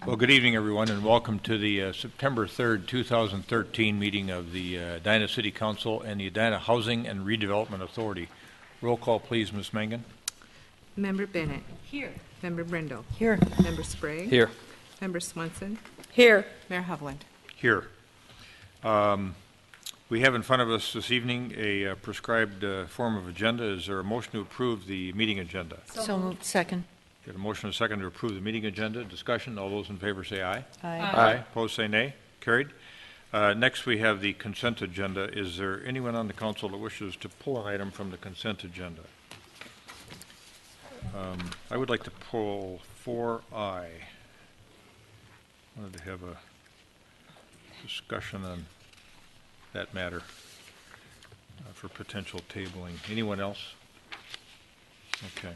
Well, good evening, everyone, and welcome to the September 3rd, 2013 meeting of the Edina City Council and the Edina Housing and Redevelopment Authority. Roll call, please, Ms. Mangan. Member Bennett. Here. Member Brindle. Here. Member Sprague. Here. Member Swenson. Here. Mayor Hovland. Here. We have in front of us this evening a prescribed form of agenda. Is there a motion to approve the meeting agenda? So moved. Second. Get a motion and a second to approve the meeting agenda. Discussion. All those in favor say aye. Aye. Aye. Opposed say nay. Carried. Next we have the consent agenda. Is there anyone on the council that wishes to pull an item from the consent agenda? I would like to pull 4I. I wanted to have a discussion on that matter for potential tabling. Anyone else? Okay.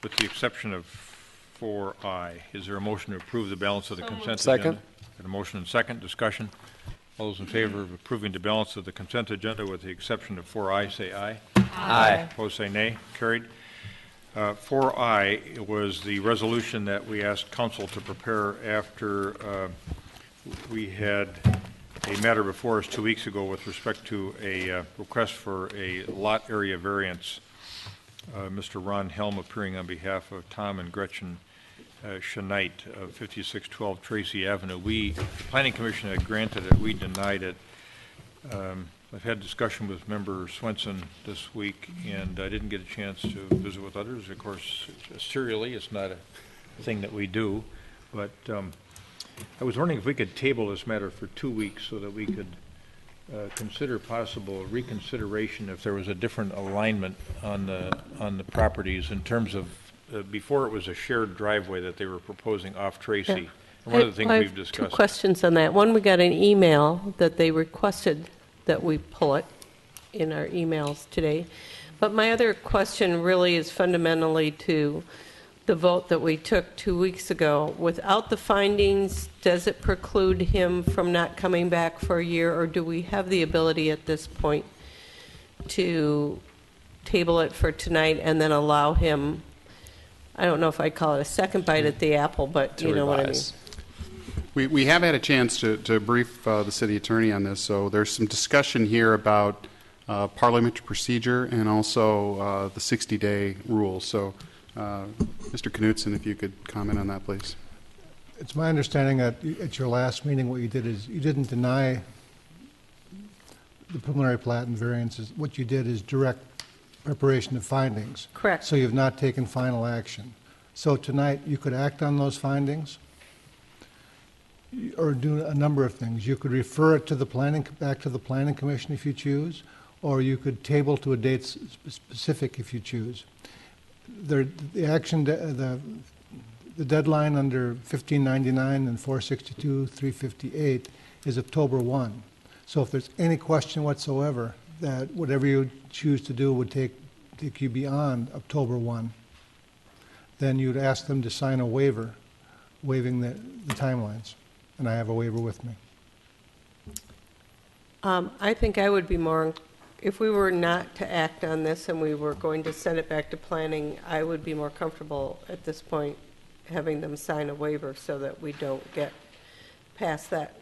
With the exception of 4I, is there a motion to approve the balance of the consent agenda? Second. Got a motion and second. Discussion. All those in favor of approving the balance of the consent agenda with the exception of 4I, say aye. Aye. Opposed, say nay. Carried. 4I was the resolution that we asked council to prepare after we had a matter before us 2 weeks ago with respect to a request for a lot area variance. Mr. Ron Helm appearing on behalf of Tom and Gretchen Schneit of 5612 Tracy Avenue. The Planning Commission had granted it. We denied it. I've had discussion with Member Swenson this week, and I didn't get a chance to visit with others. Of course, serially, it's not a thing that we do, but I was wondering if we could table this matter for 2 weeks so that we could consider possible reconsideration if there was a different alignment on the properties in terms of before it was a shared driveway that they were proposing off Tracy. Yeah. And one of the things we've discussed. 2 questions on that. One, we got an email that they requested that we pull it in our emails today. But my other question really is fundamentally to the vote that we took 2 weeks ago. Without the findings, does it preclude him from not coming back for a year, or do we have the ability at this point to table it for tonight and then allow him, I don't know if I'd call it a second bite at the apple, but you know what I mean. We have had a chance to brief the city attorney on this, so there's some discussion here about parliamentary procedure and also the 60-day rule. So, Mr. Knutson, if you could comment on that, please. It's my understanding that at your last meeting, what you did is you didn't deny the preliminary plat and variances. What you did is direct preparation of findings. Correct. So you've not taken final action. So tonight, you could act on those findings or do a number of things. You could refer it to the back to the Planning Commission if you choose, or you could table to a date specific if you choose. The deadline under 1599 and 462-358 is October 1. So if there's any question whatsoever that whatever you choose to do would take you beyond October 1, then you'd ask them to sign a waiver waiving the timelines. And I have a waiver with me. I think I would be more, if we were not to act on this and we were going to send it back to planning, I would be more comfortable at this point having them sign a waiver so that we don't get past that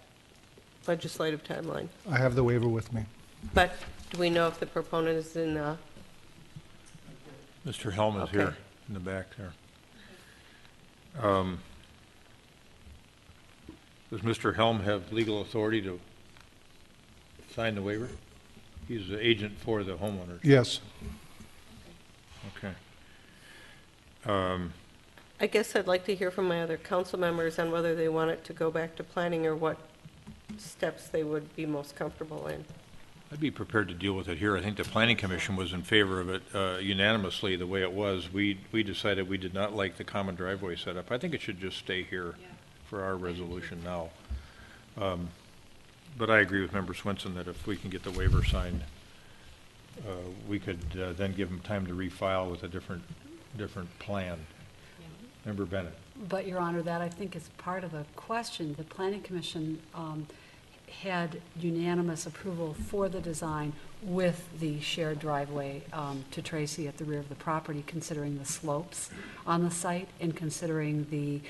legislative timeline. I have the waiver with me. But do we know if the proponent is in Mr. Helm is Okay. here in the back there. Does Mr. Helm have legal authority to sign the waiver? He's the agent for the homeowners. Yes. Okay. I guess I'd like to hear from my other council members on whether they want it to go back to planning or what steps they would be most comfortable in. I'd be prepared to deal with it here. I think the Planning Commission was in favor of it unanimously the way it was. We decided we did not like the common driveway setup. I think it should just stay here for our resolution now. But I agree with Member Swenson that if we can get the waiver signed, we could then give them time to refile with a different plan. Member Bennett. But, Your Honor, that I think is part of the question. The Planning Commission had unanimous approval for the design with the shared driveway to Tracy at the rear of the property, considering the slopes on the site and considering the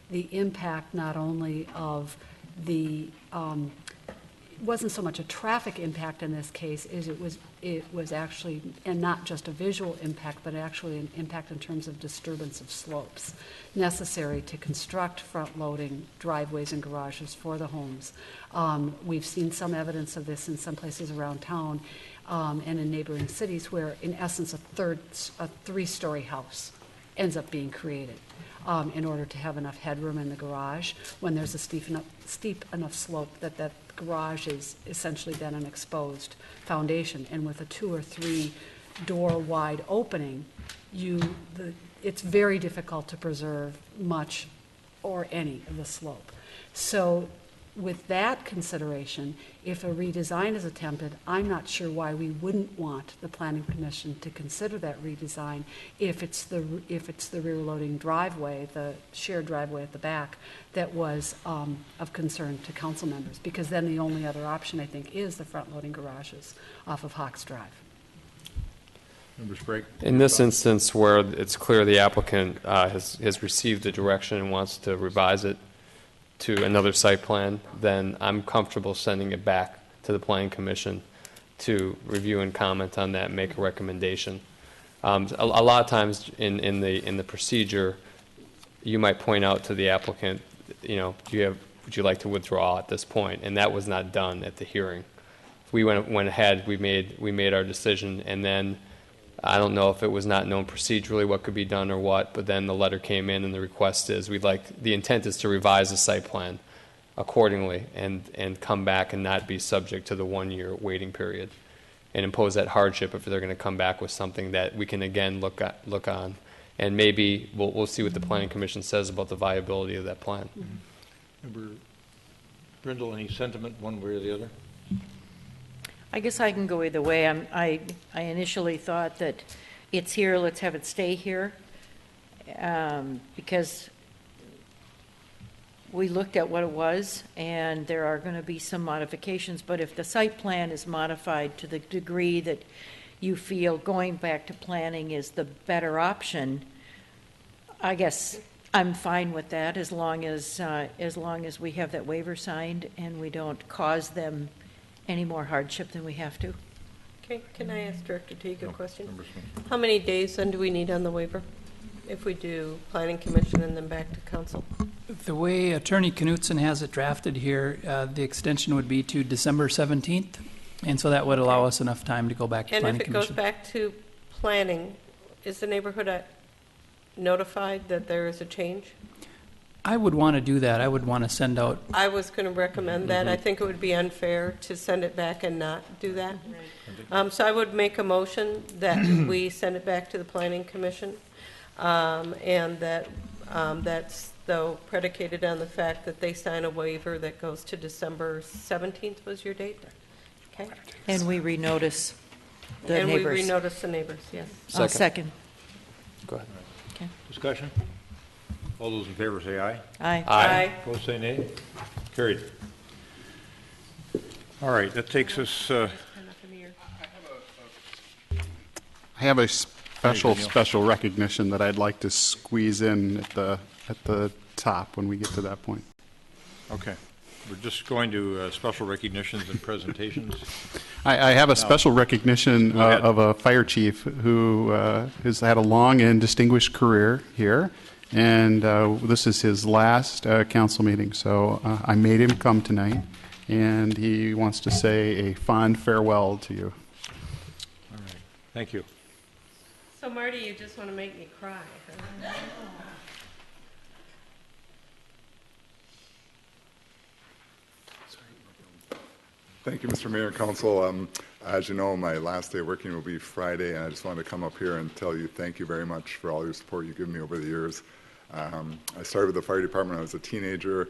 the impact not only of the, it wasn't so much a traffic impact in this case, as it was actually, and not just a visual impact, but actually an impact in terms of disturbance of slopes necessary to construct front-loading driveways and garages for the homes. We've seen some evidence of this in some places around town and in neighboring cities where, in essence, a three-story house ends up being created in order to have enough headroom in the garage when there's a steep enough slope that that garage is essentially then an exposed foundation. And with a 2 or 3 door wide opening, it's very difficult to preserve much or any of the slope. So with that consideration, if a redesign is attempted, I'm not sure why we wouldn't want the Planning Commission to consider that redesign if it's the rear loading driveway, the shared driveway at the back, that was of concern to council members, because then the only other option, I think, is the front loading garages off of Hawks Drive. Member Sprague? In this instance where it's clear the applicant has received the direction and wants to revise it to another site plan, then I'm comfortable sending it back to the Planning Commission to review and comment on that and make a recommendation. A lot of times in the procedure, you might point out to the applicant, would you like to withdraw at this point? And that was not done at the hearing. We went ahead, we made our decision, and then I don't know if it was not known procedurally what could be done or what, but then the letter came in and the request is the intent is to revise the site plan accordingly and come back and not be subject to the 1-year waiting period and impose that hardship if they're going to come back with something that we can again look on. And maybe we'll see what the Planning Commission says about the viability of that plan. Mm-hmm. Member Brindle, any sentiment one way or the other? I guess I can go either way. I initially thought that it's here, let's have it stay here, because we looked at what it was, and there are going to be some modifications, but if the site plan is modified to the degree that you feel going back to planning is the better option, I guess I'm fine with that as long as we have that waiver signed and we don't cause them any more hardship than we have to. Okay, can I ask Director Teague a question? Member Smith. How many days then do we need on the waiver if we do Planning Commission and then back to Council? The way Attorney Knutson has it drafted here, the extension would be to December 17th, and so that would allow us enough time to go back to And Planning if it Commission. goes back to planning, is the neighborhood notified that there is a change? I would want to do that. I would want to send out, I was going to recommend that. I think it would be unfair to send it back and not do that. So I would make a motion that we send it back to the Planning Commission, and that that's, though, predicated on the fact that they sign a waiver that goes to December 17th was your date? Okay. And we renotice the neighbors. And we renotice the neighbors, yes. I'll second. Go ahead. Okay. Discussion? All those in favor say aye. Aye. Aye. Opposed say nay. Carried. All right, that takes us, I have a special recognition that I'd like to squeeze in at the top when we get to that point. okay. We're just going to special recognitions and presentations. I have a special recognition Go ahead. of a fire chief who has had a long and distinguished career here, and this is his last council meeting. So I made him come tonight, and he wants to say a fond farewell to you. All right, thank you. So Marty, you just want to make me cry. Huh? Thank you, Mr. Mayor and Council. As you know, my last day working will be Friday, and I just wanted to come up here and tell you thank you very much for all your support you've given me over the years. I started with the fire department when I was a teenager.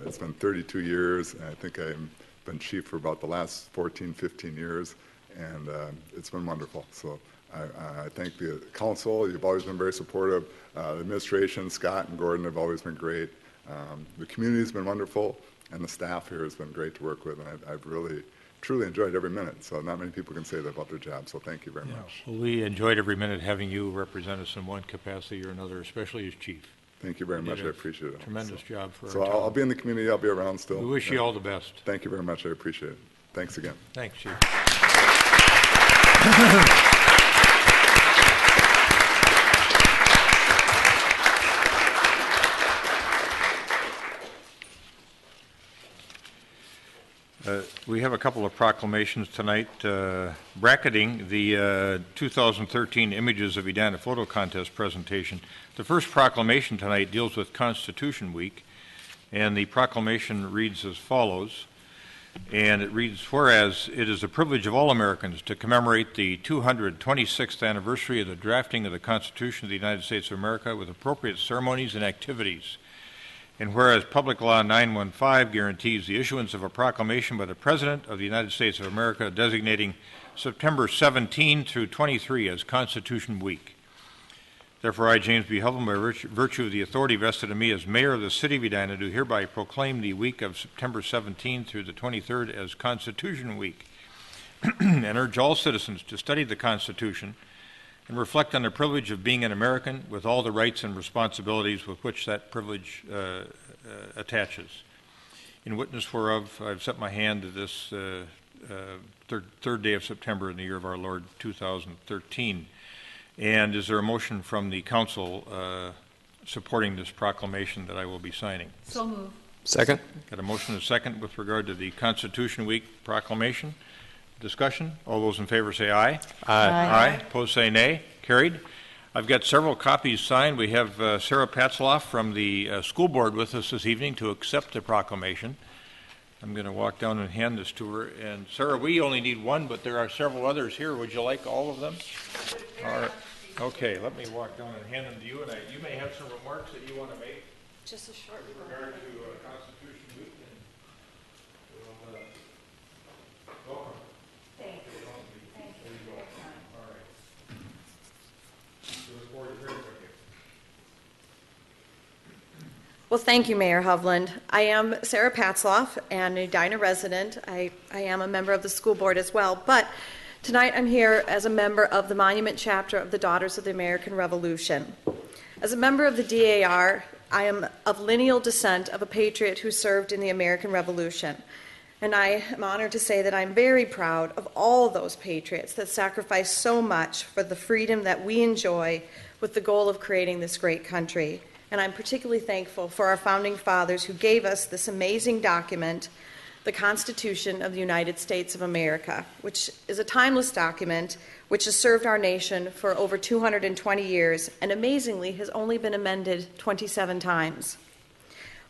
It's been 32 years, and I think I've been chief for about the last 14, 15 years, and it's been wonderful. So I thank the council. You've always been very supportive. The administration, Scott and Gordon, have always been great. The community's been wonderful, and the staff here has been great to work with, and I've really, truly enjoyed every minute. So not many people can say that about their job, so thank you very much. Well, we enjoyed every minute having you represent us in one capacity or another, especially as chief. Thank you very You much. did I a appreciate it. Tremendous job for So our I'll town. be in the community. I'll be around still. We wish you all the best. Thank you very much. I appreciate it. Thanks again. Thanks, Chief. We have a couple of proclamations tonight bracketing the 2013 Images of Edina Photo Contest presentation. The first proclamation tonight deals with Constitution Week, and the proclamation reads as follows. And it reads, whereas it is the privilege of all Americans to commemorate the 226th anniversary of the drafting of the Constitution of the United States of America with appropriate ceremonies and activities. And whereas Public Law 915 guarantees the issuance of a proclamation by the President of the United States of America designating September 17 through 23 as Constitution Week. Therefore, I, James B. Hovland, by virtue of the authority vested in me as Mayor of the City of Edina, do hereby proclaim the week of September 17 through the 23rd as Constitution Week, and urge all citizens to study the Constitution and reflect on the privilege of being an American with all the rights and responsibilities with which that privilege attaches. In witness whereof, I've set my hand to this third day of September in the year of our Lord 2013. And is there a motion from the council supporting this proclamation that I will be signing? So move. Second? Got a motion and a second with regard to the Constitution Week proclamation. Discussion? All those in favor say aye. Aye. Opposed say nay. Carried. I've got several copies signed. We have Sarah Patzloff from the school board with us this evening to accept the proclamation. I'm going to walk down and hand this to her. And Sarah, we only need one, but there are several others here. Would you like all of them? All right. Okay, let me walk down and hand them to you. And you may have some remarks that you want to make. Just a short With regard to Constitution Week. And we'll, welcome. Thank you. There you go. All right. We look forward to hearing from you. Well, thank you, Mayor Hovland. I am Sarah Patzloff, and a Edina resident. I am a member of the school board as well, but tonight I'm here as a member of the Monument Chapter of the Daughters of the American Revolution. As a member of the DAR, I am of lineal descent of a patriot who served in the American Revolution. And I am honored to say that I'm very proud of all those patriots that sacrificed so much for the freedom that we enjoy with the goal of creating this great country. And I'm particularly thankful for our founding fathers who gave us this amazing document, the Constitution of the United States of America, which is a timeless document which has served our nation for over 220 years and amazingly has only been amended 27 times.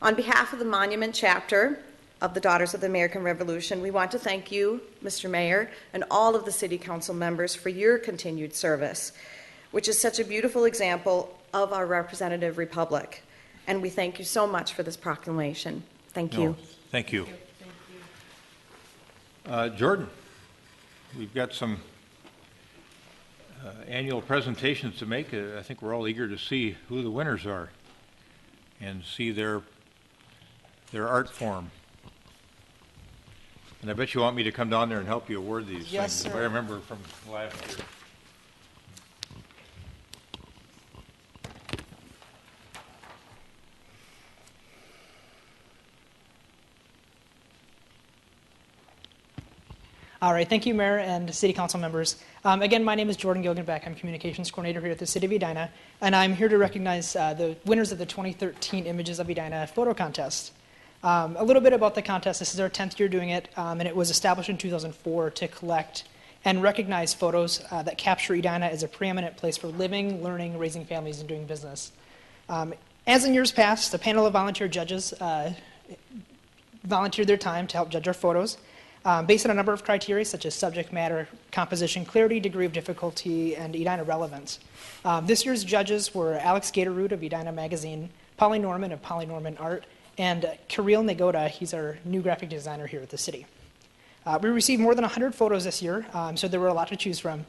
On behalf of the Monument Chapter of the Daughters of the American Revolution, we want to thank you, Mr. Mayor, and all of the City Council members for your continued service, which is such a beautiful example of our representative republic. And we thank you so much for this proclamation. Thank you. Thank you. Jordan, we've got some annual presentations to make. I think we're all eager to see who the winners are and see their art form. And I bet you want me to come down there and help you award these things. Yes, If I sir. remember from last year. All right, thank you, Mayor and City Council members. Again, my name is Jordan Gilgenbeck. I'm Communications Coordinator here at the City of Edina, and I'm here to recognize the winners of the 2013 Images of Edina Photo Contest. A little bit about the contest. This is our 10th year doing it, and it was established in 2004 to collect and recognize photos that capture Edina as a preeminent place for living, learning, raising families, and doing business. As in years past, a panel of volunteer judges volunteered their time to help judge our photos. Based on a number of criteria such as subject matter, composition, clarity, degree of difficulty, and Edina relevance. This year's judges were Alex Gatorroot of Edina Magazine, Polly Norman of Polly Norman Art, and Kirill Negoda. He's our new graphic designer here at the city. We received more than 100 photos this year, so there were a lot to choose from.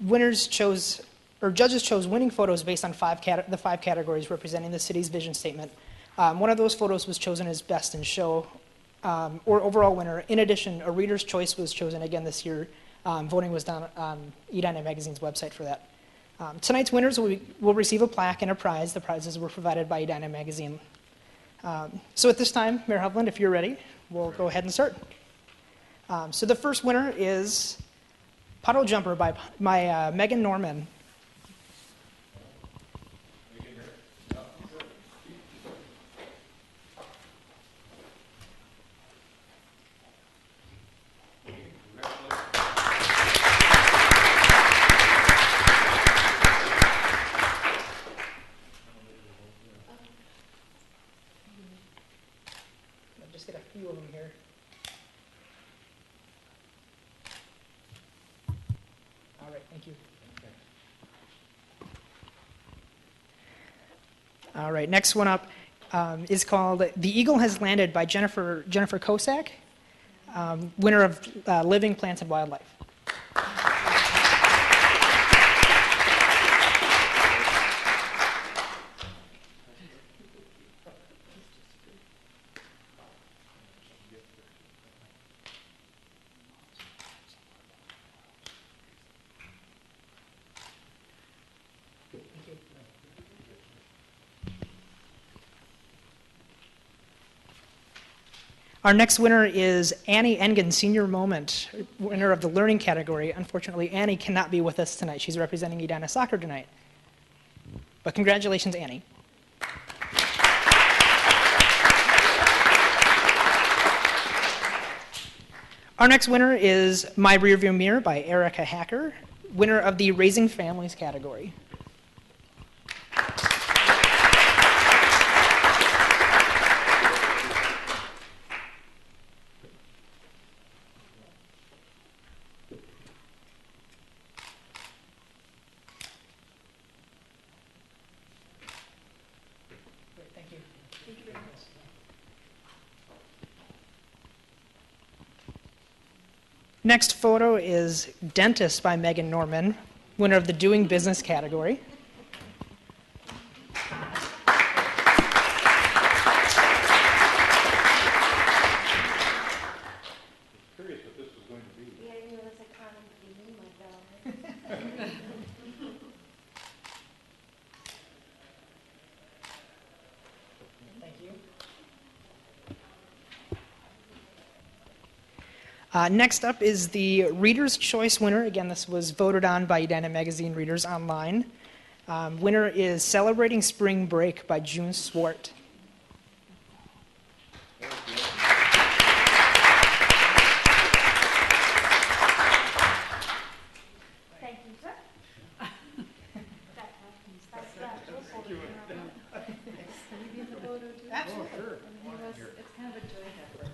Judges chose winning photos based on the five categories representing the city's vision statement. One of those photos was chosen as best in show or overall winner. In addition, a reader's choice was chosen again this year. Voting was done on Edina Magazine's website for that. Tonight's winners will receive a plaque and a prize. The prizes were provided by Edina Magazine. So at this time, Mayor Hovland, if you're ready, we'll go ahead and start. So the first winner is Puddle Jumper by Megan Norman. Just get a few of them here. All right, thank you. All right, next one up is called "The Eagle Has Landed" by Jennifer Kosak, winner of Living Plants and Wildlife. Our next winner is Annie Engen, Senior Moment, winner of the Learning category. Unfortunately, Annie cannot be with us tonight. She's representing Edina Soccer tonight. But congratulations, Annie. Our next winner is My Rearview Mirror by Erica Hacker, winner of the Raising Families category. Next photo is Dentist by Megan Norman, winner of the Doing Business category. Curious what this was going to be. Yeah, you know, that's a common theme, my God. Thank you. Next up is the Reader's Choice winner. Again, this was voted on by Edina Magazine readers online. Winner is Celebrating Spring Break by June Swart. Thank you, sir. Absolutely. It's kind of a joint effort.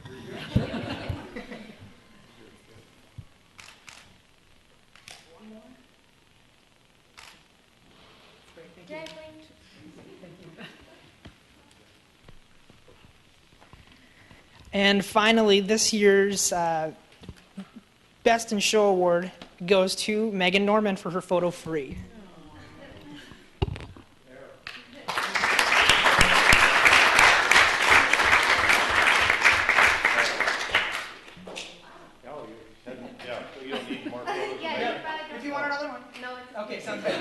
And finally, this year's Best in Show Award goes to Megan Norman for her photo free. You don't need more photos. If you want another one. No, it's Okay, sounds good.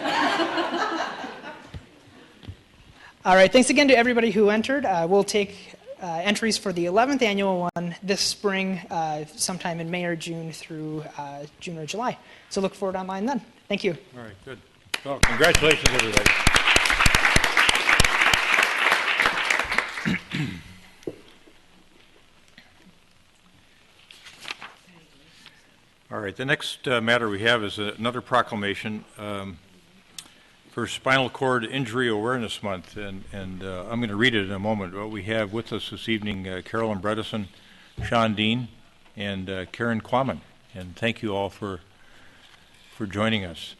All right, thanks again to everybody who entered. We'll take entries for the 11th annual one this spring, sometime in May or June through June or July. So look for it online then. Thank you. All right, good. Well, congratulations, everybody. All right, the next matter we have is another proclamation for Spinal Cord Injury Awareness Month, and I'm going to read it in a moment. But we have with us this evening Carolyn Bredesen, Sean Dean, and Karen Quammen, and thank you all for joining us.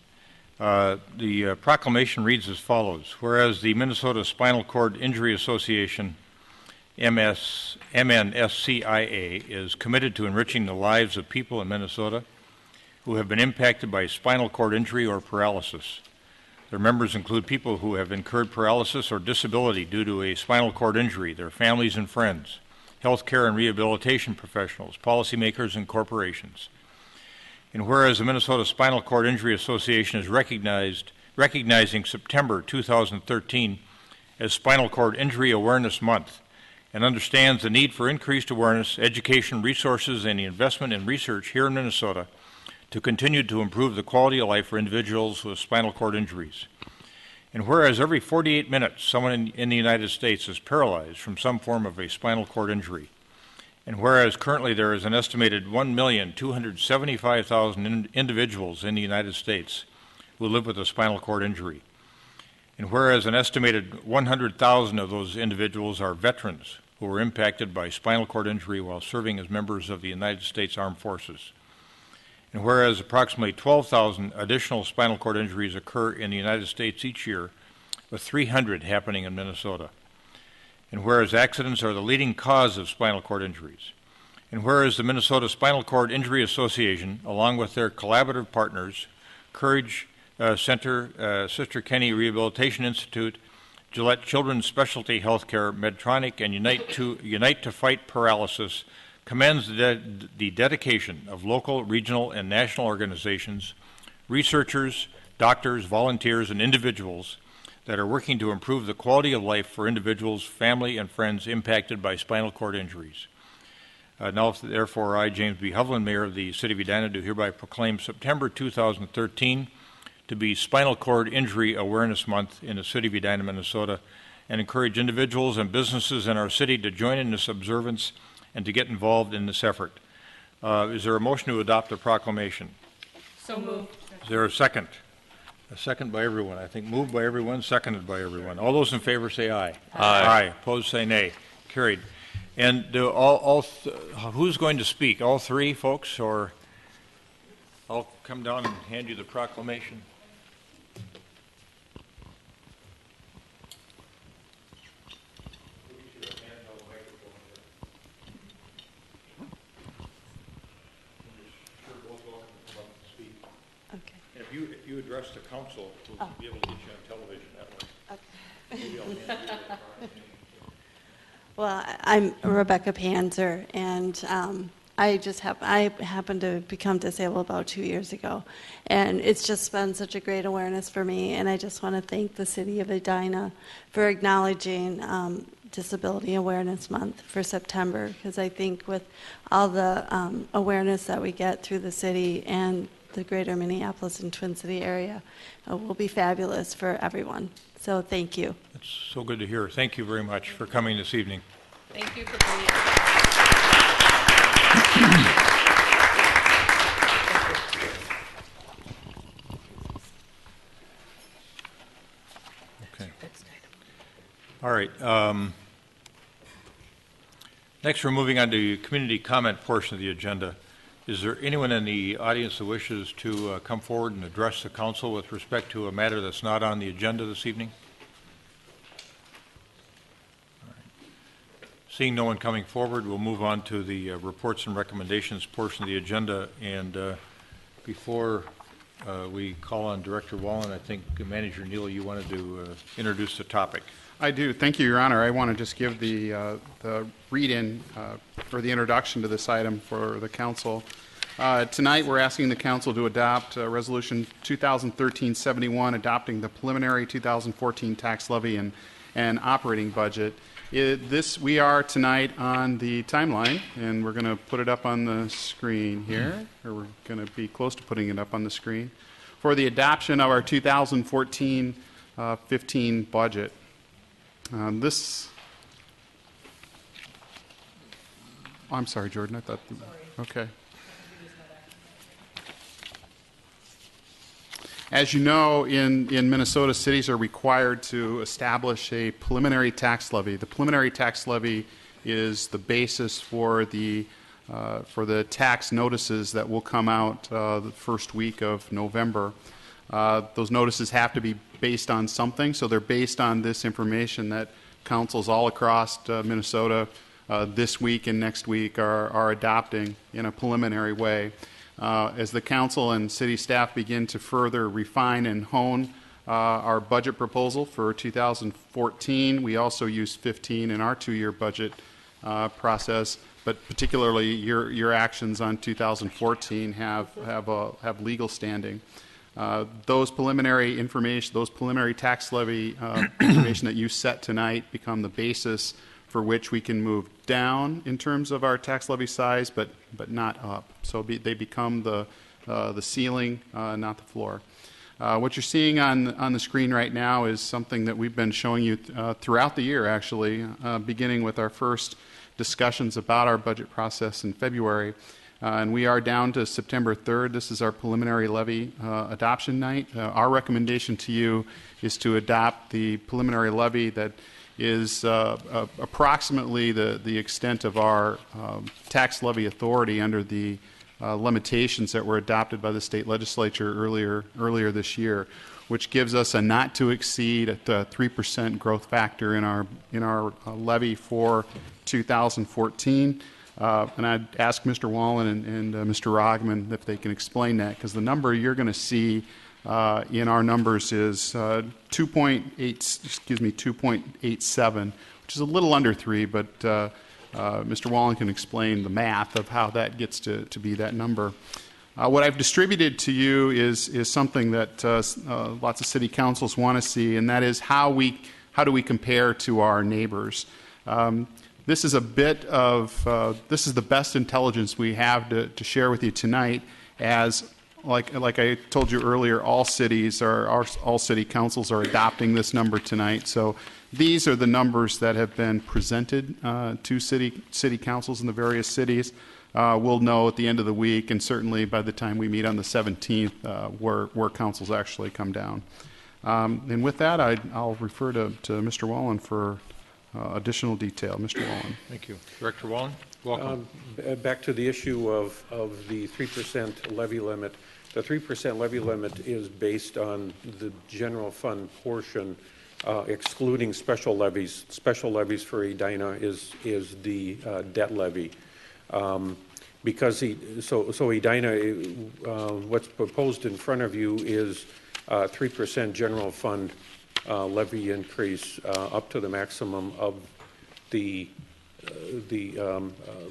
The proclamation reads as follows: whereas the Minnesota Spinal Cord Injury Association, MNSCIA, is committed to enriching the lives of people in Minnesota who have been impacted by spinal cord injury or paralysis. Their members include people who have incurred paralysis or disability due to a spinal cord injury, their families and friends, healthcare and rehabilitation professionals, policymakers, and corporations. And whereas the Minnesota Spinal Cord Injury Association is recognized recognizing September 2013 as Spinal Cord Injury Awareness Month, and understands the need for increased awareness, education, resources, and the investment in research here in Minnesota to continue to improve the quality of life for individuals with spinal cord injuries. And whereas every 48 minutes someone in the United States is paralyzed from some form of a spinal cord injury, and whereas currently there is an estimated 1,275,000 individuals in the United States who live with a spinal cord injury, and whereas an estimated 100,000 of those individuals are veterans who were impacted by spinal cord injury while serving as members of the United States Armed Forces, and whereas approximately 12,000 additional spinal cord injuries occur in the United States each year, with 300 happening in Minnesota, and whereas accidents are the leading cause of spinal cord injuries, and whereas the Minnesota Spinal Cord Injury Association, along with their collaborative partners, Courage Center, Sister Kenny Rehabilitation Institute, Gillette Children's Specialty Healthcare, Medtronic, and Unite to Fight Paralysis, commends the dedication of local, regional, and national organizations, researchers, doctors, volunteers, and individuals that are working to improve the quality of life for individuals, family, and friends impacted by spinal cord injuries. Now, therefore, I, James B. Hovland, Mayor of the City of Edina, do hereby proclaim September 2013 to be Spinal Cord Injury Awareness Month in the City of Edina, Minnesota, and encourage individuals and businesses in our city to join in this observance and to get involved in this effort. Is there a motion to adopt the proclamation? So moved. Is there a second? A second by everyone. I think moved by everyone, seconded by everyone. All those in favor say aye. Aye. Opposed say nay. Carried. And who's going to speak? All three folks, or I'll come down and hand you the proclamation. Okay. If you address the council, we'll be able to get you on television that way. Maybe I'll hand you the proclamation. Well, I'm Rebecca Panzer, and I happened to become disabled about 2 years ago, and it's just been such a great awareness for me, and I just want to thank the City of Edina for acknowledging Disability Awareness Month for September, because I think with all the awareness that we get through the city and the greater Minneapolis and Twin City area will be fabulous for everyone. So thank you. It's so good to hear. Thank you very much for coming this evening. Thank you for being here. Okay. All right. Next, we're moving on to the community comment portion of the agenda. Is there anyone in the audience that wishes to come forward and address the council with respect to a matter that's not on the agenda this evening? All right. Seeing no one coming forward, we'll move on to the reports and recommendations portion of the agenda. And before we call on Director Wallen, I think Manager Neal, you wanted to introduce the topic. I do. Thank you, Your Honor. I want to just give the read-in or the introduction to this item for the council. Tonight, we're asking the council to adopt Resolution 2013-71, adopting the preliminary 2014 tax levy and operating budget. We are tonight on the timeline, and we're going to put it up on the screen here, or we're going to be close to putting it up on the screen, for the adoption of our 2014-15 budget. I'm sorry, Jordan. I thought. Okay. As you know, in Minnesota, cities are required to establish a preliminary tax levy. The preliminary tax levy is the basis for the tax notices that will come out the first week of November. Those notices have to be based on something, so they're based on this information that councils all across Minnesota this week and next week are adopting in a preliminary way. As the council and city staff begin to further refine and hone our budget proposal for 2014, we also use 15 in our two-year budget process, but particularly your actions on 2014 have legal standing. Those preliminary information, those preliminary tax levy information that you set tonight become the basis for which we can move down in terms of our tax levy size, but not up. So they become the ceiling, not the floor. What you're seeing on the screen right now is something that we've been showing you throughout the year, actually, beginning with our first discussions about our budget process in February. And we are down to September 3rd. This is our preliminary levy adoption night. Our recommendation to you is to adopt the preliminary levy that is approximately the extent of our tax levy authority under the limitations that were adopted by the state legislature earlier this year, which gives us a not to exceed at 3% growth factor in our levy for 2014. And I'd ask Mr. Wallen and Mr. Rogman if they can explain that, because the number you're going to see in our numbers is 2.87, which is a little under 3, but Mr. Wallen can explain the math of how that gets to be that number. What I've distributed to you is something that lots of city councils want to see, and that is how do we compare to our neighbors. This is a bit of this is the best intelligence we have to share with you tonight. As like I told you earlier, all city councils are adopting this number tonight. So these are the numbers that have been presented to city councils in the various cities. We'll know at the end of the week, and certainly by the time we meet on the 17th, where councils actually come down. And with that, I'll refer to Mr. Wallen for additional detail. Mr. Wallen. Thank you. Director Wallen, welcome. Back to the issue of the 3% levy limit. The 3% levy limit is based on the general fund portion, excluding special levies. Special levies for Edina is the debt levy. Because so Edina, what's proposed in front of you is 3% general fund levy increase up to the maximum of the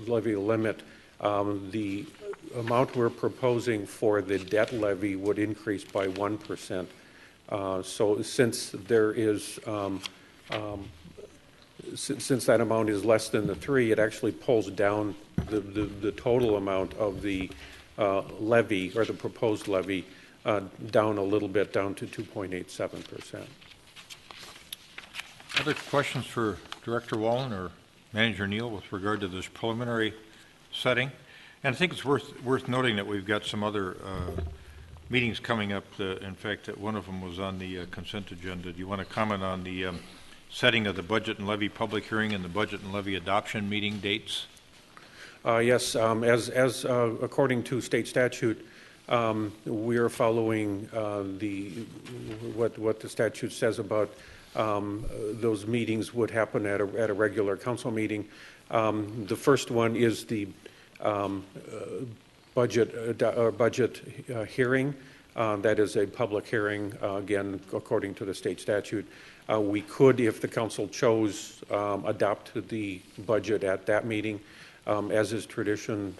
levy limit. The amount we're proposing for the debt levy would increase by 1%. So since there is since that amount is less than the 3, it actually pulls down the total amount of the levy, or the proposed levy, down a little bit, down to 2.87%. Other questions for Director Wallen or Manager Neal with regard to this preliminary setting? And I think it's worth noting that we've got some other meetings coming up. In fact, that one of them was on the consent agenda. Do you want to comment on the setting of the budget and levy public hearing and the budget and levy adoption meeting dates? Yes, as according to state statute, we are following what the statute says about those meetings would happen at a regular council meeting. The first one is the budget hearing. That is a public hearing, again, according to the state statute. We could, if the council chose, adopt the budget at that meeting. As is tradition,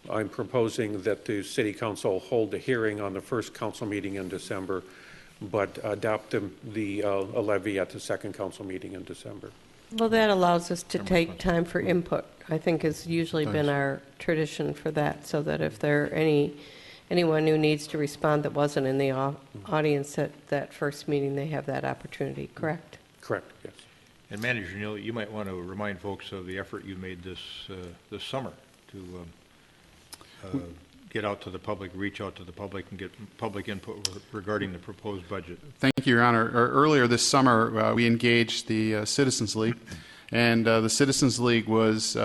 I'm proposing that the city council hold a hearing on the first council meeting in December, but adopt the levy at the second council meeting in December. Well, that allows us to take time for input. I think has usually been our tradition for that, so that if there are anyone who needs to respond that wasn't in the audience at that first meeting, they have that opportunity, correct? Correct, yes. And Manager Neal, you might want to remind folks of the effort you made this summer to get out to the public, reach out to the public, and get public input regarding the proposed budget. Thank you, Your Honor. Earlier this summer, we engaged the Citizens League, and the Citizens League was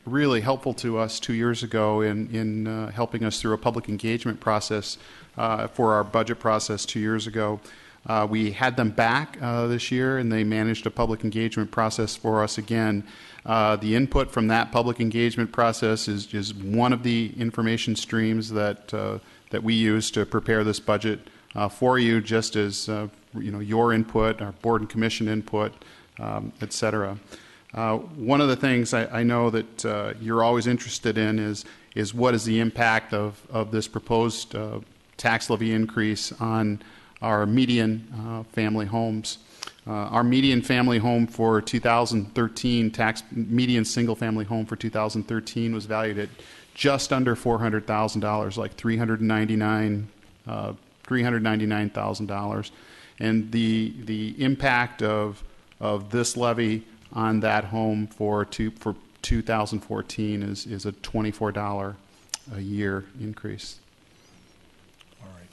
really helpful to us 2 years ago in helping us through a public engagement process for our budget process 2 years ago. We had them back this year, and they managed a public engagement process for us again. The input from that public engagement process is one of the information streams that we use to prepare this budget for you, just as your input, our board and commission input, et cetera. One of the things I know that you're always interested in is is what is the impact of this proposed tax levy increase on our median family homes. Our median family home for 2013, median single-family home for 2013 was valued at just under $400,000, like $399,000, and the impact of this levy on that home for 2014 is a $24 a year increase. All right.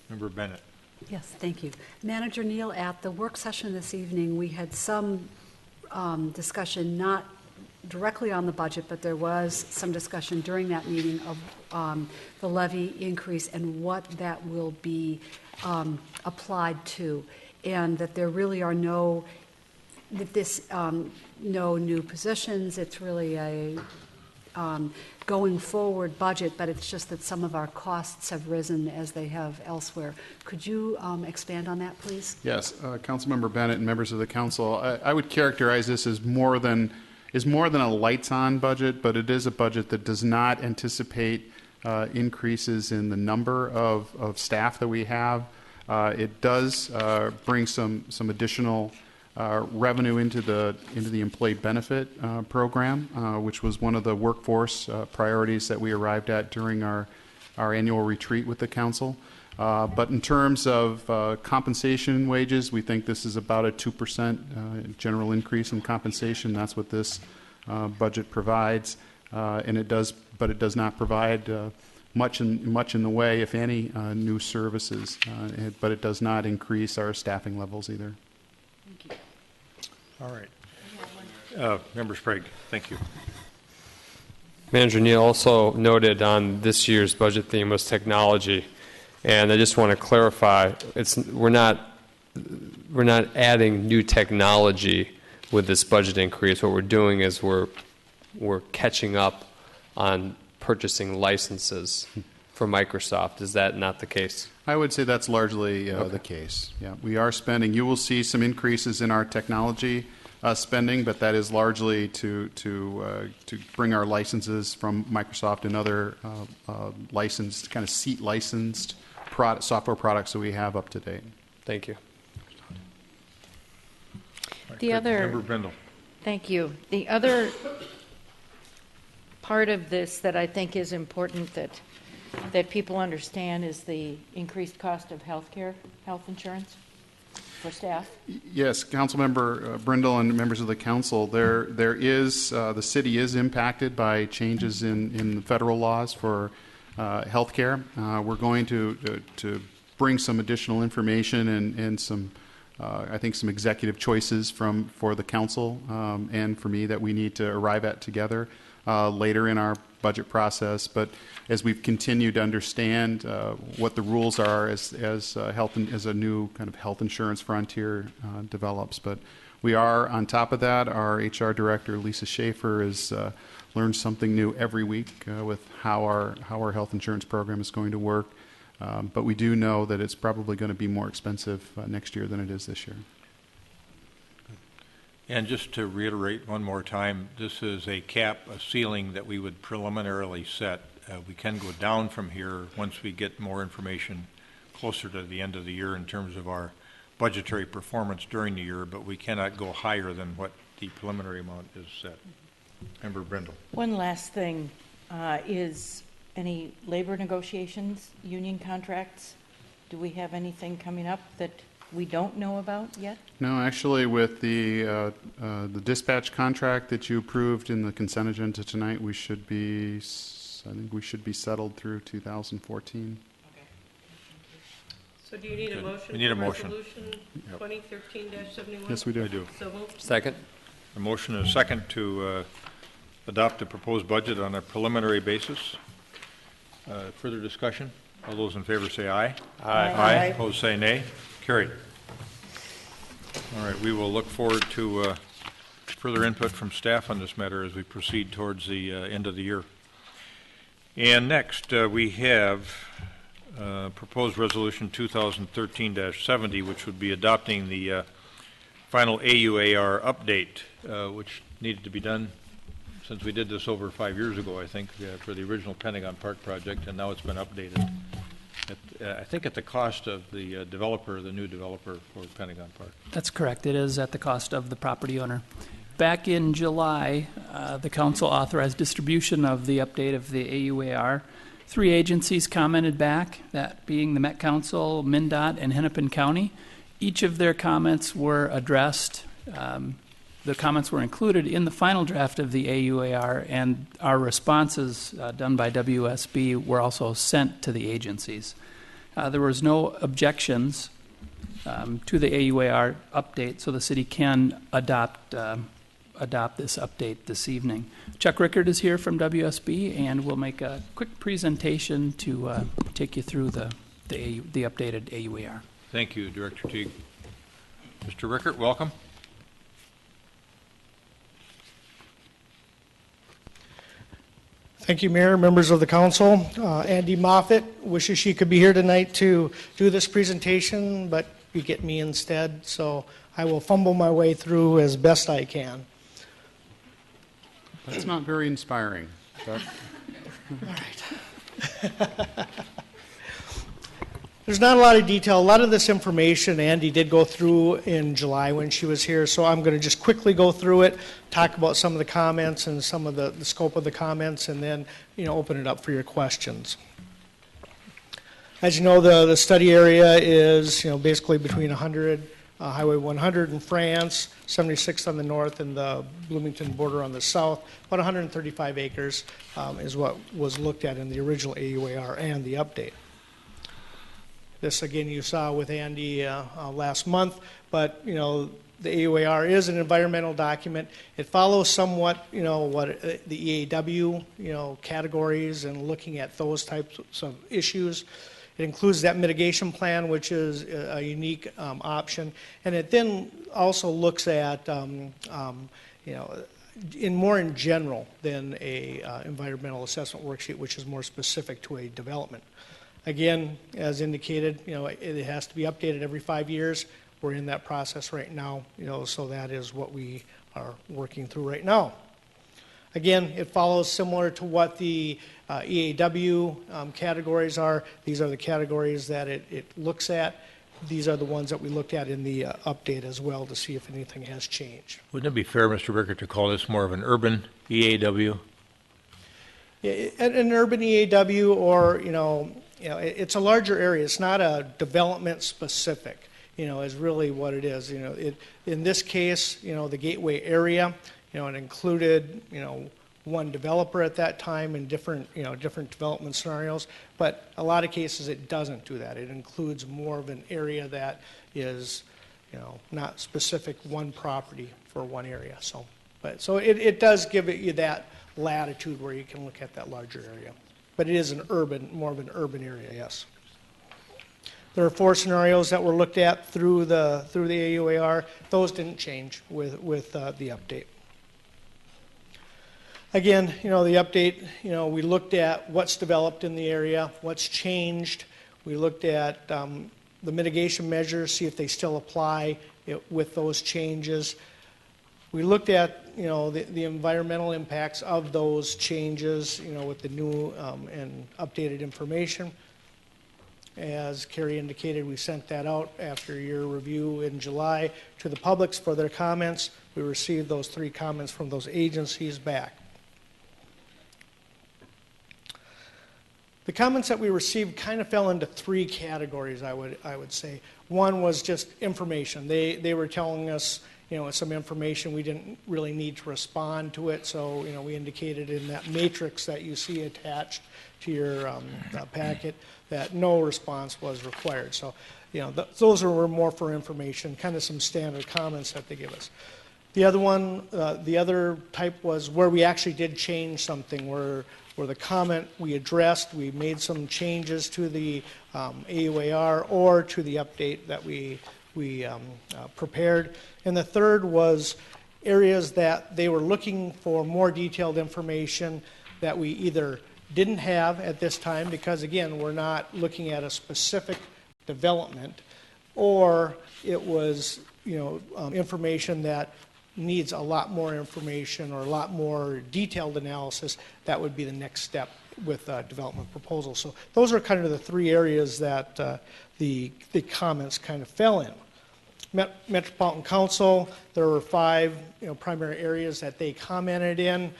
Member Bennett. Yes, thank you. Manager Neal, at the work session this evening, we had some discussion, not directly on the budget, but there was some discussion during that meeting of the levy increase and what that will be applied to, and that there really are no new positions. It's really a going forward budget, but it's just that some of our costs have risen as they have elsewhere. Could you expand on that, please? Yes, Councilmember Bennett and members of the council, I would characterize this as more than a lights-on budget, but it is a budget that does not anticipate increases in the number of staff that we have. It does bring some additional revenue into the employee benefit program, which was one of the workforce priorities that we arrived at during our annual retreat with the council. But in terms of compensation wages, we think this is about a 2% general increase in compensation. That's what this budget provides, and it does not provide much in the way, if any, new services. But it does not increase our staffing levels either. Thank you. All right. Member Sprague, thank you. Manager Neal also noted on this year's budget theme was technology, and I just want to clarify: we're not adding new technology with this budget increase. What we're doing is we're catching up on purchasing licenses for Microsoft. Is that not the case? I would say that's largely the case. Yeah, we are spending. You will see some increases in our technology spending, but that is largely to bring our licenses from Microsoft and other licensed, kind of seat licensed software products that we have up to date. Thank you. Member Brindle. Thank you. The other part of this that I think is important that people understand is the increased cost of health insurance for staff. Yes, Councilmember Brindle and members of the council, there is the city is impacted by changes in the federal laws for health care. We're going to bring some additional information and some I think some executive choices for the council and for me that we need to arrive at together later in our budget process. But as we've continued to understand what the rules are as a new kind of health insurance frontier develops. But we are on top of that. Our HR director, Lisa Schaefer, has learned something new every week with how our health insurance program is going to work. But we do know that it's probably going to be more expensive next year than it is this year. And just to reiterate one more time, this is a cap, a ceiling that we would preliminarily set. We can go down from here once we get more information closer to the end of the year in terms of our budgetary performance during the year, but we cannot go higher than what the preliminary amount is set. Member Brindle. One last thing is any labor negotiations, union contracts? Do we have anything coming up that we don't know about yet? No, actually, with the dispatch contract that you approved in the consent agenda tonight, I think we should be settled through 2014. Okay. So do you need a motion? We need a motion. Resolution 2013-71? Yes, we do. I do. So moved. Second. A motion and a second to adopt the proposed budget on a preliminary basis. Further discussion? All those in favor say aye. Aye. Aye. Opposed say nay. Carried. All right, we will look forward to further input from staff on this matter as we proceed towards the end of the year. And next, we have proposed resolution 2013-70, which would be adopting the final AUAR update, which needed to be done since we did this over 5 years ago, I think, for the original Pentagon Park project, and now it's been updated. I think at the cost of the developer, the new developer for Pentagon Park. That's correct. It is at the cost of the property owner. Back in July, the council authorized distribution of the update of the AUAR. 3 agencies commented back, that being the Met Council, MnDOT, and Hennepin County. Each of their comments were addressed. The comments were included in the final draft of the AUAR, and our responses done by WSB were also sent to the agencies. There was no objections to the AUAR update, so the city can adopt this update this evening. Chuck Rickard is here from WSB, and will make a quick presentation to take you through the updated AUAR. Thank you, Director Teague. Mr. Rickard, welcome. Thank you, Mayor, members of the council. Andy Moffett wishes she could be here tonight to do this presentation, but you get me instead, so I will fumble my way through as best I can. That's not very inspiring. All right. There's not a lot of detail. A lot of this information Andy did go through in July when she was here, so I'm going to just quickly go through it, talk about some of the comments and some of the scope of the comments, and then open it up for your questions. As you know, the study area is basically between 100, Highway 100 in France, 76 on the north, and the Bloomington border on the south. About 135 acres is what was looked at in the original AUAR and the update. This, again, you saw with Andy last month, but, the AUAR is an environmental document. It follows somewhat, what the EAW, categories and looking at those types of issues. It includes that mitigation plan, which is a unique option. And it then also looks at, more in general than a environmental assessment worksheet, which is more specific to a development. Again, as indicated, it has to be updated every 5 years. We're in that process right now, so that is what we are working through right now. Again, it follows similar to what the EAW categories are. These are the categories that it looks at. These are the ones that we looked at in the update as well to see if anything has changed. Wouldn't it be fair, Mr. Rickard, to call this more of an urban EAW? Yeah, an urban EAW, or it's a larger area. It's not a development specific. Is really what it is. In this case, the gateway area, it included, one developer at that time in different development scenarios. But a lot of cases, it doesn't do that. It includes more of an area that is, not specific one property for one area. So it does give you that latitude where you can look at that larger area. But it is more of an urban area, yes. There are 4 scenarios that were looked at through the AUAR. Those didn't change with the update. Again, the update, we looked at what's developed in the area, what's changed. We looked at the mitigation measures, see if they still apply with those changes. We looked at, the environmental impacts of those changes, with the new and updated information. As Carrie indicated, we sent that out after your review in July to the public for their comments. We received those 3 comments from those agencies back. The comments that we received kind of fell into 3 categories, I would say. One was just information. They were telling us, some information. We didn't really need to respond to it, so we indicated in that matrix that you see attached to your packet that no response was required. So, those were more for information, kind of some standard comments that they give us. The other one, the other type was where we actually did change something, where the comment we addressed, we made some changes to the AUAR or to the update that we prepared. And the third was areas that they were looking for more detailed information that we either didn't have at this time, because again, we're not looking at a specific development, or it was information that needs a lot more information or a lot more detailed analysis, that would be the next step with development proposals. So those are kind of the three areas that the comments kind of fell in. Metropolitan Council, there were 5 primary areas that they commented in.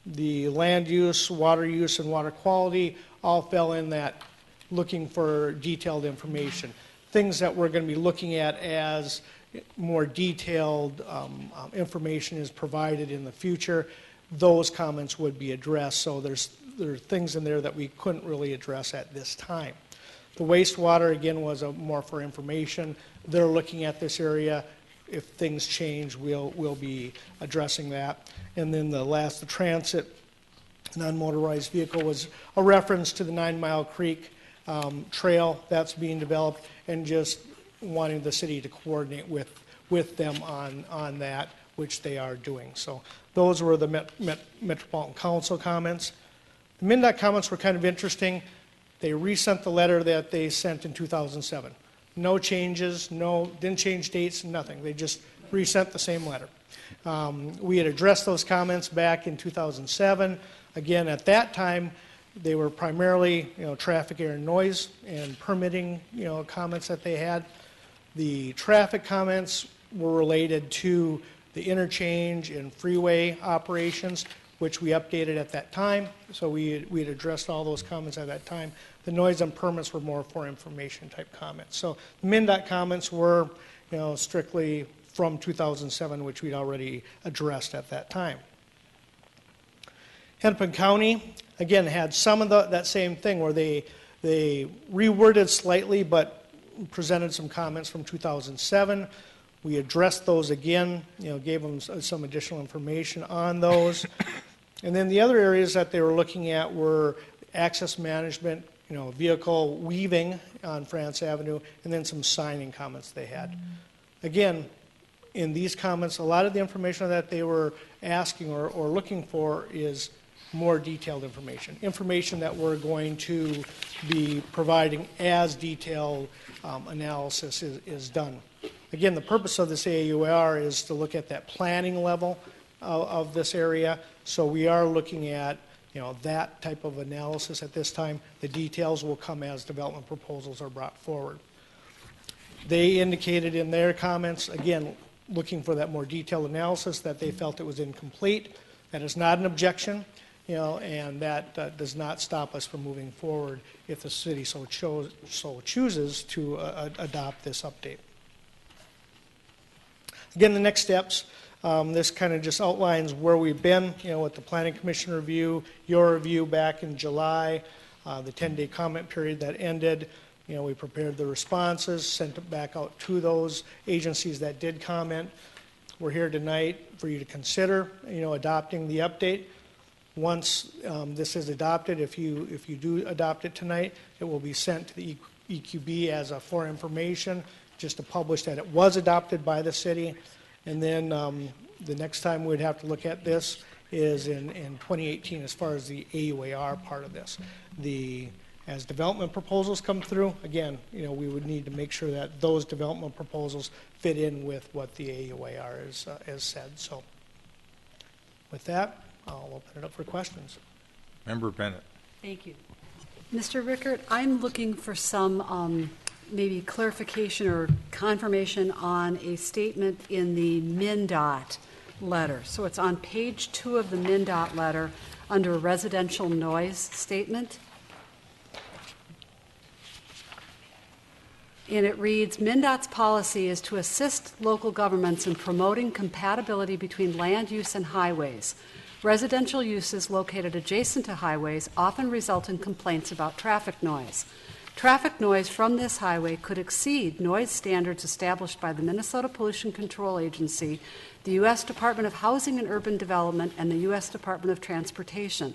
The land use, water use, and water quality all fell in that looking for detailed information. Things that we're going to be looking at as more detailed information is provided in the future, those comments would be addressed. So there are things in there that we couldn't really address at this time. The wastewater, again, was more for information. They're looking at this area. If things change, we'll be addressing that. And then the transit non-motorized vehicle was a reference to the 9 Mile Creek trail that's being developed, and just wanting the city to coordinate with them on that, which they are doing. So those were the Metropolitan Council comments. The MnDOT comments were kind of interesting. They resent the letter that they sent in 2007. No changes, didn't change dates, nothing. They just resent the same letter. We had addressed those comments back in 2007. Again, at that time, they were primarily, traffic, air, and noise, and permitting, comments that they had. The traffic comments were related to the interchange and freeway operations, which we updated at that time. So we had addressed all those comments at that time. The noise and permits were more for information type comments. So the MnDOT comments were, strictly from 2007, which we'd already addressed at that time. Hennepin County, again, had some of that same thing where they reworded slightly, but presented some comments from 2007. We addressed those again, gave them some additional information on those. And then the other areas that they were looking at were access management, vehicle weaving on France Avenue, and then some signing comments they had. Again, in these comments, a lot of the information that they were asking or looking for is more detailed information that we're going to be providing as detailed analysis is done. Again, the purpose of this AUR is to look at that planning level of this area. So we are looking at that type of analysis at this time. The details will come as development proposals are brought forward. They indicated in their comments, again, looking for that more detailed analysis, that they felt it was incomplete. That is not an objection, and that does not stop us from moving forward if the city so chooses to adopt this update. Again, the next steps, this kind of just outlines where we've been, with the Planning Commission review, your review back in July, the 10-day comment period that ended. We prepared the responses, sent it back out to those agencies that did comment. We're here tonight for you to consider, adopting the update. Once this is adopted, if you do adopt it tonight, it will be sent to the EQB as for information, just to publish that it was adopted by the city. And then the next time we'd have to look at this is in 2018 as far as the AUAR part of this. As development proposals come through, again, we would need to make sure that those development proposals fit in with what the AUAR has said. So with that, I'll open it up for questions. Member Bennett. Thank you. Mr. Rickert, I'm looking for some maybe clarification or confirmation on a statement in the MnDOT letter. So it's on page 2 of the MnDOT letter under residential noise statement. And it reads, MnDOT's policy is to assist local governments in promoting compatibility between land use and highways. Residential uses located adjacent to highways often result in complaints about traffic noise. Traffic noise from this highway could exceed noise standards established by the Minnesota Pollution Control Agency, the U.S. Department of Housing and Urban Development, and the U.S. Department of Transportation.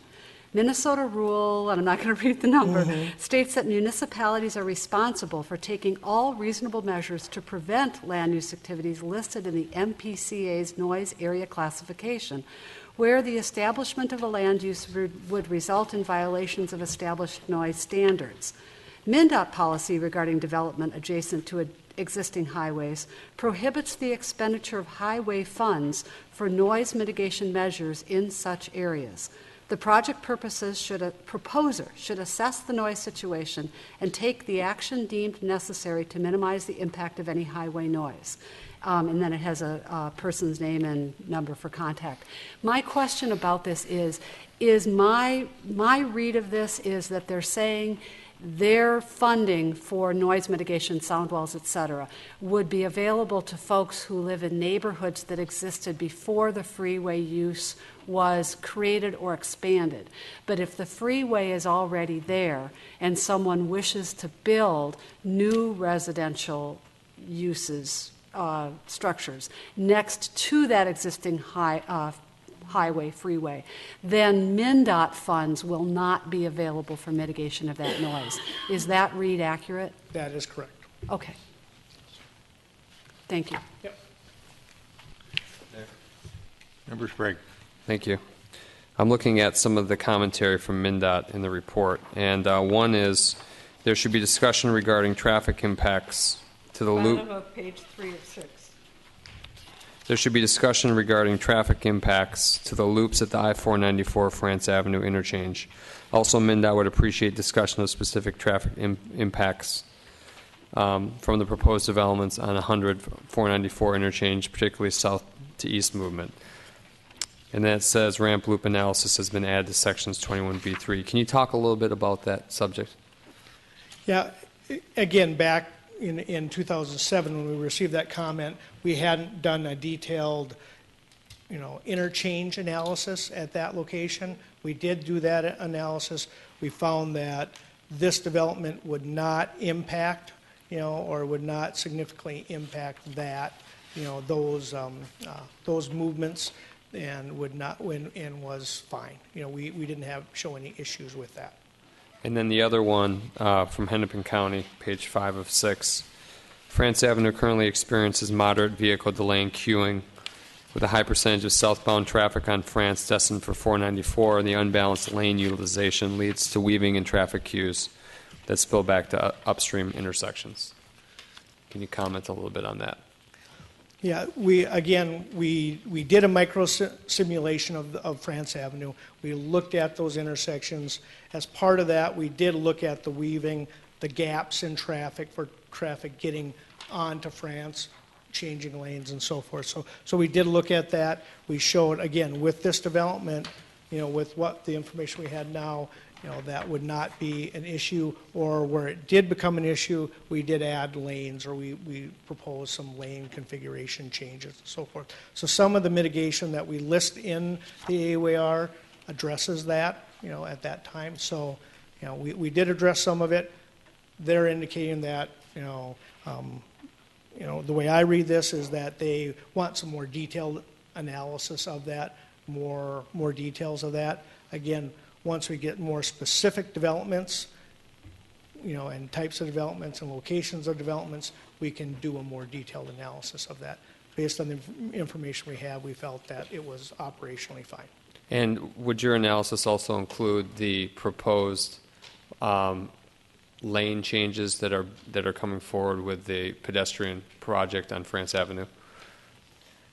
Minnesota rule, and I'm not going to read the number, states that municipalities are responsible for taking all reasonable measures to prevent land use activities listed in the MPCA's noise area classification, where the establishment of a land use would result in violations of established noise standards. MnDOT policy regarding development adjacent to existing highways, prohibits the expenditure of highway funds for noise mitigation measures in such areas. The project proposer should assess the noise situation and take the action deemed necessary to minimize the impact of any highway noise. And then it has a person's name and number for contact. My question about this is my read of this is that they're saying their funding for noise mitigation, sound walls, et cetera, would be available to folks who live in neighborhoods that existed before the freeway use was created or expanded. But if the freeway is already there and someone wishes to build new residential uses, structures next to that existing highway, freeway, then MnDOT funds will not be available for mitigation of that noise. Is that read accurate? That is correct. Okay. Thank you. Yep. Member Sprague. Thank you. I'm looking at some of the commentary from MnDOT in the report, and one is there should be discussion regarding traffic impacts to the loop. Bottom of page 3 of 6. There should be discussion regarding traffic impacts to the loops at the I-494 France Avenue interchange. Also, MnDOT would appreciate discussion of specific traffic impacts from the proposed developments on 494 interchange, particularly south to east movement. And then it says ramp loop analysis has been added to sections 21B3. Can you talk a little bit about that subject? Yeah, again, back in 2007 when we received that comment, we hadn't done a detailed, interchange analysis at that location. We did do that analysis. We found that this development would not impact, or would not significantly impact that, those movements, and would not and was fine. We didn't show any issues with that. And then the other one from Hennepin County, page 5 of 6. France Avenue currently experiences moderate vehicle delay and queuing with a high percentage of southbound traffic on France destined for 494. The unbalanced lane utilization leads to weaving and traffic queues that spill back to upstream intersections. Can you comment a little bit on that? Yeah, we did a micro simulation of France Avenue. We looked at those intersections. As part of that, we did look at the weaving, the gaps in traffic for traffic getting onto France, changing lanes and so forth. So we did look at that. We showed, again, with this development, with what the information we had now, that would not be an issue, or where it did become an issue, we did add lanes, or we proposed some lane configuration changes and so forth. So some of the mitigation that we list in the AUAR addresses that, at that time. So, we did address some of it. They're indicating that, the way I read this is that they want some more detailed analysis of that, more details of that. Again, once we get more specific developments, and types of developments and locations of developments, we can do a more detailed analysis of that. Based on the information we have, we felt that it was operationally fine. And would your analysis also include the proposed lane changes that are coming forward with the pedestrian project on France Avenue?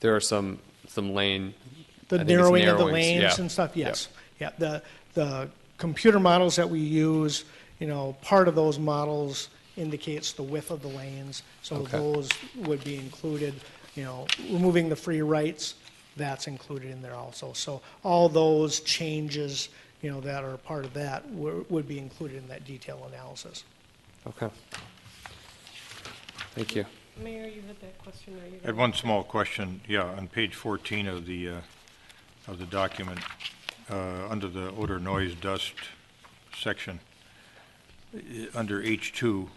There are some lane, the narrowing of the lanes and stuff. Yes, yeah. The computer models that we use, part of those models indicates the width of the lanes, so those would be included. Removing the free rights, that's included in there also. So all those changes, that are part of that would be included in that detailed analysis. Okay. Thank you. Mayor, you had that question. I had one small question. Yeah, on page 14 of the document, under the odor, noise, dust section, under H2,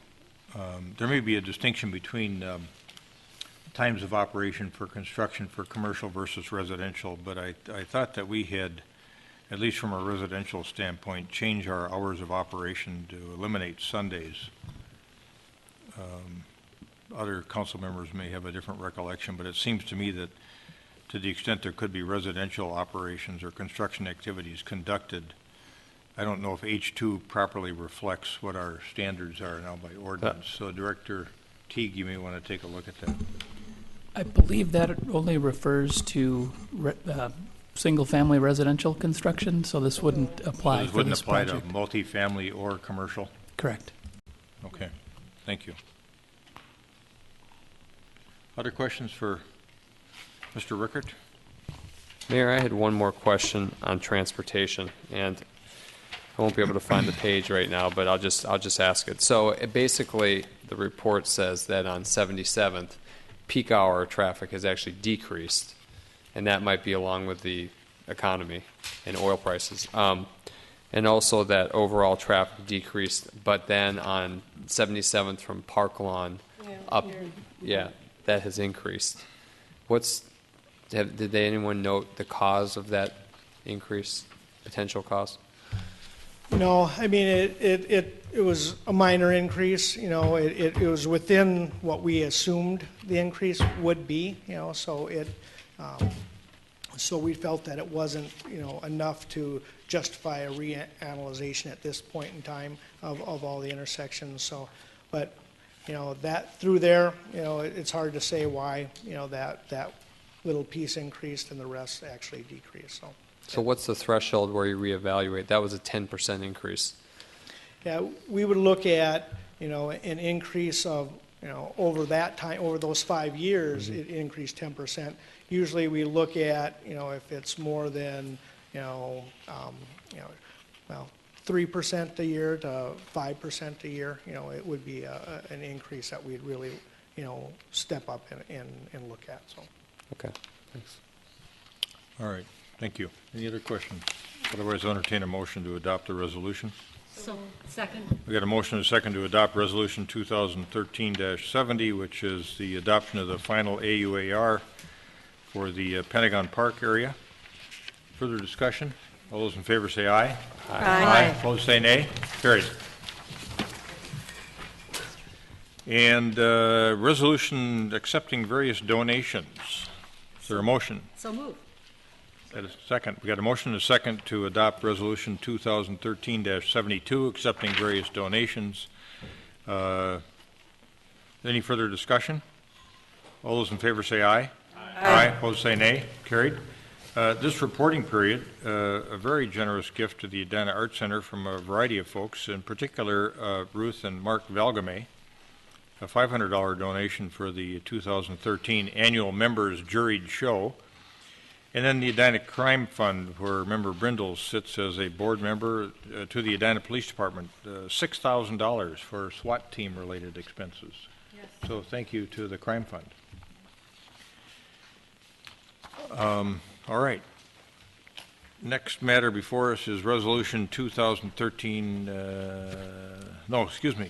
there may be a distinction between times of operation for construction for commercial versus residential, but I thought that we had, at least from a residential standpoint, changed our hours of operation to eliminate Sundays. Other council members may have a different recollection, but it seems to me that to the extent there could be residential operations or construction activities conducted, I don't know if H2 properly reflects what our standards are now by ordinance. So Director Teague, you may want to take a look at that. I believe that only refers to single-family residential construction, so this wouldn't apply This for wouldn't this apply project. to multifamily or commercial? Correct. Okay, thank you. Other questions for Mr. Rickert? Mayor, I had one more question on transportation, and I won't be able to find the page right now, but I'll just ask it. So basically, the report says that on 77th, peak hour traffic has actually decreased, and that might be along with the economy and oil prices. And also that overall traffic decreased, but then on 77th from Park Lawn up, that has increased. Did anyone note the cause of that increase, potential cause? No, I mean, it was a minor increase, it was within what we assumed the increase would be, so so we felt that it wasn't, enough to justify a reanalyzation at this point in time of all the intersections, so, but, that through there, it's hard to say why, that little piece increased and the rest actually decreased, so. So what's the threshold where you reevaluate? That was a 10% increase. Yeah, we would look at, an increase of, over that time, over those 5 years, it increased 10%. Usually we look at, if it's more than, 3% a year to 5% a year, it would be an increase that we'd really, step up and look at, so. Okay, thanks. All right, thank you. Any other questions? Otherwise, I'll entertain a motion to adopt the resolution. So, second. We got a motion and a second to adopt Resolution 2013-70, which is the adoption of the final AUAR for the Pentagon Park area. Further discussion? All those in favor say aye. Aye. Opposed say nay. Carried. And resolution accepting various donations. Is there a motion? So move. Got a second. We got a motion and a second to adopt Resolution 2013-72, accepting various donations. Any further discussion? All those in favor say aye. Aye. Opposed say nay. Carried. This reporting period, a very generous gift to the Edina Art Center from a variety of folks, in particular Ruth and Mark Valgame, a $500 donation for the 2013 annual members juried show. And then the Edina Crime Fund, where Member Brindle sits as a board member, to the Edina Police Department, $6,000 for SWAT team-related expenses. Yes. So thank you to the Crime Fund. All right. Next matter before us is Resolution 2013,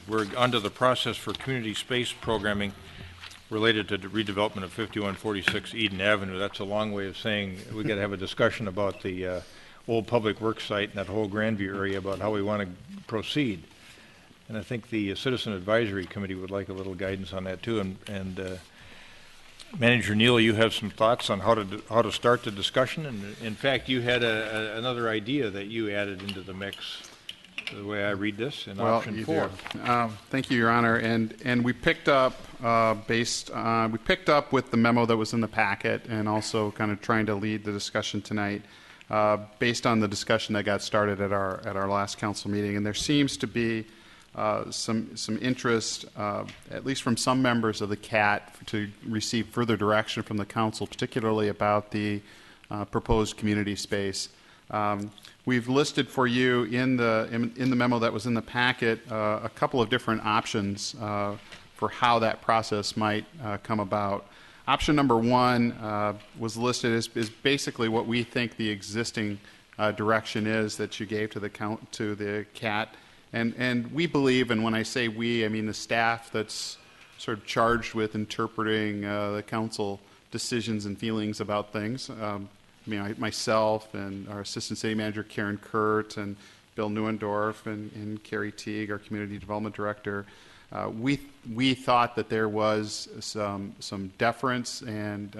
we're onto the process for community space programming related to the redevelopment of 5146 Eden Avenue. That's a long way of saying we got to have a discussion about the old public works site and that whole Grandview area about how we want to proceed. And I think the Citizen Advisory Committee would like a little guidance on that too. And Manager Neal, you have some thoughts on how to start the discussion. And in fact, you had another idea that you added into the mix. The way I read this in option 4. Thank you, Your Honor. And we picked up with the memo that was in the packet, and also kind of trying to lead the discussion tonight, based on the discussion that got started at our last council meeting. And there seems to be some interest, at least from some members of the CAT, to receive further direction from the council, particularly about the proposed community space. We've listed for you in the memo that was in the packet a couple of different options for how that process might come about. Option number 1 was listed as basically what we think the existing direction is that you gave to the CAT, and we believe, and when I say we, I mean the staff that's sort of charged with interpreting the council decisions and feelings about things. Myself and our Assistant City Manager Karen Kurt and Bill Neuendorf and Carrie Teague, our Community Development Director, we thought that there was some deference and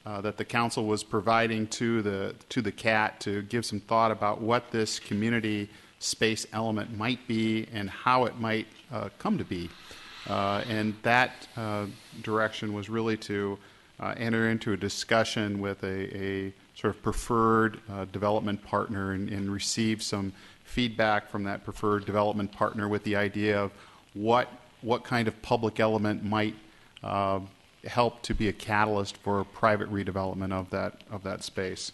that the council was providing to the CAT to give some thought about what this community space element might be and how it might come to be. And that direction was really to enter into a discussion with a sort of preferred development partner and receive some feedback from that preferred development partner with the idea of what kind of public element might help to be a catalyst for private redevelopment of that space.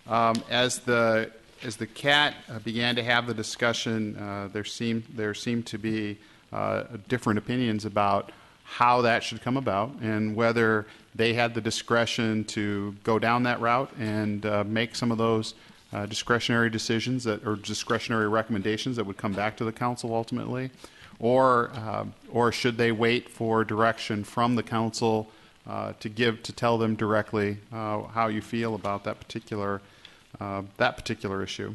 As the CAT began to have the discussion, there seemed to be different opinions about how that should come about and whether they had the discretion to go down that route and make some of those discretionary decisions or discretionary recommendations that would come back to the council ultimately, or should they wait for direction from the council to tell them directly how you feel about that particular issue.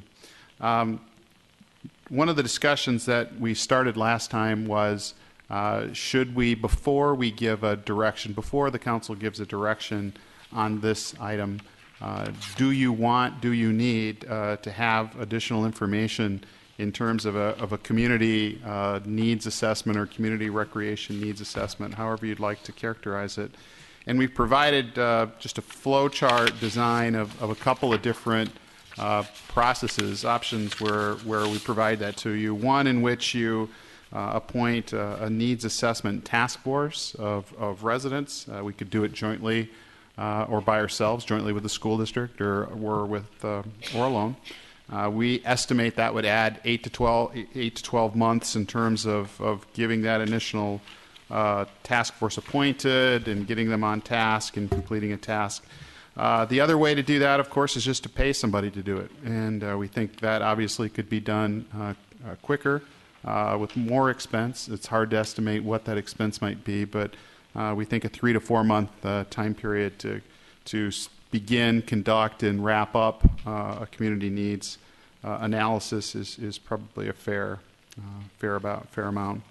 One of the discussions that we started last time was should we, before we give a direction, before the council gives a direction on this item, do you need to have additional information in terms of a community needs assessment or community recreation needs assessment, however you'd like to characterize it. And we've provided just a flow chart design of a couple of different processes, options where we provide that to you. One in which you appoint a needs assessment task force of residents. We could do it jointly or by ourselves, jointly with the school district or alone. We estimate that would add 8 to 12 months in terms of giving that initial task force appointed and getting them on task and completing a task. The other way to do that, of course, is just to pay somebody to do it. And we think that obviously could be done quicker with more expense. It's hard to estimate what that expense might be, but we think a 3 to 4 month time period to begin, conduct, and wrap up a community needs analysis is probably a fair amount.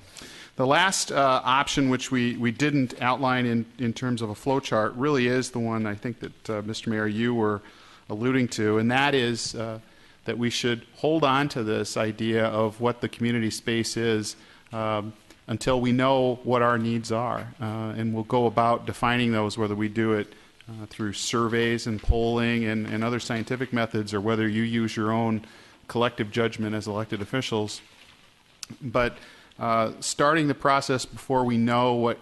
The last option, which we didn't outline in terms of a flow chart, really is the one I think that, Mr. Mayor, you were alluding to, and that is that we should hold on to this idea of what the community space is until we know what our needs are. And we'll go about defining those, whether we do it through surveys and polling and other scientific methods, or whether you use your own collective judgment as elected officials. But starting the process before we know what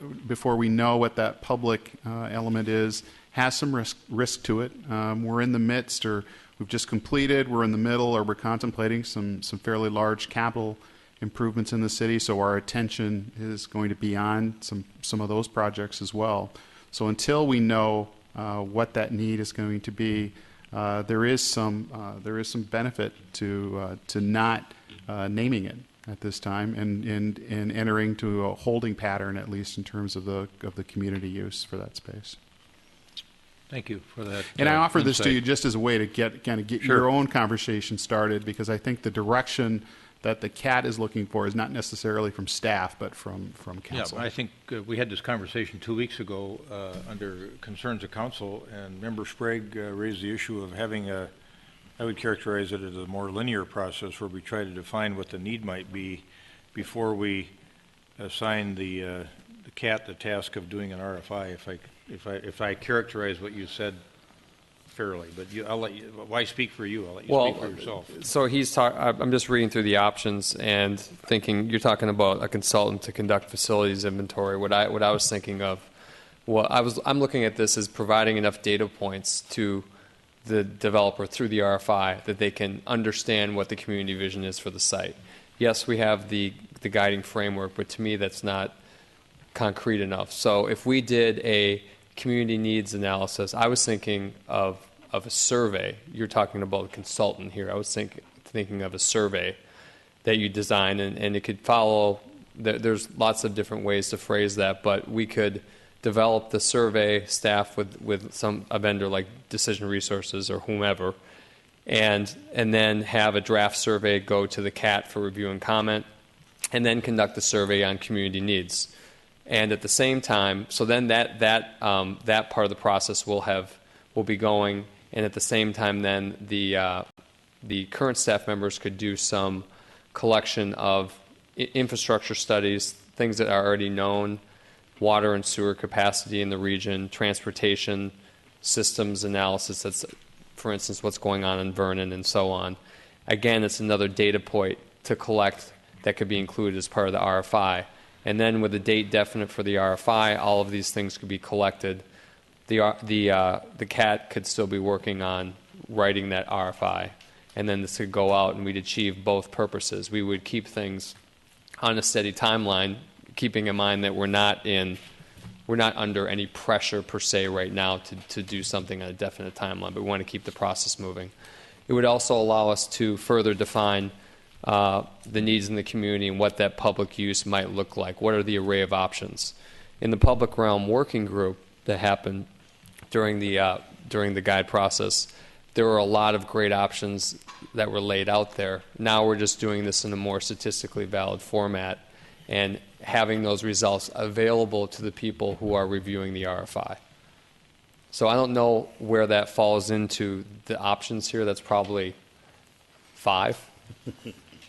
that public element is has some risk to it. We're in the midst, or we've just completed, we're in the middle, or we're contemplating some fairly large capital improvements in the city. So our attention is going to be on some of those projects as well. So until we know what that need is going to be, there is some benefit to not naming it at this time and entering to a holding pattern, at least in terms of the community use for that space. Thank you for that. And I offer this insight. to you just as a way to get Sure. your own conversation started, because I think the direction that the CAT is looking for is not necessarily from staff, but from council. Yeah, I think we had this conversation 2 weeks ago under concerns of council, and Member Sprague raised the issue of having I would characterize it as a more linear process where we try to define what the need might be before we assign the CAT the task of doing an RFI. If I characterize what you said fairly, but I'll let you. Why speak for you? I'll let you speak for yourself. So I'm just reading through the options and thinking. You're talking about a consultant to conduct facilities inventory. What I was thinking of, I'm looking at this as providing enough data points to the developer through the RFI that they can understand what the community vision is for the site. Yes, we have the guiding framework, but to me that's not concrete enough. So if we did a community needs analysis, I was thinking of a survey. You're talking about a consultant here. I was thinking of a survey that you design, and it could follow. There's lots of different ways to phrase that, but we could develop the survey staff with a vendor like Decision Resources or whomever, and then have a draft survey go to the CAT for review and comment, and then conduct the survey on community needs. And at the same time, so then that part of the process will be going, and at the same time, then the current staff members could do some collection of infrastructure studies things that are already known, water and sewer capacity in the region, transportation systems analysis, that's, for instance, what's going on in Vernon and so on. Again, it's another data point to collect that could be included as part of the RFI. And then with a date definite for the RFI, all of these things could be collected. The CAT could still be working on writing that RFI. And then this could go out and we'd achieve both purposes. We would keep things on a steady timeline, keeping in mind that we're not under any pressure per se right now to do something on a definite timeline, but we want to keep the process moving. It would also allow us to further define the needs in the community and what that public use might look like. What are the array of options? In the public realm working group that happened during the guide process, there were a lot of great options that were laid out there. Now we're just doing this in a more statistically valid format and having those results available to the people who are reviewing the RFI. So I don't know where that falls into the options here. That's probably 5.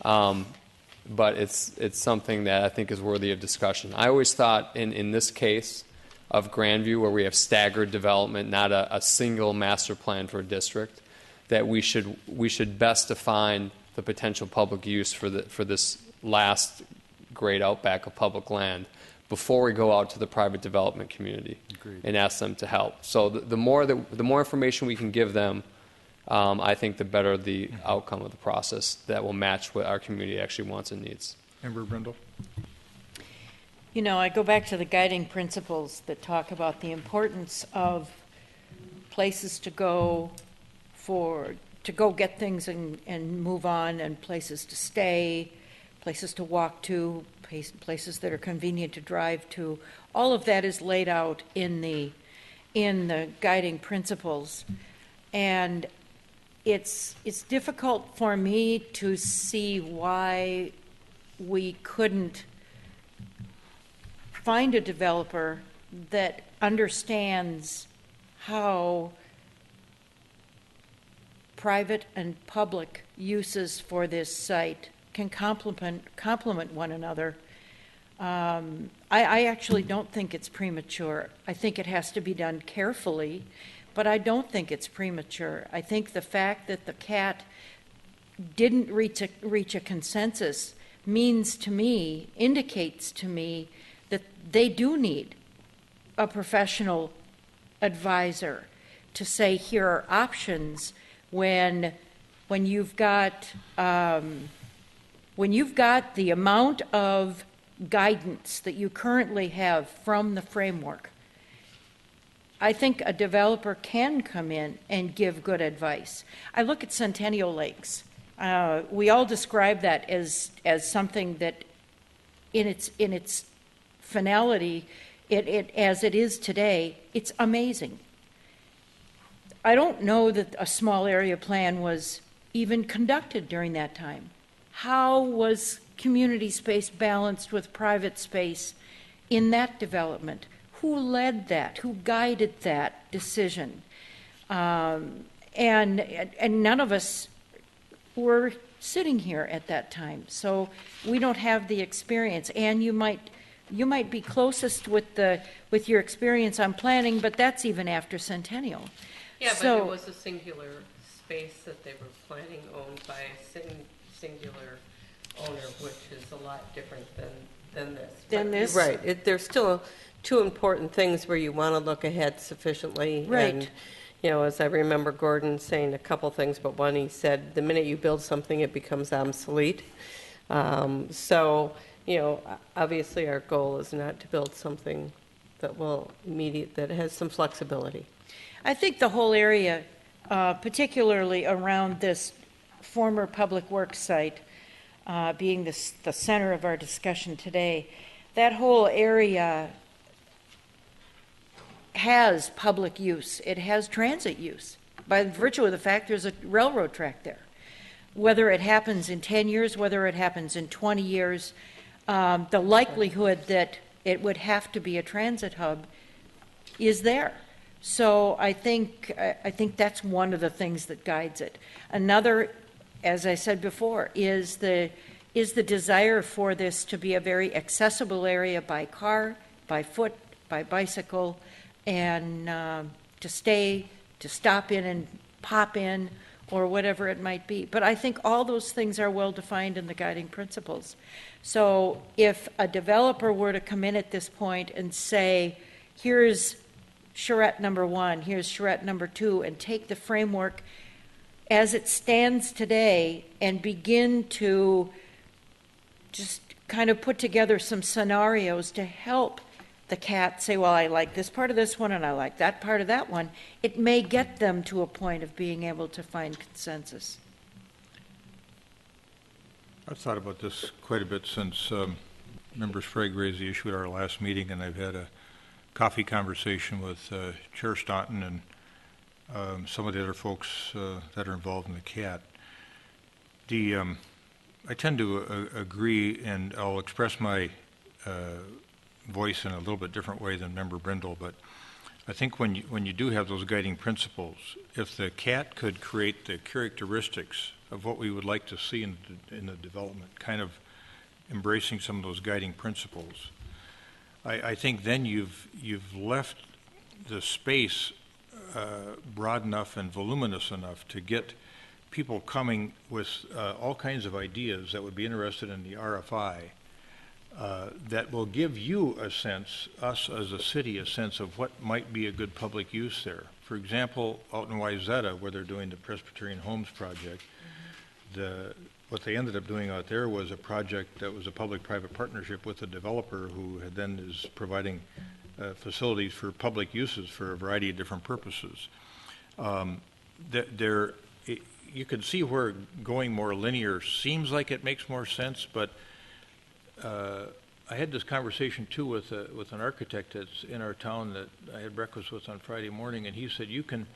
But it's something that I think is worthy of discussion. I always thought in this case of Grandview, where we have staggered development, not a single master plan for a district, that we should best define the potential public use for this last great outback of public land before we go out to the private development community. Agreed. And ask them to help. So the more information we can give them, I think the better the outcome of the process that will match what our community actually wants and needs. Member Brindle. You know, I go back to the guiding principles that talk about the importance of places to go get things and move on, and places to stay, places to walk to, places that are convenient to drive to. All of that is laid out in the guiding principles. And it's difficult for me to see why we couldn't find a developer that understands how private and public uses for this site can complement one another. I actually don't think it's premature. I think it has to be done carefully, but I don't think it's premature. I think the fact that the CAT didn't reach a consensus indicates to me that they do need a professional advisor to say here are options when you've got the amount of guidance that you currently have from the framework. I think a developer can come in and give good advice. I look at Centennial Lakes. We all describe that as something that, in its finality, as it is today, it's amazing. I don't know that a small area plan was even conducted during that time. How was community space balanced with private space in that development? Who led that? Who guided that decision? And none of us were sitting here at that time, so we don't have the experience. And you might be closest with your experience on planning, but that's even after Centennial. Yeah, so, but it was a singular space that they were planning, owned by a singular owner, which is a lot different than this. Than this? Right. There's still two important things where you want to look ahead sufficiently. Right. And, as I remember Gordon saying a couple things, but one, he said, the minute you build something, it becomes obsolete. Obviously our goal is not to build something that has some flexibility. I think the whole area, particularly around this former public works site, being the center of our discussion today, that whole area has public use. It has transit use by virtue of the fact there's a railroad track there. Whether it happens in 10 years, whether it happens in 20 years, the likelihood that it would have to be a transit hub is there. So I think that's one of the things that guides it. Another, as I said before, is the is the desire for this to be a very accessible area by car, by foot, by bicycle, and to stop in and pop in, or whatever it might be. But I think all those things are well defined in the guiding principles. So if a developer were to come in at this point and say, here's charrette number 1, here's charrette number 2, and take the framework as it stands today and begin to just kind of put together some scenarios to help the CAT say, well, I like this part of this one and I like that part of that one, it may get them to a point of being able to find consensus. I've thought about this quite a bit since Member Sprague raised the issue at our last meeting, and I've had a coffee conversation with Chair Staunton and some of the other folks that are involved in the CAT. I tend to agree, and I'll express my voice in a little bit different way than Member Brindle, but I think when you do have those guiding principles, if the CAT could create the characteristics of what we would like to see in the development, kind of embracing some of those guiding principles, I think then you've left the space broad enough and voluminous enough to get people coming with all kinds of ideas that would be interested in the RFI that will give you a sense, us as a city, a sense of what might be a good public use there. For example, out in Wayzata, where they're doing the Presbyterian Homes project, what they ended up doing out there was a project that was a public-private partnership with a developer who had then is providing facilities for public uses for a variety of different purposes. You can see where going more linear seems like it makes more sense, but I had this conversation too with an architect that's in our town that I had breakfast with on Friday morning, and he said you can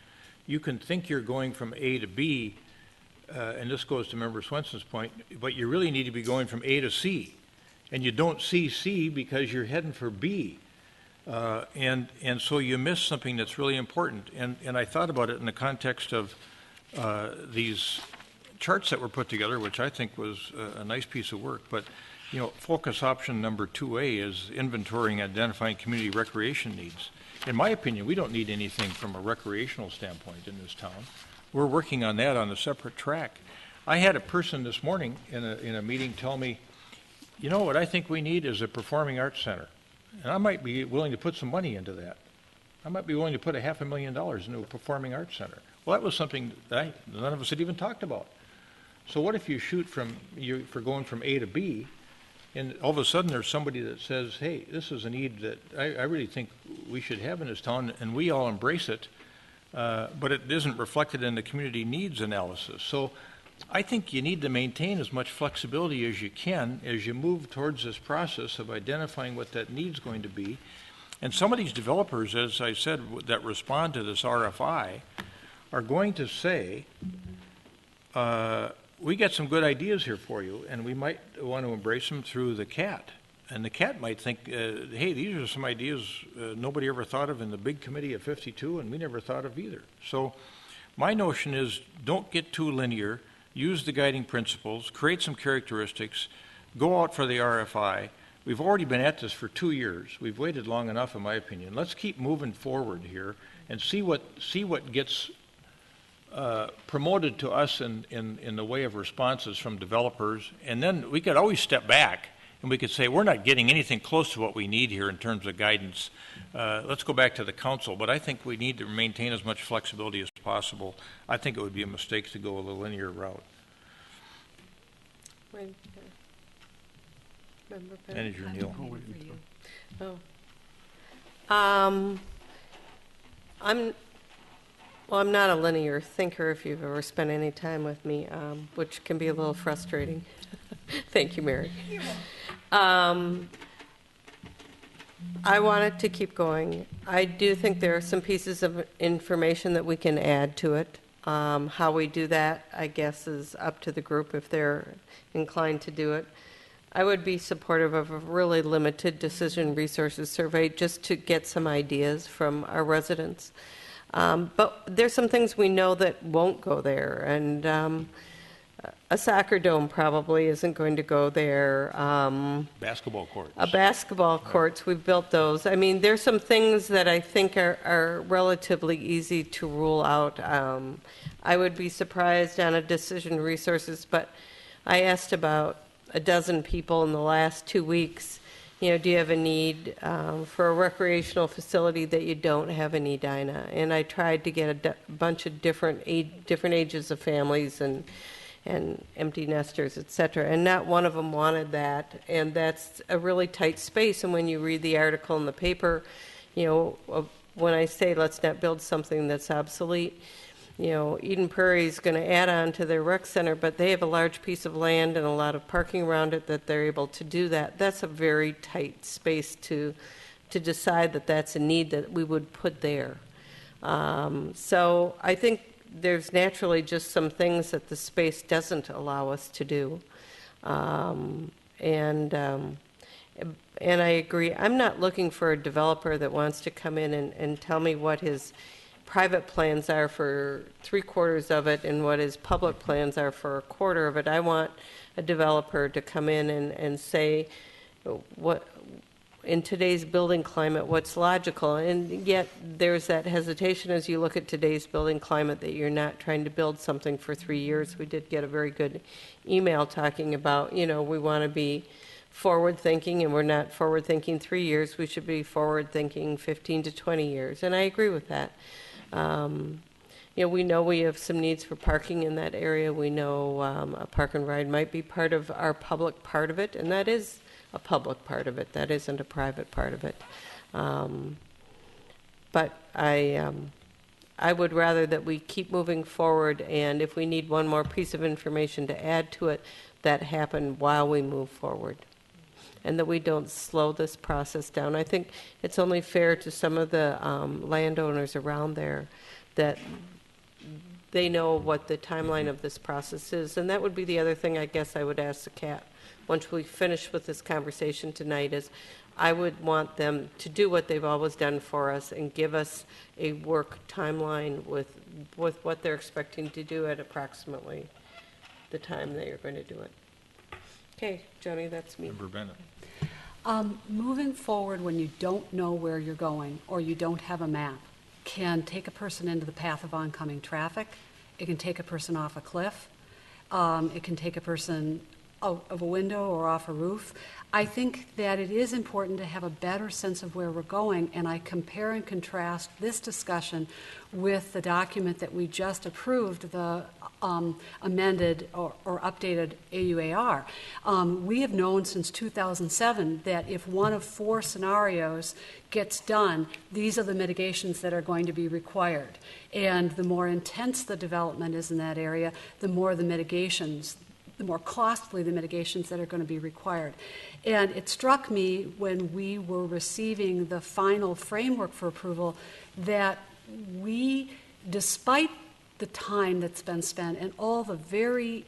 think you're going from A to B, and this goes to Member Swenson's point, but you really need to be going from A to C, and you don't see C because you're heading for B, and so you miss something that's really important. And I thought about it in the context of these charts that were put together, which I think was a nice piece of work, but focus option number 2A is inventorying and identifying community recreation needs. In my opinion, we don't need anything from a recreational standpoint in this town. We're working on that on a separate track. I had a person this morning in a meeting tell me, what I think we need is a performing arts center. And I might be willing to put some money into that. I might be willing to put $500,000 into a performing arts center. Well, that was something that none of us had even talked about. So what if you shoot for going from A to B, and all of a sudden there's somebody that says, hey, this is a need that I really think we should have in this town, and we all embrace it, but it isn't reflected in the community needs analysis. So I think you need to maintain as much flexibility as you can as you move towards this process of identifying what that need's going to be. And some of these developers, as I said, that respond to this RFI are going to say, we got some good ideas here for you, and we might want to embrace them through the CAT. And the CAT might think, hey, these are some ideas nobody ever thought of in the big committee of 52, and we never thought of either. So my notion is don't get too linear, use the guiding principles, create some characteristics, go out for the RFI. We've already been at this for 2 years. We've waited long enough, in my opinion. Let's keep moving forward here and see what gets promoted to us in the way of responses from developers. And then we could always step back and we could say, we're not getting anything close to what we need here in terms of guidance. Let's go back to the council. But I think we need to maintain as much flexibility as possible. I think it would be a mistake to go a linear route. Manager Neal. I'm not a linear thinker, if you've ever spent any time with me, which can be a little frustrating. Thank you, Mary. I wanted to keep going. I do think there are some pieces of information that we can add to it. How we do that, I guess, is up to the group if they're inclined to do it. I would be supportive of a really limited decision resources survey just to get some ideas from our residents. But there's some things we know that won't go there, and a soccer dome probably isn't going to go there. Basketball courts. Basketball courts, we've built those. I mean, there's some things that I think are relatively easy to rule out. I would be surprised on a decision resources, but I asked about a dozen people in the last 2 weeks, do you have a need for a recreational facility that you don't have in Edina? And I tried to get a bunch of different ages of families and empty nesters, et cetera, and not one of them wanted that, and that's a really tight space. And when you read the article in the paper, when I say let's not build something that's obsolete, Eden Prairie is going to add on to their rec center, but they have a large piece of land and a lot of parking around it that they're able to do that. That's a very tight space to decide that that's a need that we would put there. So I think there's naturally just some things that the space doesn't allow us to do. And I agree. I'm not looking for a developer that wants to come in and tell me what his private plans are for 3/4 of it and what his public plans are for 1/4 of it. I want a developer to come in and say, what in today's building climate, what's logical. And yet there's that hesitation as you look at today's building climate that you're not trying to build something for 3 years. We did get a very good email talking about, we want to be forward thinking, and we're not forward thinking 3 years. We should be forward thinking 15 to 20 years. And I agree with that. We know we have some needs for parking in that area. We know a park and ride might be part of our public part of it, and that is a public part of it. That isn't a private part of it. But I would rather that we keep moving forward, and if we need one more piece of information to add to it, that happen while we move forward, and that we don't slow this process down. I think it's only fair to some of the landowners around there that they know what the timeline of this process is. And that would be the other thing I guess I would ask the CAT once we finish with this conversation tonight is I would want them to do what they've always done for us and give us a work timeline with what they're expecting to do at approximately the time that you're going to do it. Okay, Joni, that's me. Member Bennett. Moving forward when you don't know where you're going or you don't have a map can take a person into the path of oncoming traffic. It can take a person off a cliff. It can take a person out of a window or off a roof. I think that it is important to have a better sense of where we're going, and I compare and contrast this discussion with the document that we just approved, the amended or updated AUAR. We have known since 2007 that if one of 4 scenarios gets done, these are the mitigations that are going to be required. And the more intense the development is in that area, the more the mitigations, the more costly the mitigations that are going to be required. And it struck me when we were receiving the final framework for approval that we, despite the time that's been spent and all the very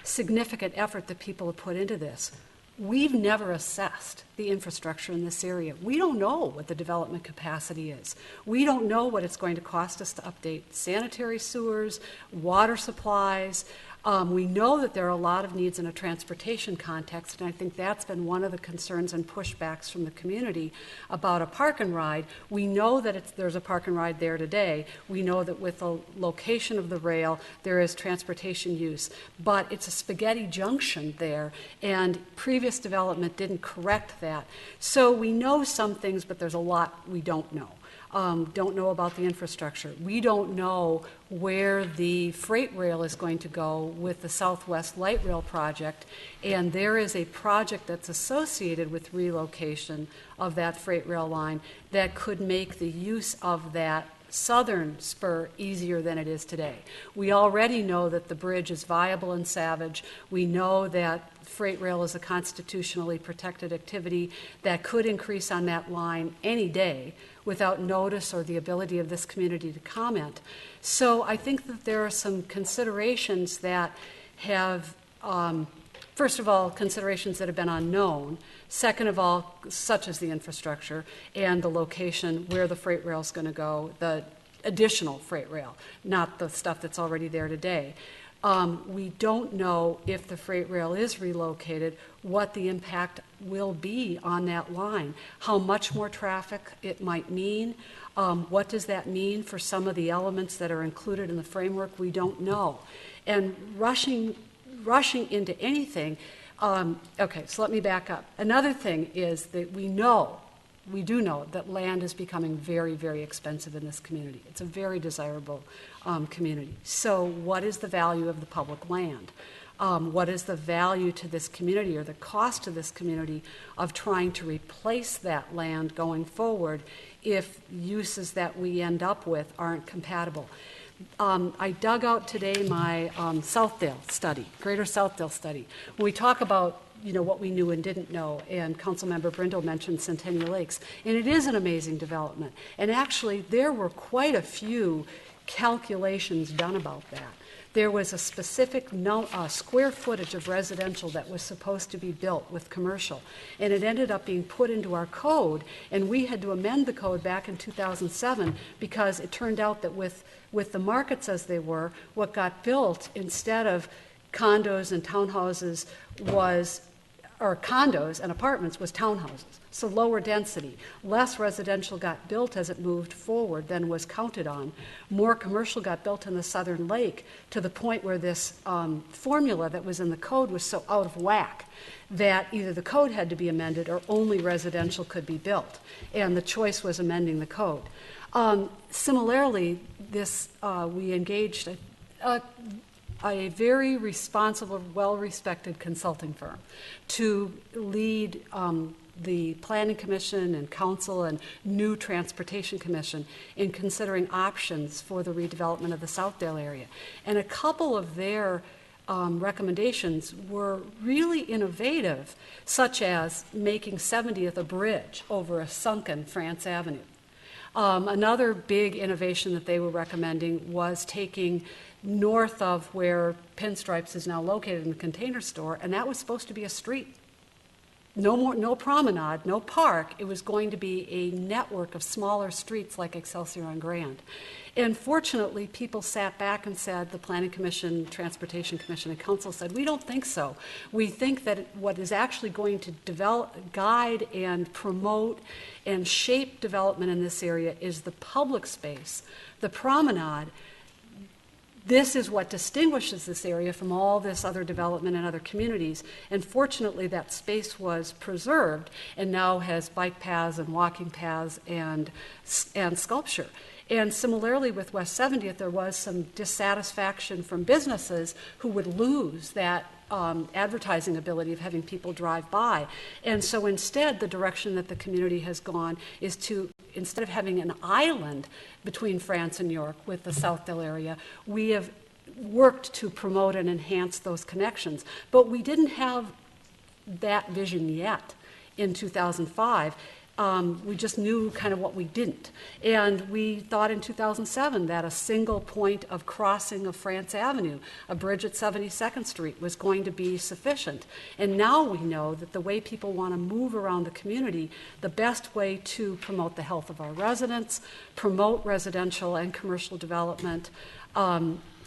significant effort that people have put into this, we've never assessed the infrastructure in this area. We don't know what the development capacity is. We don't know what it's going to cost us to update sanitary sewers, water supplies. We know that there are a lot of needs in a transportation context, and I think that's been one of the concerns and pushbacks from the community about a park and ride. We know that there's a park and ride there today. We know that with the location of the rail, there is transportation use, but it's a spaghetti junction there, and previous development didn't correct that. So we know some things, but there's a lot we don't know. Don't know about the infrastructure. We don't know where the freight rail is going to go with the Southwest Light Rail project, and there is a project that's associated with relocation of that freight rail line that could make the use of that southern spur easier than it is today. We already know that the bridge is viable in Savage. We know that freight rail is a constitutionally protected activity that could increase on that line any day without notice or the ability of this community to comment. So I think that there are some considerations that have, first of all, considerations that have been unknown. Second of all, such as the infrastructure and the location where the freight rail is going to go, the additional freight rail, not the stuff that's already there today. We don't know if the freight rail is relocated, what the impact will be on that line, how much more traffic it might mean. What does that mean for some of the elements that are included in the framework? We don't know. And rushing into anything, okay, so let me back up. Another thing is that we do know that land is becoming very, very expensive in this community. It's a very desirable community. So what is the value of the public land? What is the value to this community or the cost to this community of trying to replace that land going forward if uses that we end up with aren't compatible? I dug out today my Southdale study, Greater Southdale study. When we talk about what we knew and didn't know, and Councilmember Brindle mentioned Centennial Lakes, and it is an amazing development. And actually, there were quite a few calculations done about that. There was a specific square footage of residential that was supposed to be built with commercial, and it ended up being put into our code, and we had to amend the code back in 2007 because it turned out that with the markets as they were, what got built instead of condos and townhouses or condos and apartments was townhouses. So lower density, less residential got built as it moved forward than was counted on. More commercial got built in the Southern Lake to the point where this formula that was in the code was so out of whack that either the code had to be amended or only residential could be built. And the choice was amending the code. Similarly, we engaged a very responsible, well-respected consulting firm to lead the Planning Commission and Council and new Transportation Commission in considering options for the redevelopment of the Southdale area. And a couple of their recommendations were really innovative, such as making 70th a bridge over a sunken France Avenue. Another big innovation that they were recommending was taking north of where Pinstripes is now located in the Container Store, and that was supposed to be a street. No promenade, no park. It was going to be a network of smaller streets like Excelsior and Grand. And fortunately, people sat back and said, the Planning Commission, Transportation Commission, and Council said, we don't think so. We think that what is actually going to guide and promote and shape development in this area is the public space, the promenade. This is what distinguishes this area from all this other development in other communities. And fortunately, that space was preserved and now has bike paths and walking paths and sculpture. And similarly with West 70th, there was some dissatisfaction from businesses who would lose that advertising ability of having people drive by. And so instead, the direction that the community has gone is to, instead of having an island between France and York with the Southdale area, we have worked to promote and enhance those connections. But we didn't have that vision yet in 2005. We just knew kind of what we didn't. And we thought in 2007 that a single point of crossing of France Avenue, a bridge at 72nd Street, was going to be sufficient. And now we know that the way people want to move around the community, the best way to promote the health of our residents, promote residential and commercial development,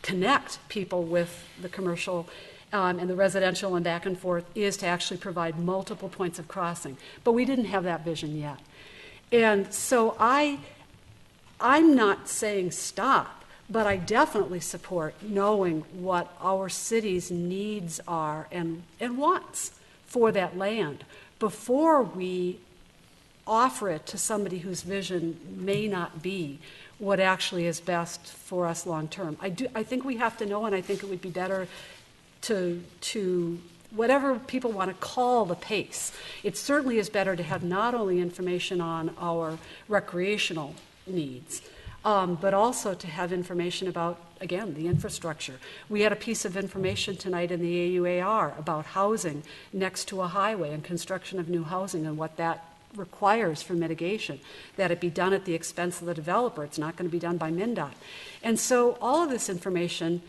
connect people with the commercial and the residential and back and forth is to actually provide multiple points of crossing. But we didn't have that vision yet. And so I'm not saying stop, but I definitely support knowing what our city's needs are and wants for that land before we offer it to somebody whose vision may not be what actually is best for us long term. I think we have to know, and I think it would be better to whatever people want to call the pace. It certainly is better to have not only information on our recreational needs, but also to have information about, again, the infrastructure. We had a piece of information tonight in the AUAR about housing next to a highway and construction of new housing and what that requires for mitigation, that it be done at the expense of the developer. It's not going to be done by MnDOT. And so all of this information,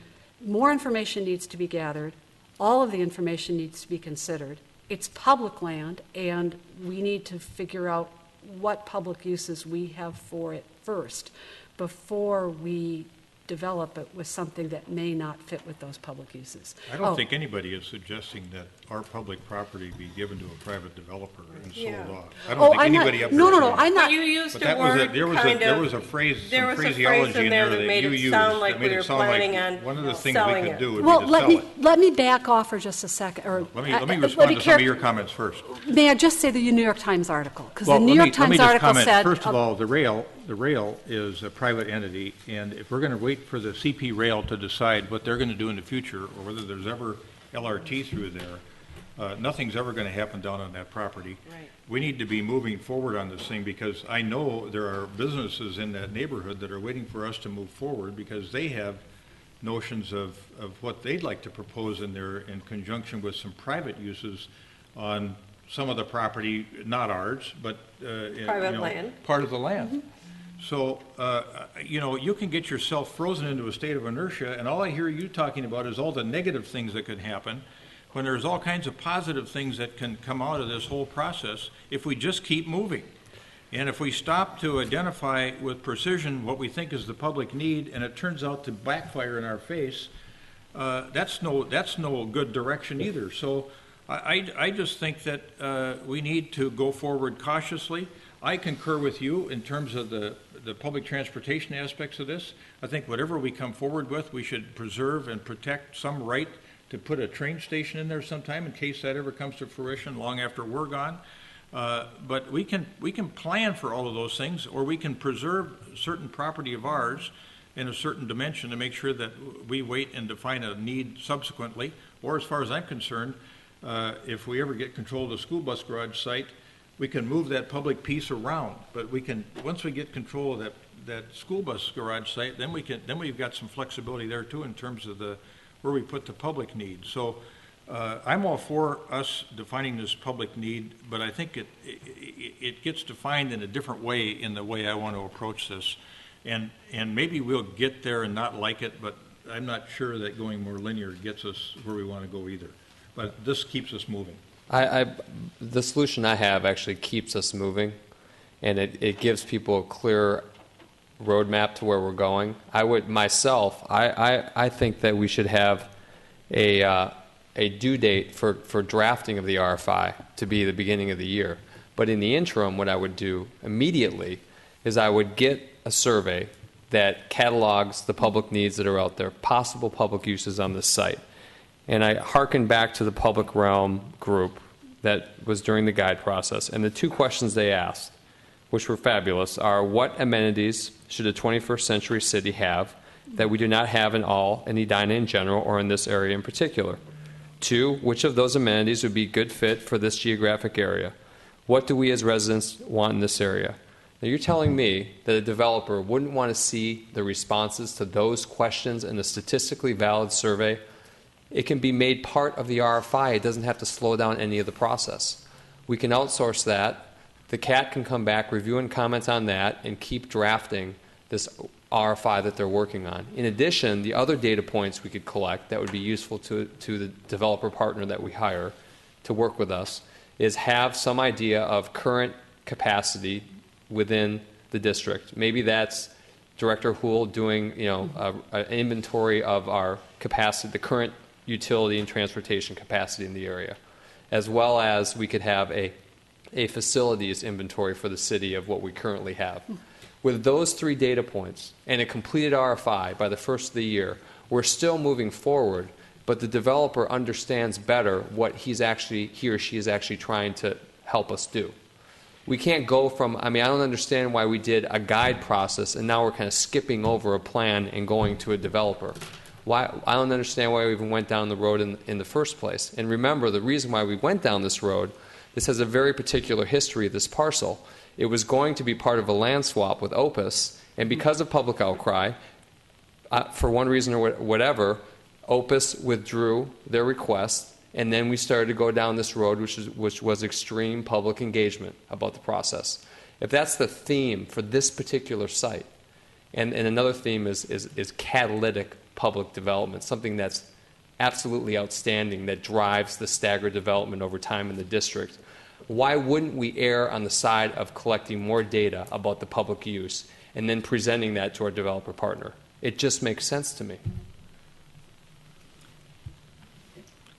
more information needs to be gathered. All of the information needs to be considered. It's public land, and we need to figure out what public uses we have for it first before we develop it with something that may not fit with those public uses. I don't think anybody is suggesting that our public property be given to a private developer and sold off. I don't think I'm not- anybody up there. no, is no, saying I'm that. not. You used But a that was word there was a phrase, there some was a phrase phraseology in in there there that that made you it used. sound like that we made were it sound like planning on one of the things we selling could it. do would Well, be to sell it. let me back off for just a second. Or Let me let respond me to some of charac- your comments first. May I just say the New York Times article? Because Well, the New let me- York let me Times just article comment. said. First of all, the rail is a private entity, and if we're going to wait for the CP rail to decide what they're going to do in the future, or whether there's ever LRT through there, nothing's ever going to happen down on that property. Right. We need to be moving forward on this thing, because I know there are businesses in that neighborhood that are waiting for us to move forward, because they have notions of what they'd like to propose in there in conjunction with some private uses on some of the property, not ours, but Private land. part of the land. So, you can get yourself frozen into a state of inertia, and all I hear you talking about is all the negative things that could happen, when there's all kinds of positive things that can come out of this whole process if we just keep moving. And if we stop to identify with precision what we think is the public need, and it turns out to backfire in our face, that's no good direction either. So I just think that we need to go forward cautiously. I concur with you in terms of the public transportation aspects of this. I think whatever we come forward with, we should preserve and protect some right to put a train station in there sometime in case that ever comes to fruition long after we're gone. But we can plan for all of those things, or we can preserve certain property of ours in a certain dimension to make sure that we wait and define a need subsequently. Or as far as I'm concerned, if we ever get control of the school bus garage site, we can move that public piece around. But we can, once we get control of that school bus garage site, then we've got some flexibility there too in terms of where we put the public need. So I'm all for us defining this public need, but I think it gets defined in a different way in the way I want to approach this. And maybe we'll get there and not like it, but I'm not sure that going more linear gets us where we want to go either. But this keeps us moving. The solution I have actually keeps us moving, and it gives people a clear roadmap to where we're going. I think that we should have a due date for drafting of the RFI to be the beginning of the year. But in the interim, what I would do immediately is I would get a survey that catalogs the public needs that are out there, possible public uses on this site. And I hearken back to the Public Realm group that was during the guide process. And the two questions they asked, which were fabulous, are what amenities should a 21st century city have that we do not have in Edina in general or in this area in particular? 2, which of those amenities would be good fit for this geographic area? What do we as residents want in this area? Now, you're telling me that a developer wouldn't want to see the responses to those questions in a statistically valid survey? It can be made part of the RFI. It doesn't have to slow down any of the process. We can outsource that. The CAT can come back, review and comment on that, and keep drafting this RFI that they're working on. In addition, the other data points we could collect that would be useful to the developer partner that we hire to work with us is have some idea of current capacity within the district. Maybe that's Director Houle doing an inventory of our capacity, the current utility and transportation capacity in the area, as well as we could have a facilities inventory for the city of what we currently have. With those 3 data points and a completed RFI by the first of the year, we're still moving forward, but the developer understands better what he or she is actually trying to help us do. We can't go from, I don't understand why we did a guide process and now we're kind of skipping over a plan and going to a developer. I don't understand why we even went down the road in the first place. And remember, the reason why we went down this road, this has a very particular history of this parcel. It was going to be part of a land swap with Opus, and because of public outcry, for one reason or whatever, Opus withdrew their request, and then we started to go down this road, which was extreme public engagement about the process. If that's the theme for this particular site, and another theme is catalytic public development, something that's absolutely outstanding that drives the staggered development over time in the district, why wouldn't we err on the side of collecting more data about the public use and then presenting that to our developer partner? It just makes sense to me.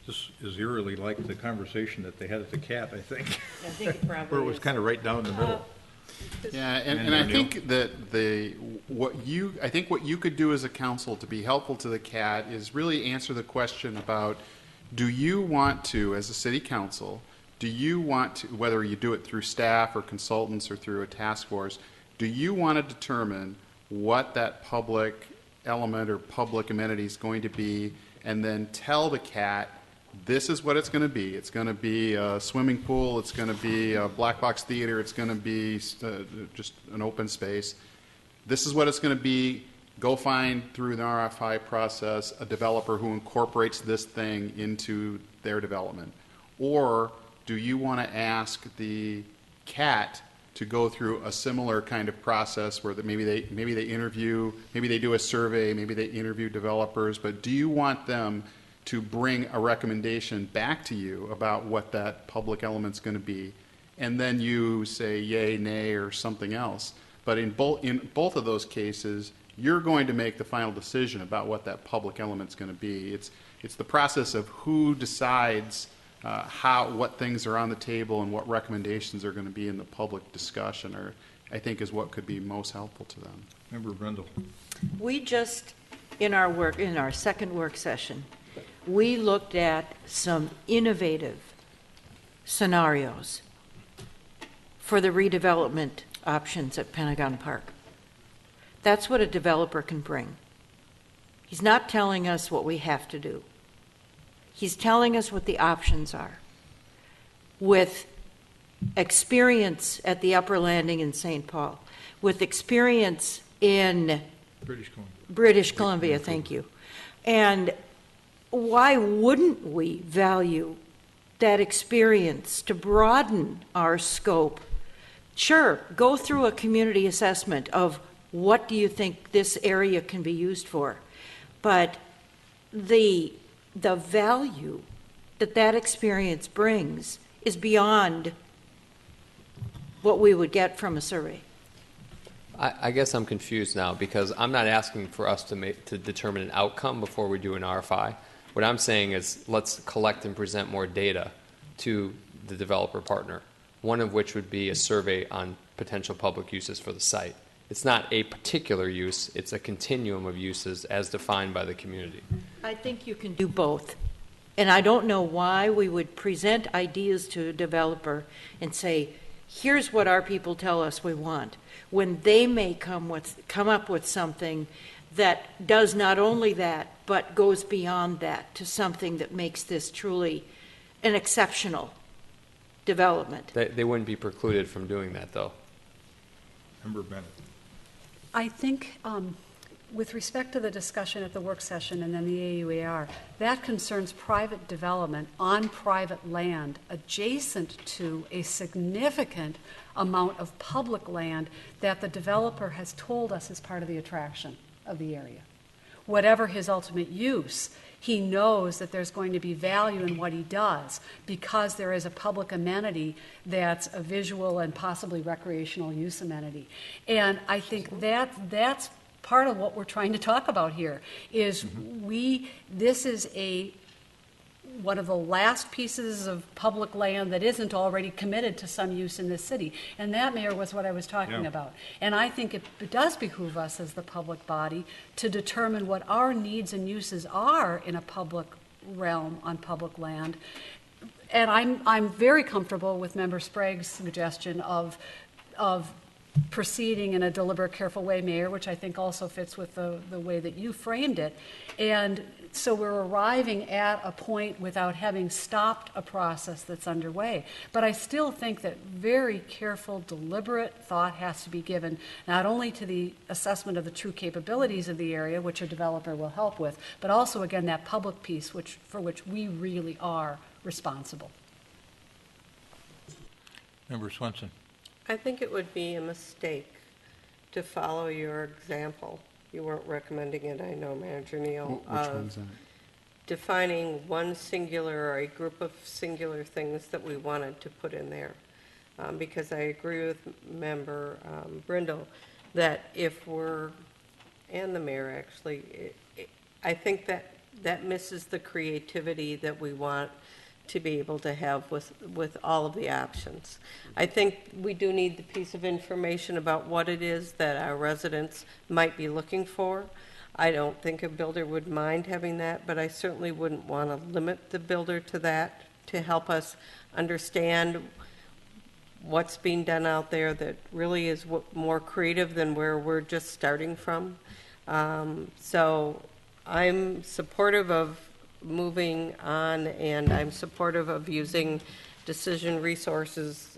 This is eerily like the conversation that they had at the CAT, I think. I think it probably Where it was is. kind of right down the middle. Yeah, and And I Neil? think that what you could do as a council to be helpful to the CAT is really answer the question about, do you want to, as a city council, do you want to, whether you do it through staff or consultants or through a task force, do you want to determine what that public element or public amenity is going to be, and then tell the CAT, this is what it's going to be. It's going to be a swimming pool. It's going to be a black box theater. It's going to be just an open space. This is what it's going to be. Go find, through the RFI process, a developer who incorporates this thing into their development. Or do you want to ask the CAT to go through a similar kind of process where maybe they interview, maybe they do a survey, maybe they interview developers, but do you want them to bring a recommendation back to you about what that public element's going to be, and then you say yay, nay, or something else? But in both of those cases, you're going to make the final decision about what that public element's going to be. It's the process of who decides what things are on the table and what recommendations are going to be in the public discussion, or I think is what could be most helpful to them. Member Brindle. We just, in our second work session, we looked at some innovative scenarios for the redevelopment options at Pentagon Park. That's what a developer can bring. He's not telling us what we have to do. He's telling us what the options are. With experience at the Upper Landing in St. Paul, with experience in British Columbia, thank you. And why wouldn't we value that experience to broaden our scope? Sure, go through a community assessment of what do you think this area can be used for, but the value that experience brings is beyond what we would get from a survey. I guess I'm confused now, because I'm not asking for us to determine an outcome before we do an RFI. What I'm saying is, let's collect and present more data to the developer partner, one of which would be a survey on potential public uses for the site. It's not a particular use, it's a continuum of uses as defined by the community. I think you can do both. And I don't know why we would present ideas to a developer and say, here's what our people tell us we want, when they may come up with something that does not only that, but goes beyond that to something that makes this truly an exceptional development. They wouldn't be precluded from doing that, though. Member Bennett. I think with respect to the discussion at the work session and then the AUAR, that concerns private development on private land adjacent to a significant amount of public land that the developer has told us is part of the attraction of the area. Whatever his ultimate use, he knows that there's going to be value in what he does because there is a public amenity that's a visual and possibly recreational use amenity. And I think that's part of what we're trying to talk about here is this is one of the last pieces of public land that isn't already committed to some use in this city. And that, Mayor, was what I was talking about. And I think it does behoove us as the public body to determine what our needs and uses are in a public realm on public land. And I'm very comfortable with Member Sprague's suggestion of proceeding in a deliberate, careful way, Mayor, which I think also fits with the way that you framed it. And so we're arriving at a point without having stopped a process that's underway. But I still think that very careful, deliberate thought has to be given not only to the assessment of the true capabilities of the area, which a developer will help with, but also, again, that public piece for which we really are responsible. Member Swenson. I think it would be a mistake to follow your example. You weren't recommending it, I know, Manager Neal. Which one's that? Defining one singular or a group of singular things that we wanted to put in there. Because I agree with Member Brindle that if we're and the mayor, actually, I think that misses the creativity that we want to be able to have with all of the options. I think we do need the piece of information about what it is that our residents might be looking for. I don't think a builder would mind having that, but I certainly wouldn't want to limit the builder to that, to help us understand what's being done out there that really is more creative than where we're just starting from. So I'm supportive of moving on, and I'm supportive of using decision resources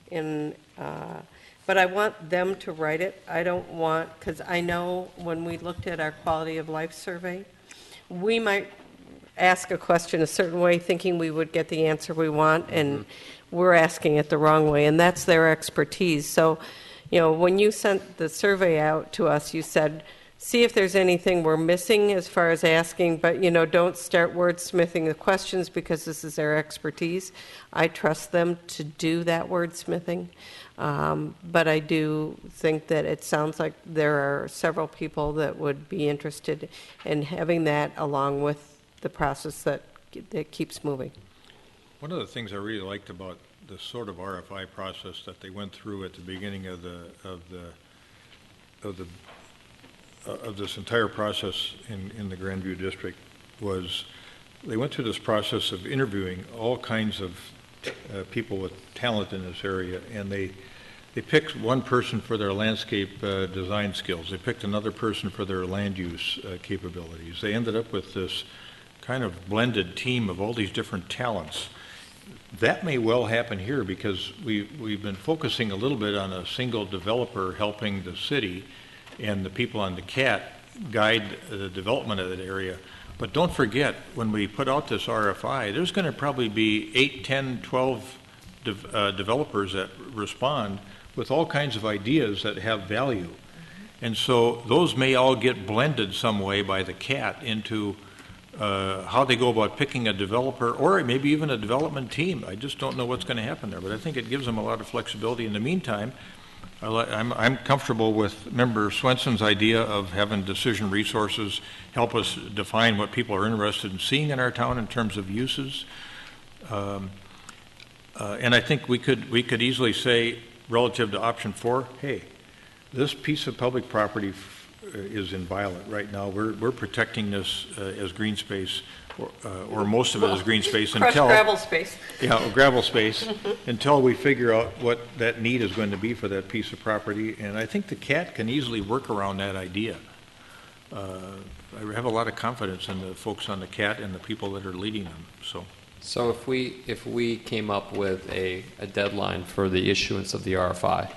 but I want them to write it. I don't want, because I know when we looked at our quality of life survey, we might ask a question a certain way thinking we would get the answer we want, and we're asking it the wrong way, and that's their expertise. So, when you sent the survey out to us, you said, see if there's anything we're missing as far as asking, but, don't start wordsmithing the questions because this is their expertise. I trust them to do that wordsmithing. But I do think that it sounds like there are several people that would be interested in having that along with the process that keeps moving. One of the things I really liked about the sort of RFI process that they went through at the beginning of this entire process in the Grandview district was they went through this process of interviewing all kinds of people with talent in this area, and they picked one person for their landscape design skills. They picked another person for their land use capabilities. They ended up with this kind of blended team of all these different talents. That may well happen here because we've been focusing a little bit on a single developer helping the city and the people on the CAT guide the development of that area. But don't forget, when we put out this RFI, there's going to probably be 8, 10, 12 developers that respond with all kinds of ideas that have value. And so those may all get blended some way by the CAT into how they go about picking a developer or maybe even a development team. I just don't know what's going to happen there, but I think it gives them a lot of flexibility. In the meantime, I'm comfortable with Member Swenson's idea of having decision resources help us define what people are interested in seeing in our town in terms of uses. And I think we could easily say, relative to option 4, hey, this piece of public property is inviolate right now. We're protecting this as green space, or most of it is green space until gravel space. Yeah, gravel space until we figure out what that need is going to be for that piece of property. And I think the CAT can easily work around that idea. I have a lot of confidence in the folks on the CAT and the people that are leading them. So if we came up with a deadline for the issuance of the RFI,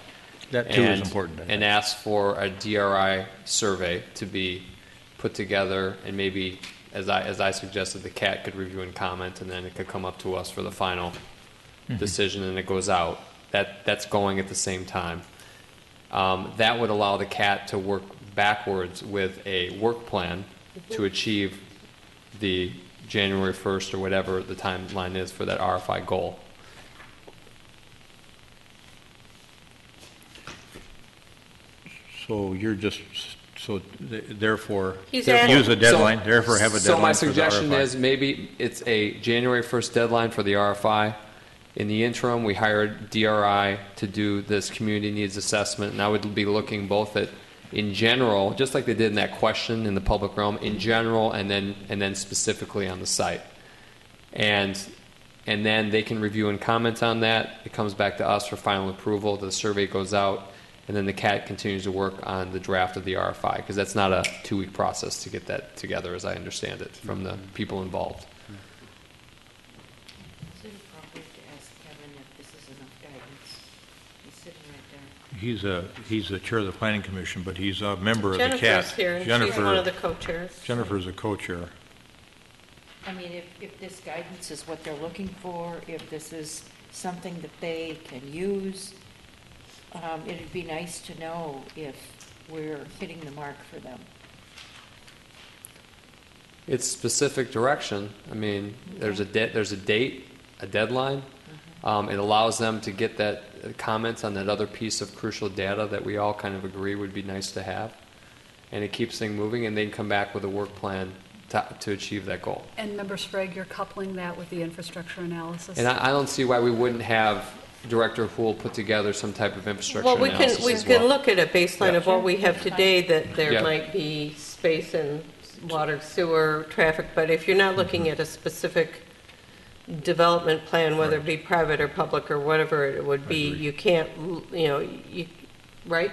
that too is important. And asked for a DRI survey to be put together, and maybe, as I suggested, the CAT could review and comment, and then it could come up to us for the final decision, and it goes out. That's going at the same time. That would allow the CAT to work backwards with a work plan to achieve the January 1st or whatever the timeline is for that RFI goal. So you're just, therefore, He's use a deadline, therefore have a deadline. So my for the suggestion RFI. is maybe it's a January 1st deadline for the RFI. In the interim, we hired DRI to do this community needs assessment, and I would be looking both at, in general, just like they did in that question in the public realm, in general, and then specifically on the site. And then they can review and comment on that. It comes back to us for final approval. The survey goes out, and then the CAT continues to work on the draft of the RFI, because that's not a 2-week process to get that together, as I understand it, from the people involved. Is it appropriate to ask Kevin if this is enough guidance? He's sitting right there. He's the chair of the planning commission, but he's a member of the CAT. Jennifer's here, and she's one of the co-chairs. Jennifer's a co-chair. I mean, if this guidance is what they're looking for, if this is something that they can use, it'd be nice to know if we're hitting the mark for them. It's specific direction. I mean, there's a date, a deadline. It allows them to get that comments on that other piece of crucial data that we all kind of agree would be nice to have. and it keeps things moving, and then come back with a work plan to achieve that goal. And Member Sprague, you're coupling that with the infrastructure analysis? And I don't see why we wouldn't have Director Houle put together some type of infrastructure Well, analysis we as can well. look at a baseline of what we have today, that there Yeah. might be space in water, sewer, traffic, but if you're not looking at a specific development plan, whether it be private or public or whatever it would be, you can't, right?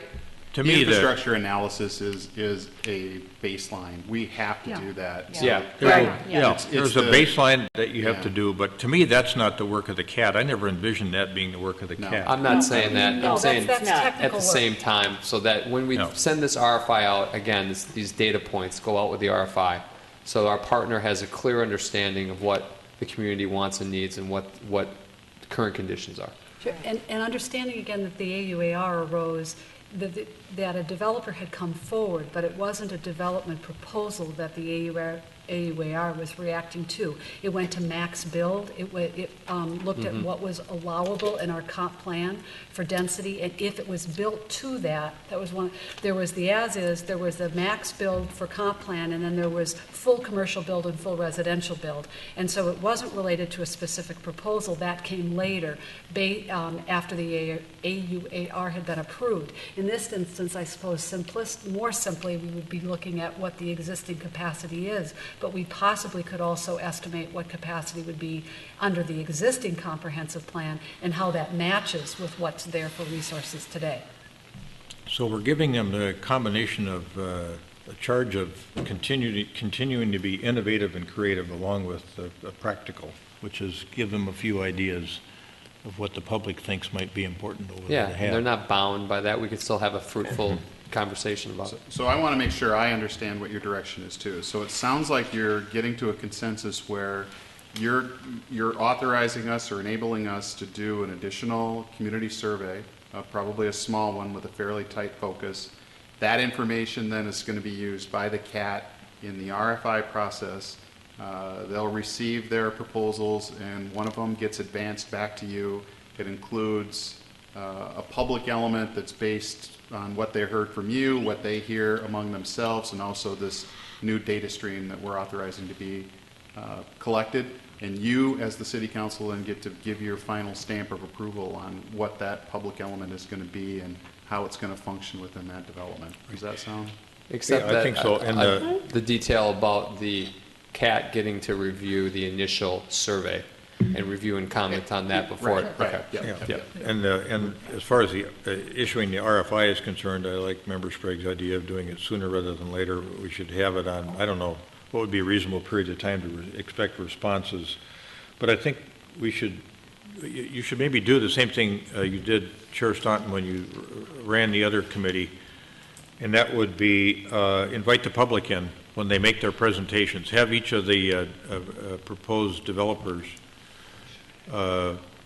To The me, the, infrastructure analysis is a baseline. We have to do that. So Yeah. Right. it's there's a the- baseline that you have Yeah. to do, but to me, that's not the work of the CAT. I never envisioned that being the work of the No. CAT. I'm not saying that. No, I'm saying that's at technical the work. same time, so that when we No. send this RFI out, again, these data points go out with the RFI, so our partner has a clear understanding of what the community wants and needs and what the current conditions are. Sure. And understanding again that the AUAR arose, that a developer had come forward, but it wasn't a development proposal that the AUAR was reacting to. It went to max build. It looked at what was allowable in our comp plan for density, and if it was built to that, that was one. There was the as-is, there was the max build for comp plan, and then there was full commercial build and full residential build. And so it wasn't related to a specific proposal. That came later, after the AUAR had been approved. In this instance, I suppose more simply, we would be looking at what the existing capacity is, but we possibly could also estimate what capacity would be under the existing comprehensive plan and how that matches with what's there for resources today. So we're giving them the combination of a charge of continuing to be innovative and creative along with practical, which is give them a few ideas of what the public thinks might be important over Yeah, there to and have. they're not bound by that. We could still have a fruitful conversation about it. So I want to make sure I understand what your direction is too. So it sounds like you're getting to a consensus where you're authorizing us or enabling us to do an additional community survey, probably a small one with a fairly tight focus. That information then is going to be used by the CAT in the RFI process. They'll receive their proposals, and one of them gets advanced back to you. It includes a public element that's based on what they heard from you, what they hear among themselves, and also this new data stream that we're authorizing to be collected. And you, as the city council, then get to give your final stamp of approval on what that public element is going to be and how it's going to function within that development. Does that sound? Except Yeah, I that think so. And the detail about the CAT getting to review the initial survey and review and comment on that before. Right, right. Okay. Yeah. And as far as the issuing the RFI is concerned, I like Member Sprague's idea of doing it sooner rather than later. We should have it on, I don't know, what would be a reasonable period of time to expect responses. But I think you should maybe do the same thing you did, Chair Staunton, when you ran the other committee, and that would be invite the public in when they make their presentations. Have each of the proposed developers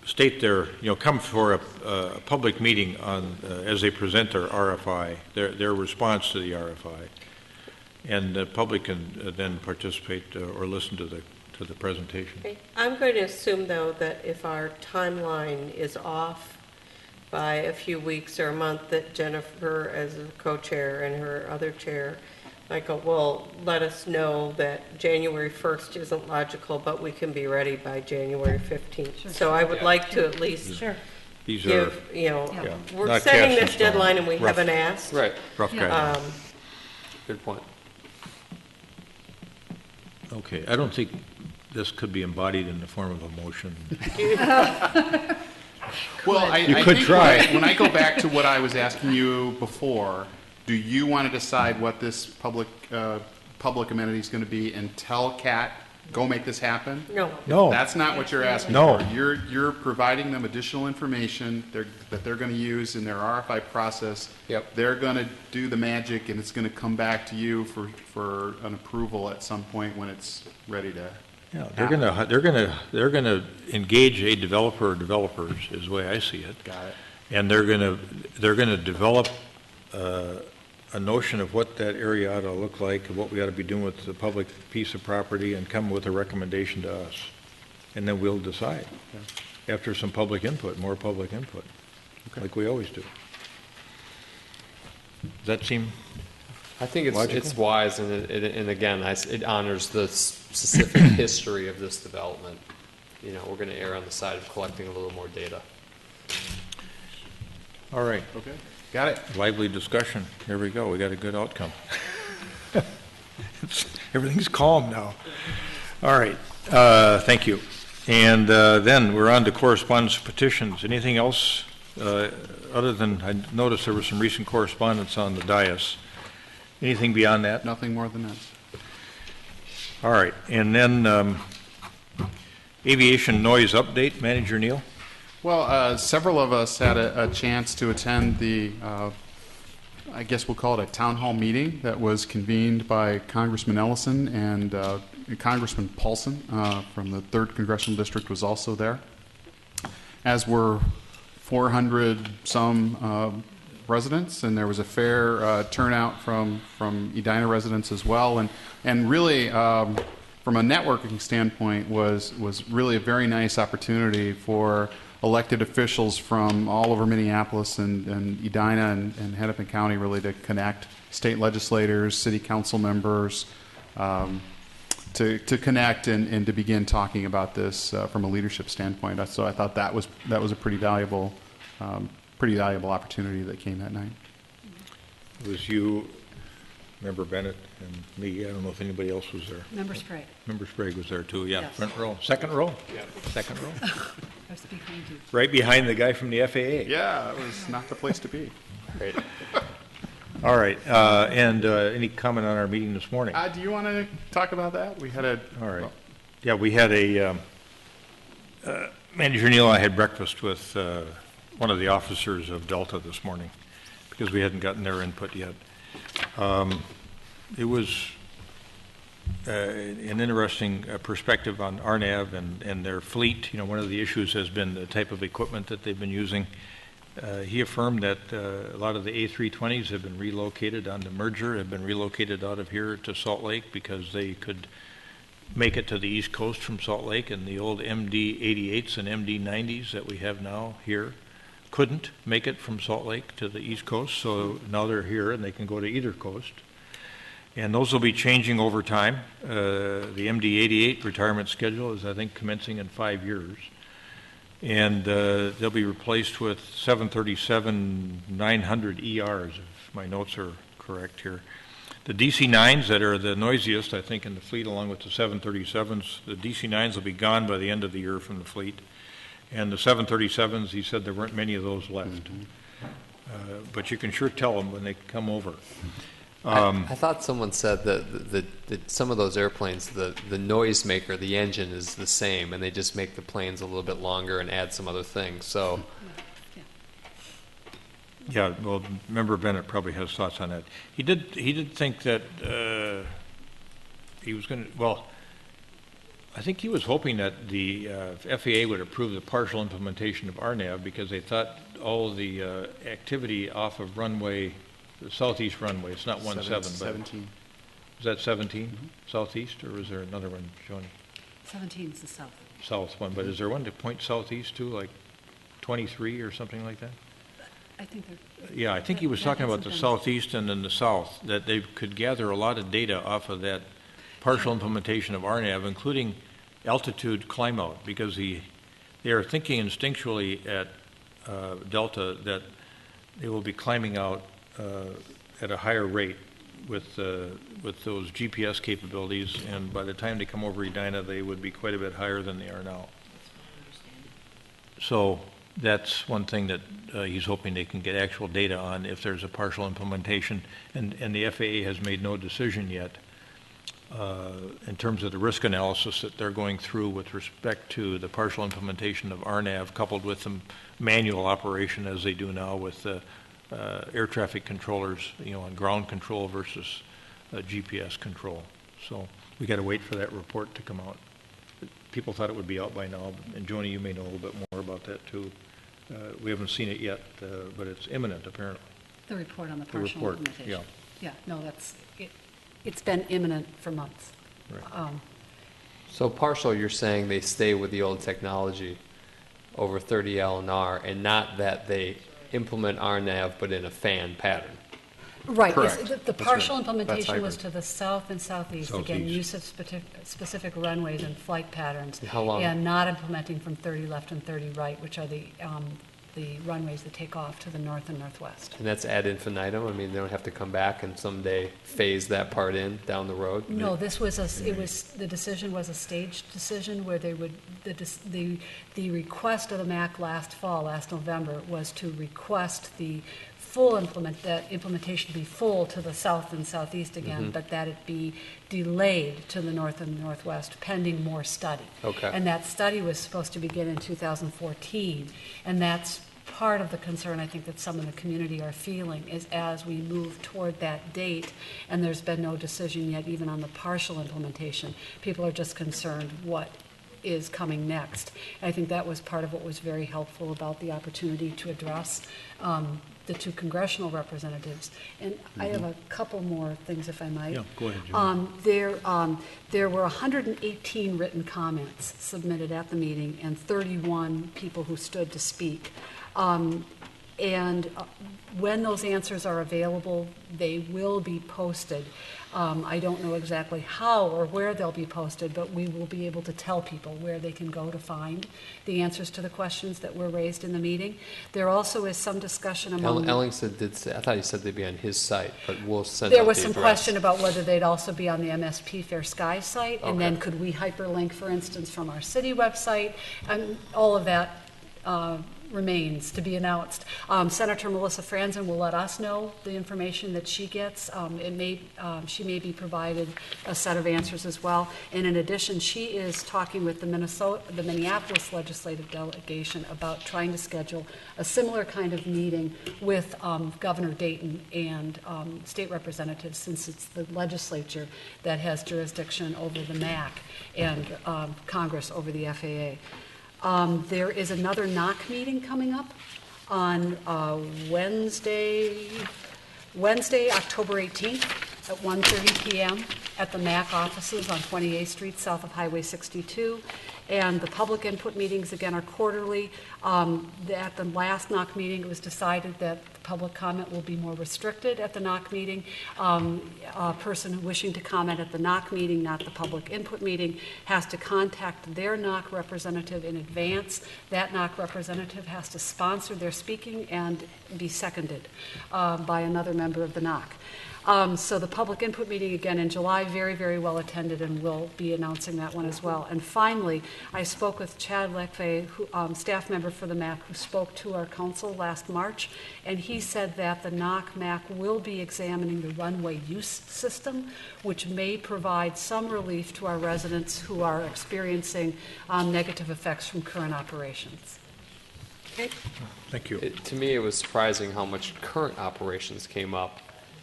state their, come for a public meeting on as they present their RFI, their response to the RFI, and the public can then participate or listen to the presentation. Okay. I'm going to assume, though, that if our timeline is off by a few weeks or a month, that Jennifer, as a co-chair, and her other chair, Michael, will let us know that January 1st isn't logical, but we can be ready by January 15th. So I would like to at least These are give, we're not setting cast in this stone. deadline and we Rough. haven't asked. Right. Rough guidelines. Good point. Okay, I don't think this could be embodied in the form of a motion. Well, I could think try. when I go back to what I was asking you before, do you want to decide what this public amenity is going to be and tell CAT, go make this happen? No. That's not what you're asking No. for. You're providing them additional information that they're going to use in their RFI process. Yep. They're going to do the magic, and it's going to come back to you for an approval at some point when it's ready to. Yeah, they're gonna engage a developer or developers, is the way I see it. Got it. And they're gonna develop a notion of what that area ought to look like, and what we ought to be doing with the public piece of property, and come with a recommendation to us. And then we'll decide, after some public input, more public input, like we always do. Does that seem I think it's Logical? wise, and and again, it honors the specific history of this development. You know, we're going to err on the side of collecting a little more data. All right. Okay, got it. Lively discussion. Here we go. We got a good outcome. Everything's calm now. All right. Thank you. And then we're on to correspondence petitions. Anything else other than I noticed there was some recent correspondence on the dais. Anything beyond that? Nothing more than that. All right. And then aviation noise update. Manager Neal? Well, several of us had a chance to attend the, I guess we'll call it a town hall meeting that was convened by Congressman Ellison and Congressman Paulson from the 3rd Congressional District was also there, as were 400 some residents, and there was a fair turnout from Edina residents as well, and really from a networking standpoint was really a very nice opportunity for elected officials from all over Minneapolis and Edina and Hennepin County really to connect, state legislators, city council members, to connect and to begin talking about this from a leadership standpoint. So I thought that was a pretty valuable opportunity that came that night. It was you, Member Bennett, and me. I don't know if anybody else was there. Member Sprague. Member Sprague was there too. Yeah, Yes. front row. Second row? Yeah. Second row. I was behind you. Right behind the guy from the FAA. Yeah, it was not the place to be. Great. All right. And any comment on our meeting this morning? Do you want to talk about that? We had a... All right. Yeah, we had a... Manager Neal and I had breakfast with one of the officers of Delta this morning because we hadn't gotten their input yet. It was an interesting perspective on RNAV and their fleet. You know, one of the issues has been the type of equipment that they've been using. He affirmed that a lot of the A320s have been relocated on the merger, have been relocated out of here to Salt Lake because they could make it to the East Coast from Salt Lake, and the old MD-88s and MD-90s that we have now here couldn't make it from Salt Lake to the East Coast, so now they're here and they can go to either coast. And those will be changing over time. The MD-88 retirement schedule is, I think, commencing in 5 years. And they'll be replaced with 737-900 ERs, if my notes are correct here. The DC-9s that are the noisiest, I think, in the fleet, along with the 737s, the DC-9s will be gone by the end of the year from the fleet. And the 737s, he said there weren't many of those left. Mm-hmm. But you can sure tell them when they come over. I thought someone said that some of those airplanes, the noisemaker, the engine is the same, and they just make the planes a little bit longer and add some other things. So, yeah, well, Member Bennett probably has thoughts on that. He did think that he was going to. Well, I think he was hoping that the FAA would approve the partial implementation of RNAV because they thought all the activity off of runway. The southeast runway, it's not 17, but 17. Is that 17 Mm-hmm. southeast, or is there another one, Joni? 17 is the south. South one, but is there one to point southeast to, like 23 or something like that? I think they're... Yeah, I think he was talking about the southeast and then the south, that they could gather a lot of data off of that partial implementation of RNAV, including altitude climb out, because they are thinking instinctually at Delta that they will be climbing out at a higher rate with those GPS capabilities, and by the time they come over Edina, they would be quite a bit higher than they are now. So that's one thing that he's hoping they can get actual data on if there's a partial implementation, and the FAA has made no decision yet in terms of the risk analysis that they're going through with respect to the partial implementation of RNAV coupled with the manual operation as they do now with air traffic controllers, you know, on ground control versus GPS control. So we got to wait for that report to come out. People thought it would be out by now, and Joni, you may know a little bit more about that too. We haven't seen it yet, but it's imminent apparently. The report on the partial report, implementation. yeah. Yeah, no, it's been imminent for months. Right. So partial, you're saying they stay with the old technology over 30 LNR, and not that they implement RNAV, but in a fan pattern. Right. Correct. The partial implementation That's was to the south and southeast. Again, Southeast. use of specific runways and flight patterns. How long? And not implementing from 30 left and 30 right, which are the runways that take off to the north and northwest. And that's ad infinitum? I mean, they don't have to come back and someday phase that part in down the road? No, this was the decision was a staged decision where they would, the request of the MAC last November, was to request the full implementation be full to the south and southeast again, but that it be delayed to the north and northwest pending more study. Okay. And that study was supposed to begin in 2014, and that's part of the concern I think that some in the community are feeling is as we move toward that date, and there's been no decision yet even on the partial implementation, people are just concerned what is coming next. And I think that was part of what was very helpful about the opportunity to address the two congressional representatives. And I have a couple more things, if I might. Yeah, go ahead, Julie. There were 118 written comments submitted at the meeting and 31 people who stood to speak. When those answers are available, they will be posted. I don't know exactly how or where they'll be posted, but we will be able to tell people where they can go to find the answers to the questions that were raised in the meeting. There also is some discussion among... Ellingson did say, I thought he said they'd be on his site, but we'll send There out was the some address. question about whether they'd also be on the MSP Fair Skies site, and then Okay. could we hyperlink, for instance, from our city website, and all of that remains to be announced. Senator Melissa Franzen will let us know the information that she gets. She may be provided a set of answers as well. And in addition, she is talking with the Minneapolis legislative delegation about trying to schedule a similar kind of meeting with Governor Dayton and state representatives, since it's the legislature that has jurisdiction over the MAC and Congress over the FAA. There is another NOC meeting coming up on Wednesday, October 18th at 1:30 p.m. at the MAC offices on 28th Street, south of Highway 62. And the public input meetings, again, are quarterly. At the last NOC meeting, it was decided that the public comment will be more restricted at the NOC meeting. A person wishing to comment at the NOC meeting, not the public input meeting, has to contact their NOC representative in advance. That NOC representative has to sponsor their speaking and be seconded by another member of the NOC. So the public input meeting again in July, very, very well attended, and we'll be announcing that one as well. And finally, I spoke with Chad Lekve, staff member for the MAC, who spoke to our council last March, and he said that the MAC will be examining the runway use system, which may provide some relief to our residents who are experiencing negative effects from current operations. Okay. Thank you. To me, it was surprising how much current operations came up.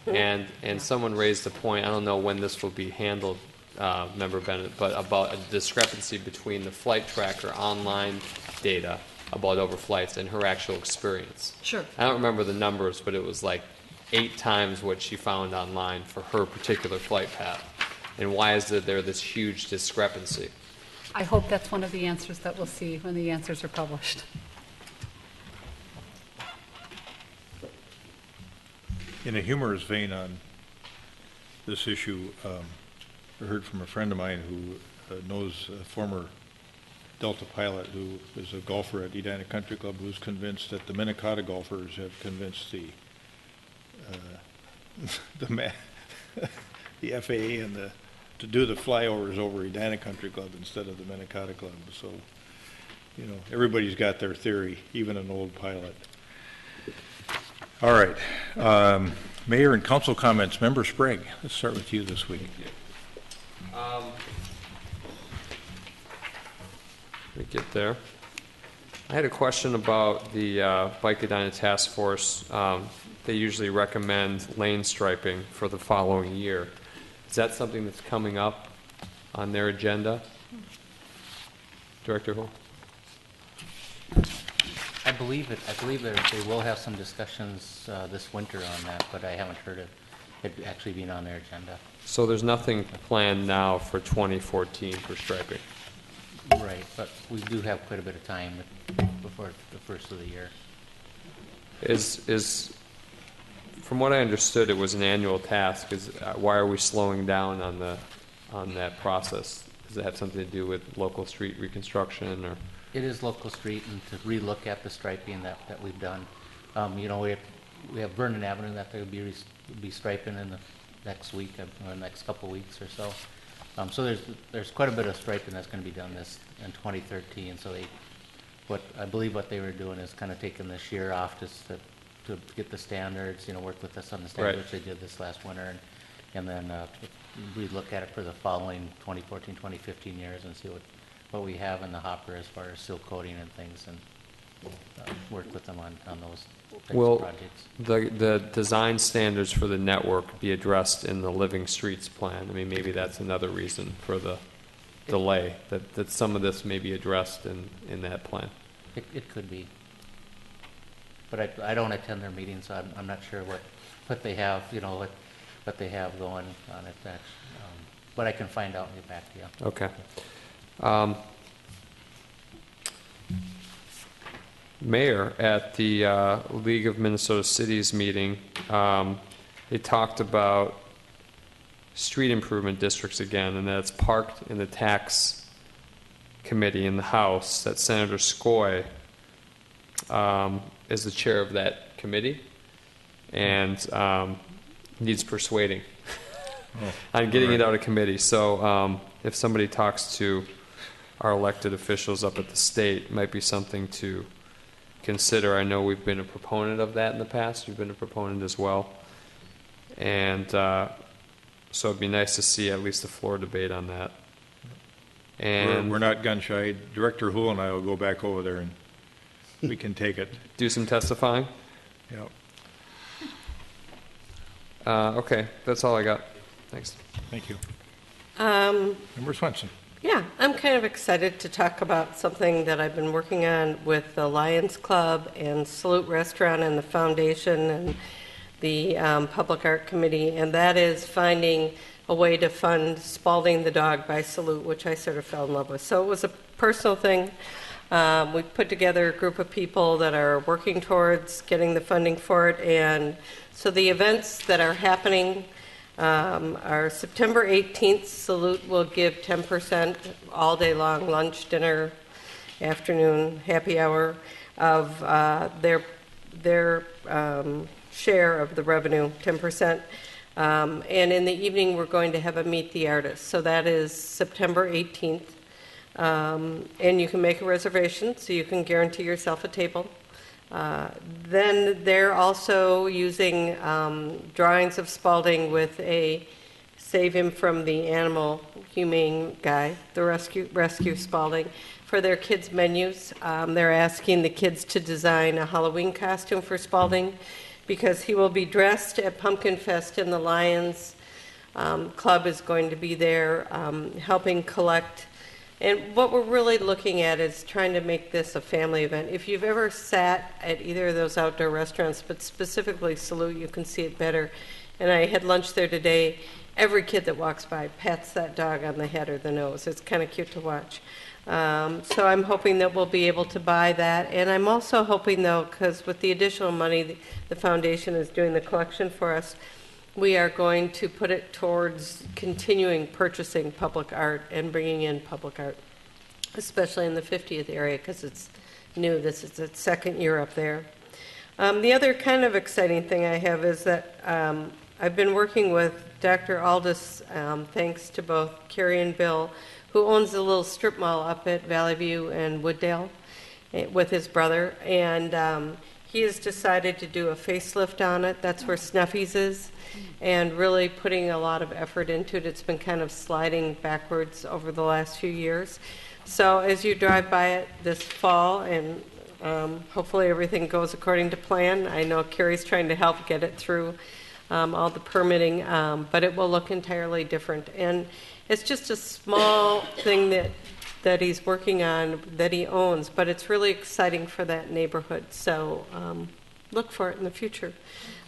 And someone raised a point, I don't know when this will be handled, Member Bennett, but about a discrepancy between the flight tracker online data about overflights and her actual experience. Sure. I don't remember the numbers, but it was like 8 times what she found online for her particular flight path. And why is there this huge discrepancy? I hope that's one of the answers that we'll see when the answers are published. In a humorous vein on this issue, I heard from a friend of mine who knows a former Delta pilot who is a golfer at Edina Country Club, who's convinced that the Minnetonka golfers have convinced the FAA and to do the flyovers over Edina Country Club instead of the Minnetonka Club. So, you know, everybody's got their theory, even an old pilot. All right. Mayor and council comments. Member Sprague, let's start with you this week. Let me get there. I had a question about the Bike Edina Task Force. They usually recommend lane striping for the following year. Is that something that's coming up on their agenda? Director Hull? I believe they will have some discussions this winter on that, but I haven't heard of it actually being on their agenda. So there's nothing planned now for 2014 for striping? Right, but we do have quite a bit of time before the first of the year. Is from what I understood, it was an annual task. Why are we slowing down on that process? Does it have something to do with local street reconstruction, or? It is local street, and to relook at the striping that we've done. You know, we have Vernon Avenue that they'll be striping in the next week, or the next couple weeks or so. So there's quite a bit of striping that's going to be done in 2013. So I believe what they were doing is kind of taking this year off just to get the standards, you know, work with us on the standards, which they did this last winter, and then we look at it for the following 2014, 2015 years and see what we have in the hopper as far as seal coating and things, and work with them on those types of projects. Will the design standards for the network be addressed in the Living Streets plan? I mean, maybe that's another reason for the delay, that some of this may be addressed in that plan. It could be. But I don't attend their meetings, so I'm not sure what they have, you know, what they have going on it. But I can find out and get back to you. Okay. Mayor, at the League of Minnesota Cities meeting, they talked about street improvement districts again, and that it's parked in the tax committee in the House, that Senator Skoye is the chair of that committee and needs persuading on getting it out of committee. So if somebody talks to our elected officials up at the state, it might be something to consider. I know we've been a proponent of that in the past. You've been a proponent as well. And so it'd be nice to see at least a floor debate on that. And we're not gun shy. Director Hool and I will go back over there and we can take it. Do some testifying? Yep. Okay, that's all I got. Thanks. Thank you. Member Swenson. Yeah, I'm kind of excited to talk about something that I've been working on with the Lions Club and Salute Restaurant and the Foundation and the Public Art Committee, and that is finding a way to fund Spalding the Dog by Salute, which I sort of fell in love with. So it was a personal thing. We put together a group of people that are working towards getting the funding for it, and so the events that are happening are September 18th. Salute will give 10% all day long, lunch, dinner, afternoon, happy hour of their share of the revenue, 10%. And in the evening, we're going to have a Meet the Artist. So that is September 18th. And you can make a reservation, so you can guarantee yourself a table. Then they're also using drawings of Spalding with a Save Him from the Animal Humane guy, the Rescue Spalding, for their kids' menus. They're asking the kids to design a Halloween costume for Spalding because he will be dressed at Pumpkin Fest, and the Lions Club is going to be there helping collect. And what we're really looking at is trying to make this a family event. If you've ever sat at either of those outdoor restaurants, but specifically Salute, you can see it better. And I had lunch there today. Every kid that walks by pats that dog on the head or the nose. It's kind of cute to watch. So I'm hoping that we'll be able to buy that. And I'm also hoping, though, because with the additional money the foundation is doing the collection for us, we are going to put it towards continuing purchasing public art and bringing in public art, especially in the 50th area because it's new. This is its second year up there. The other kind of exciting thing I have is that I've been working with Dr. Aldis, thanks to both Carrie and Bill, who owns a little strip mall up at Valley View and Wooddale with his brother. And he has decided to do a facelift on it. That's where Snuffy's is. And really putting a lot of effort into it. It's been kind of sliding backwards over the last few years. So as you drive by it this fall, and hopefully everything goes according to plan. I know Carrie's trying to help get it through all the permitting, but it will look entirely different. And it's just a small thing that he's working on, that he owns, but it's really exciting for that neighborhood. So look for it in the future.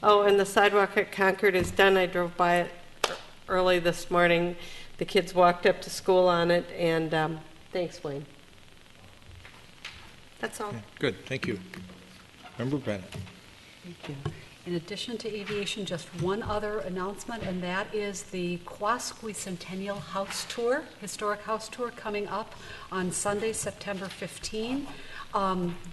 Oh, and the sidewalk at Concord is done. I drove by it early this morning. The kids walked up to school on it, and thanks, Wayne. That's all. Okay, good, thank you. Member Bennett. Thank you. In addition to aviation, just one other announcement, and that is the Quasquicentennial House Tour, Historic House Tour, coming up on Sunday, September 15.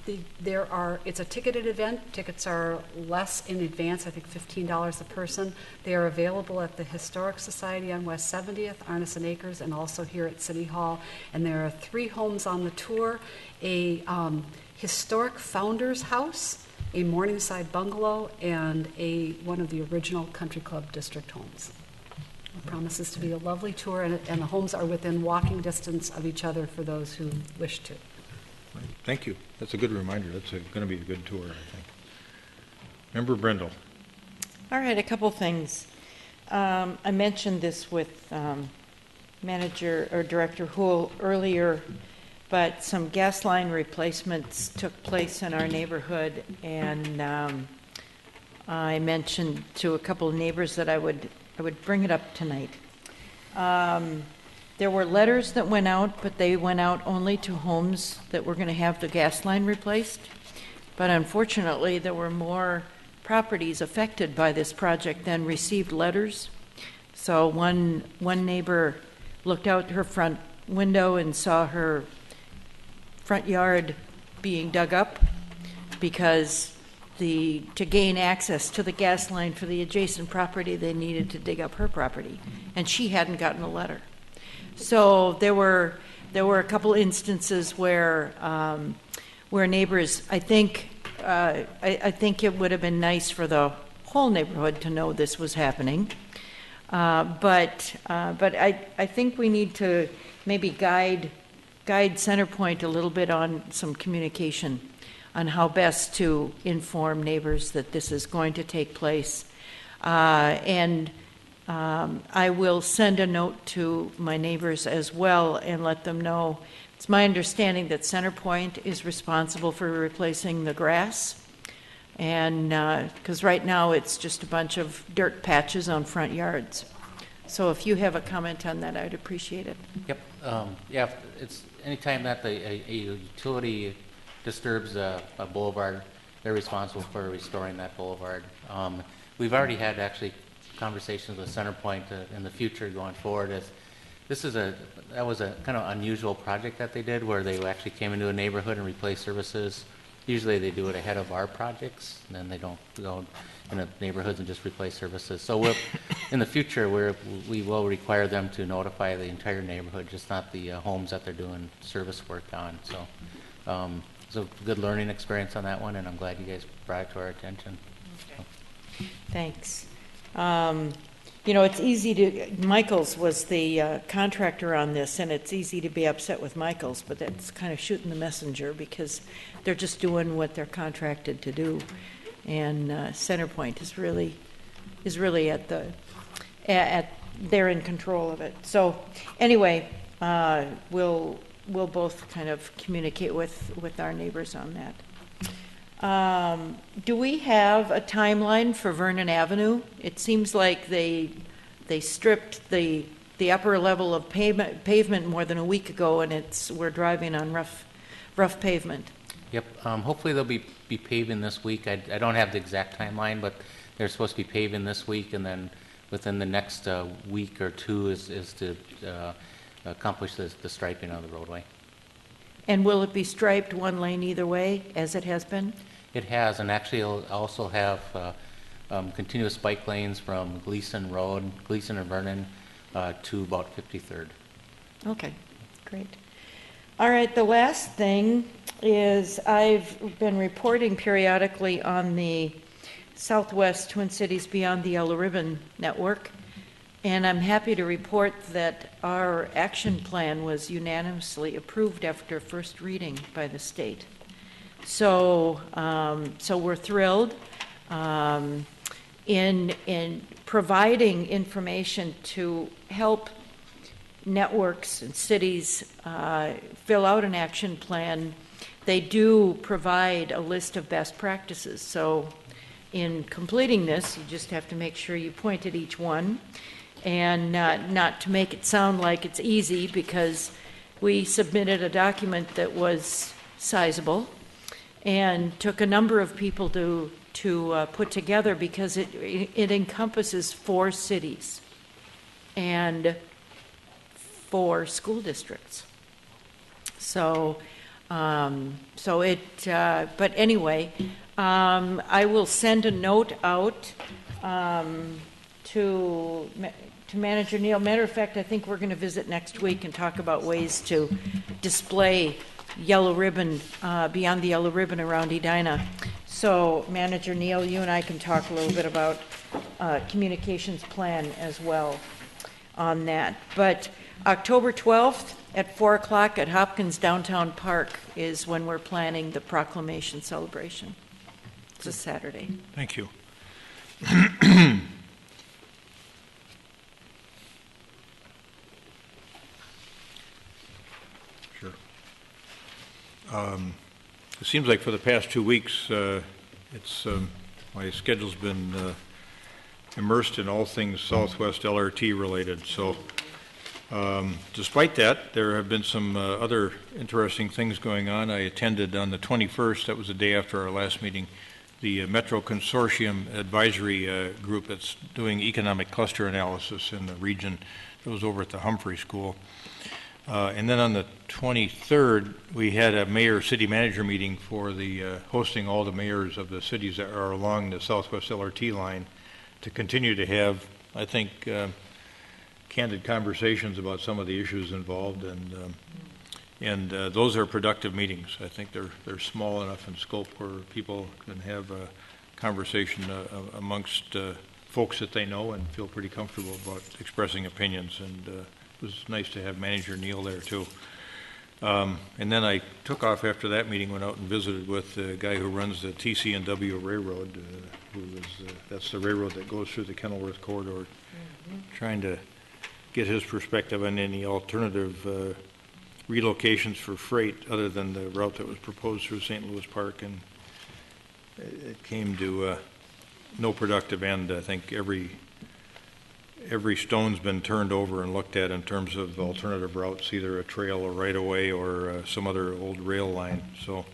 It's a ticketed event. Tickets are less in advance, I think $15 a person. They are available at the Historic Society on West 70th, Arneson Acres, and also here at City Hall. And there are 3 homes on the tour: a historic founder's house, a Morningside bungalow, and one of the original Country Club district homes. It promises to be a lovely tour, and the homes are within walking distance of each other for those who wish to. Thank you. That's a good reminder. That's going to be a good tour, I think. Member Brindle. All right, a couple things. I mentioned this with Manager or Director Houle earlier, but some gas line replacements took place in our neighborhood, and I mentioned to a couple of neighbors that I would bring it up tonight. There were letters that went out, but they went out only to homes that were going to have the gas line replaced. But unfortunately, there were more properties affected by this project than received letters. So one neighbor looked out her front window and saw her front yard being dug up because to gain access to the gas line for the adjacent property, they needed to dig up her property, and she hadn't gotten a letter. So there were a couple instances where neighbors, I think it would have been nice for the whole neighborhood to know this was happening. But I think we need to maybe guide Centerpoint a little bit on some communication on how best to inform neighbors that this is going to take place. I will send a note to my neighbors as well and let them know. It's my understanding that Centerpoint is responsible for replacing the grass, and because right now it's just a bunch of dirt patches on front yards. So if you have a comment on that, I'd appreciate it. Yep. Yeah, it's anytime that a utility disturbs a boulevard, they're responsible for restoring that boulevard. We've already had actually conversations with Centerpoint in the future going forward. That was a kind of unusual project that they did, where they actually came into a neighborhood and replaced services. Usually they do it ahead of our projects, and then they don't go in the neighborhoods and just replace services. So in the future, we will require them to notify the entire neighborhood, just not the homes that they're doing service work on. So it's a good learning experience on that one, and I'm glad you guys brought it to our attention. Okay. Thanks. It's easy Michaels was the contractor on this, and it's easy to be upset with Michaels, but that's kind of shooting the messenger because they're just doing what they're contracted to do. And Centerpoint is really they're in control of it. So anyway, we'll both kind of communicate with our neighbors on that. Do we have a timeline for Vernon Avenue? It seems like they stripped the upper level of pavement more than a week ago, and we're driving on rough pavement. Yep. Hopefully they'll be paving this week. I don't have the exact timeline, but they're supposed to be paving this week, and then within the next week or two is to accomplish the striping of the roadway. And will it be striped one lane either way, as it has been? It has, and actually it'll also have continuous bike lanes from Gleason and Vernon to about 53rd. Okay, great. All right, the last thing is I've been reporting periodically on the Southwest Twin Cities Beyond the Yellow Ribbon Network, and I'm happy to report that our action plan was unanimously approved after first reading by the state. So we're thrilled. In providing information to help networks and cities fill out an action plan, they do provide a list of best practices. So in completing this, you just have to make sure you point at each one, and not to make it sound like it's easy, because we submitted a document that was sizable and took a number of people to put together because it encompasses 4 cities and 4 school districts. So, but anyway, I will send a note out to Manager Neal. Matter of fact, I think we're going to visit next week and talk about ways to display yellow ribbon, beyond the yellow ribbon around Edina. So Manager Neal, you and I can talk a little bit about communications plan as well on that. But October 12th at 4 o'clock at Hopkins Downtown Park is when we're planning the proclamation celebration. It's a Saturday. Thank you. Sure. It seems like for the past 2 weeks, my schedule's been immersed in all things Southwest LRT related. So despite that, there have been some other interesting things going on. I attended on the 21st, that was the day after our last meeting, the Metro Consortium Advisory Group that's doing economic cluster analysis in the region. It was over at the Humphrey School. And then on the 23rd, we had a mayor-city manager meeting for the hosting all the mayors of the cities that are along the Southwest LRT line to continue to have, I think, candid conversations about some of the issues involved, and those are productive meetings. I think they're small enough in scope where people can have a conversation amongst folks that they know and feel pretty comfortable about expressing opinions, and it was nice to have Manager Neal there too. And then I took off after that meeting, went out and visited with the guy who runs the TC&W Railroad, that's the railroad that goes through the Kenilworth corridor, trying to get his perspective on any alternative relocations for freight other than the route that was proposed through St. Louis Park, and it came to no productive end. I think every stone's been turned over and looked at in terms of alternative routes, either a trail or right-of-way or some other old rail line. So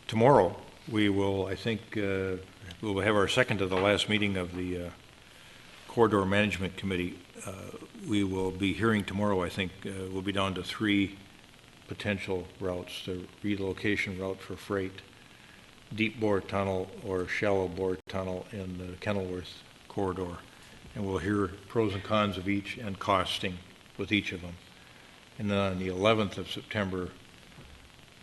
tomorrow we will, I think, we'll have our second to the last meeting of the Corridor Management Committee. We will be hearing tomorrow, I think, we'll be down to 3 potential routes: the relocation route for freight, deep bore tunnel, or shallow bore tunnel in the Kenilworth corridor. And we'll hear pros and cons of each and costing with each of them. And then on the 11th of September,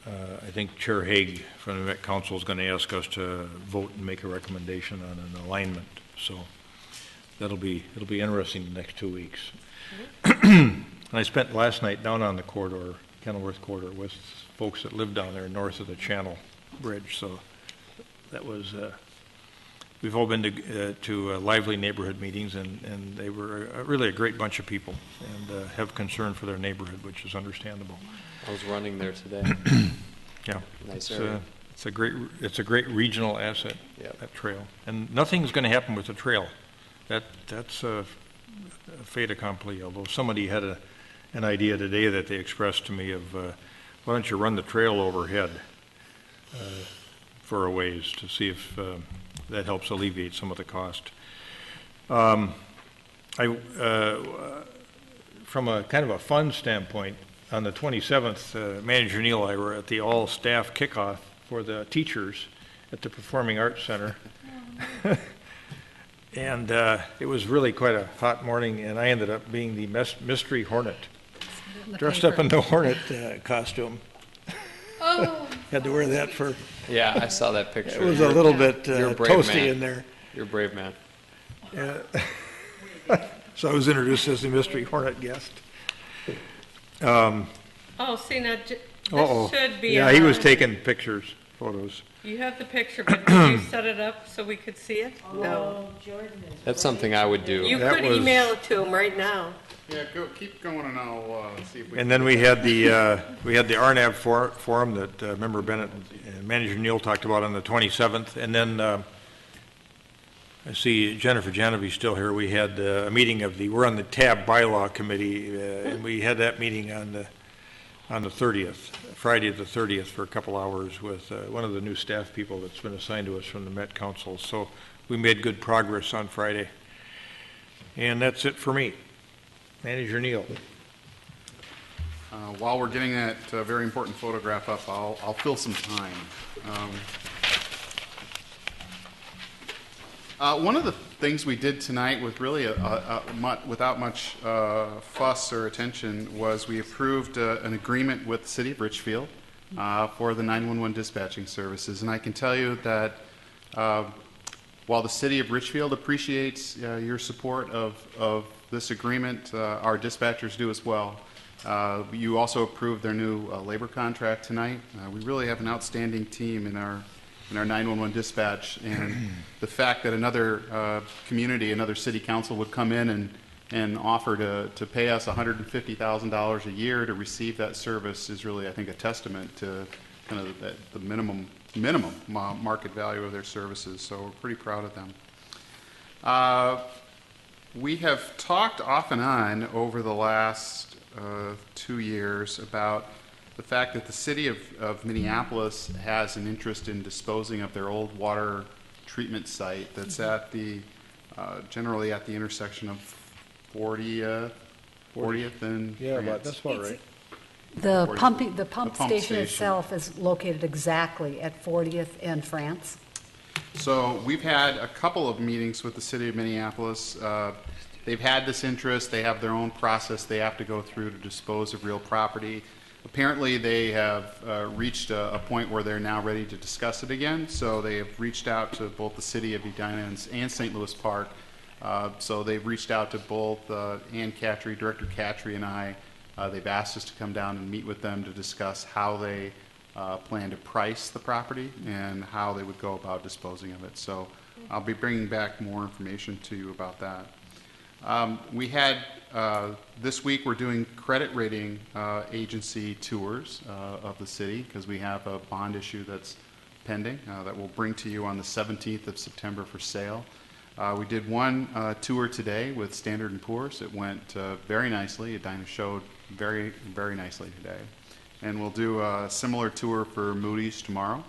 I think Chair Haig from the Met Council is going to ask us to vote and make a recommendation on an alignment. So it'll be interesting the next 2 weeks. And I spent last night down on the corridor, Kenilworth corridor, with folks that live down there north of the Channel Bridge. So that was, we've all been to lively neighborhood meetings, and they were really a great bunch of people and have concern for their neighborhood, which is understandable. I was running there today. Yeah, Nice area. it's a great regional asset. Yep. That trail, and nothing's going to happen with the trail. That's a fait accompli. Although somebody had an idea today that they expressed to me of why don't you run the trail overhead for a ways to see if that helps alleviate some of the cost. From a kind of a fun standpoint, on the 27th, Manager Neal and I were at the all-staff kickoff for the teachers at the Performing Arts Center. And it was really quite a hot morning, and I ended up being the mystery hornet, dressed up in the hornet costume. Oh. Had to wear that for... Yeah, I saw that picture. It was a little bit You're a brave toasty man. in there. You're a brave man. So I was introduced as the mystery hornet guest. Oh, see, now, this should be Yeah, he was on. taking pictures, photos. You have the picture, but did you set it up so we could see it? No. Jordan is That's something I would do. You That could was- email it to him right now. Yeah, keep going, and I'll see if we. And then we had the RNAB forum that Member Bennett and Manager Neal talked about on the 27th, and then I see Jennifer Genevieve still here. We had a meeting of we're on the TAB bylaw committee, and we had that meeting on on the 30th, Friday the 30th, for a couple hours with one of the new staff people that's been assigned to us from the Met Council. So we made good progress on Friday. And that's it for me. Manager Neal. While we're getting that very important photograph up, I'll fill some time. One of the things we did tonight with really without much fuss or attention was we approved an agreement with the City of Richfield for the 911 dispatching services. And I can tell you that while the City of Richfield appreciates your support of this agreement, our dispatchers do as well. You also approved their new labor contract tonight. We really have an outstanding team in our 911 dispatch, and the fact that another community, another city council would come in and offer to pay us $150,000 a year to receive that service is really, I think, a testament to kind of the minimum market value of their services. So we're pretty proud of them. We have talked off and on over the last 2 years about the fact that the city of Minneapolis has an interest in disposing of their old water treatment site that's at the generally at the intersection of 40th and Yeah, France. that's about right. The pump pump station station. itself is located exactly at 40th and France. So we've had a couple of meetings with the city of Minneapolis. They've had this interest. They have their own process they have to go through to dispose of real property. Apparently, they have reached a point where they're now ready to discuss it again. So they have reached out to both the city of Edina and St. Louis Park. So they've reached out to both Ann Catry, Director Catry, and I. They've asked us to come down and meet with them to discuss how they plan to price the property and how they would go about disposing of it. So I'll be bringing back more information to you about that. We had, this week we're doing credit rating agency tours of the city because we have a bond issue that's pending that we'll bring to you on the 17th of September for sale. We did one tour today with Standard & Poor's. It went very nicely. Edina showed very, very nicely today. And we'll do a similar tour for Moody's tomorrow.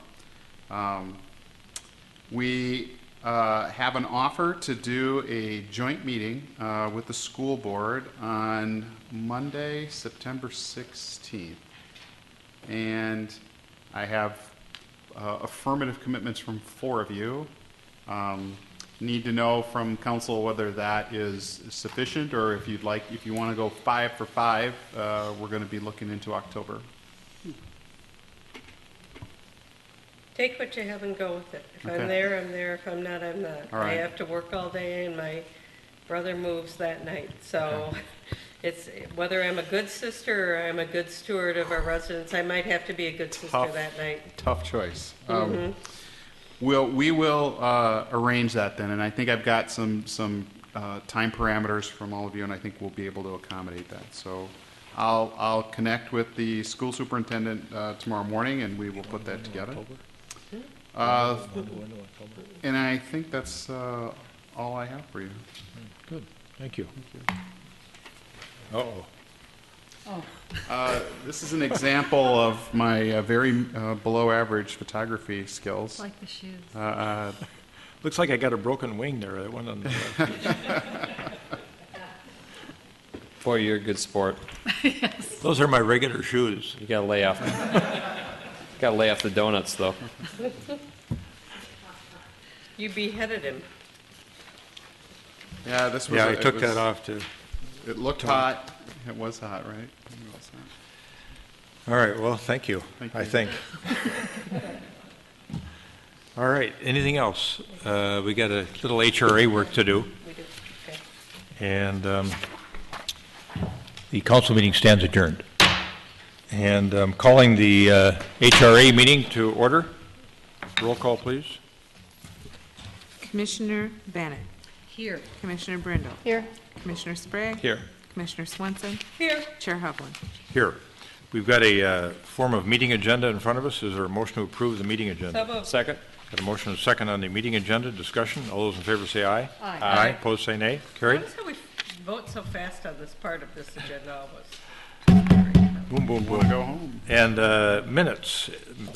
We have an offer to do a joint meeting with the school board on Monday, September 16th. And I have affirmative commitments from 4 of you. Need to know from council whether that is sufficient, or if you want to go 5 for 5, we're going to be looking into October. Take what you have and go with it. If Okay. I'm there, I'm there. If I'm not, I'm not. All right. I have to work all day, and my brother moves that night. So it's whether I'm a good sister or I'm a good steward of our residents, I might have to be a good sister that night. Tough choice. Mm-hmm. We will arrange that then, and I think I've got some time parameters from all of you, and I think we'll be able to accommodate that. So I'll connect with the school superintendent tomorrow morning, and we will put that together. And I think that's all I have for you. Good. Thank you. Uh-oh. This is an example of my very below average photography skills. Like the shoes. Looks like I got a broken wing there. That one on the Boy, you're a good sport. Yes. Those are my regular shoes. You gotta lay off. Gotta lay off the donuts, though. You beheaded him. Yeah, this was. Yeah, I took that off too. It looked hot. It was hot, right? It was hot. All right, well, thank you, I think. All right, anything else? We got a little HRA work to do. We do. Okay. And the council meeting stands adjourned. And I'm calling the HRA meeting to order. Roll call, please. Commissioner Bennett. Here. Commissioner Brindle. Here. Commissioner Sprague. Here. Commissioner Swenson. Here. Chair Hovland. Here. We've got a form of meeting agenda in front of us. Is there a motion to approve the meeting agenda? So moved. Second. Got a motion and a second on the meeting agenda. Discussion. All those in favor say aye. Aye. Aye. Opposed say nay. Carried. Notice how we vote so fast on this part of this agenda almost. Boom, boom, Want boom. to go home? And Minutes,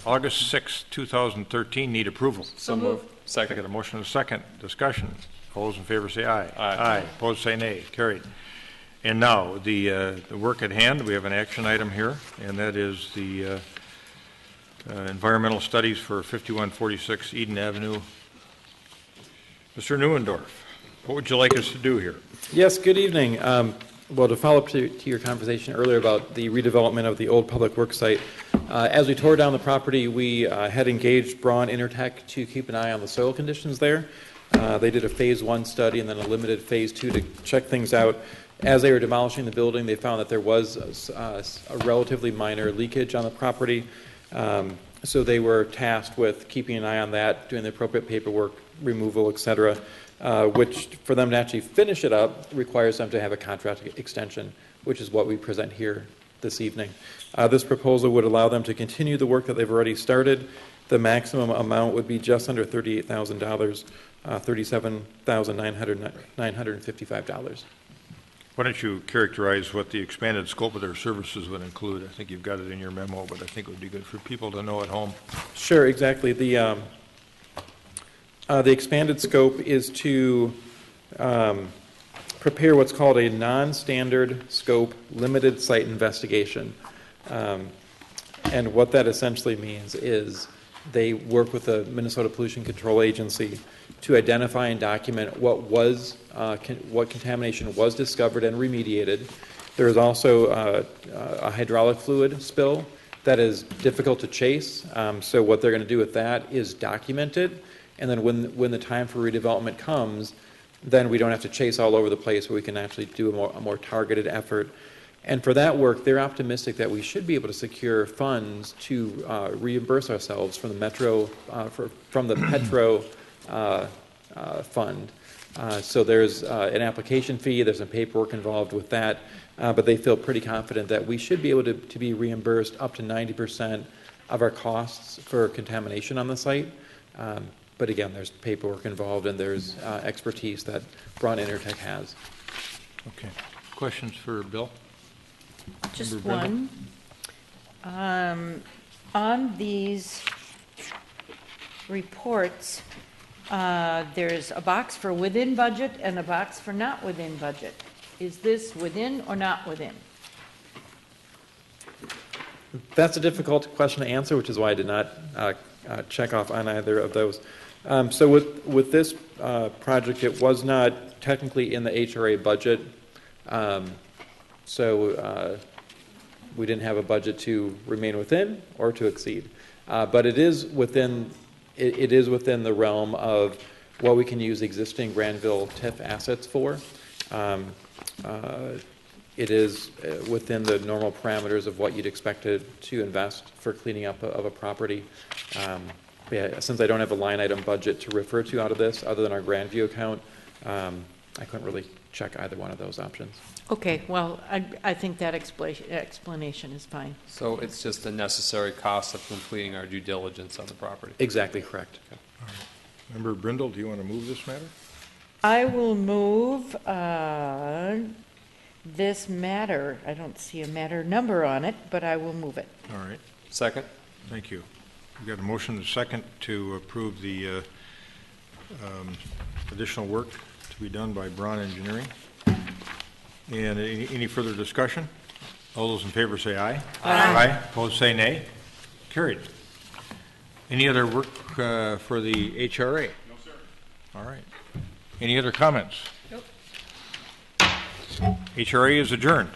August 6, 2013, need approval. So moved. Second. Got a motion and a second. Discussion. All those in favor say aye. Aye. Opposed say nay. Carried. And now, the work at hand, we have an action item here, and that is the environmental studies for 5146 Eden Avenue. Mr. Neuendorf, what would you like us to do here? Yes, good evening. Well, to follow up to your conversation earlier about the redevelopment of the old public works site, as we tore down the property, we had engaged Braun Intertech to keep an eye on the soil conditions there. They did a phase 1 study and then a limited phase 2 to check things out. As they were demolishing the building, they found that there was a relatively minor leakage on the property. So they were tasked with keeping an eye on that, doing the appropriate paperwork, removal, et cetera, which for them to actually finish it up requires them to have a contract extension, which is what we present here this evening. This proposal would allow them to continue the work that they've already started. The maximum amount would be just under $38,000, $37,955. Why don't you characterize what the expanded scope of their services would include? I think you've got it in your memo, but I think it would be good for people to know at home. Sure, exactly. The expanded scope is to prepare what's called a non-standard scope limited site investigation. And what that essentially means is they work with the Minnesota Pollution Control Agency to identify and document what contamination was discovered and remediated. There is also a hydraulic fluid spill that is difficult to chase. So what they're going to do with that is document it, and then when the time for redevelopment comes, then we don't have to chase all over the place, but we can actually do a more targeted effort. And for that work, they're optimistic that we should be able to secure funds to reimburse ourselves from the Metro, from the Petro fund. So there's an application fee, there's some paperwork involved with that, but they feel pretty confident that we should be able to be reimbursed up to 90% of our costs for contamination on the site. But again, there's paperwork involved and there's expertise that Braun Intertech has. Okay. Questions for Bill? Just Member Brindle? one. On these reports, there's a box for within budget and a box for not within budget. Is this within or not within? That's a difficult question to answer, which is why I did not check off on either of those. So with this project, it was not technically in the HRA budget. So we didn't have a budget to remain within or to exceed. But it is within the realm of what we can use existing Granville TIF assets for. It is within the normal parameters of what you'd expect to invest for cleaning up of a property. Yeah, since I don't have a line item budget to refer to out of this, other than our Grandview account, I couldn't really check either one of those options. Okay, well, I think that explanation is fine. So it's just a necessary cost of completing our due diligence on the property. Exactly correct. All right. Member Brindle, do you want to move this matter? I will move this matter. I don't see a matter number on it, but I will move it. All right. Second. Thank you. We've got a motion and a second to approve the additional work to be done by Braun Engineering. And any further discussion? All those in favor say aye. Aye. Opposed say nay. Carried. Any other work for the HRA? No, sir. All right. Any other comments? Nope. HRA is adjourned.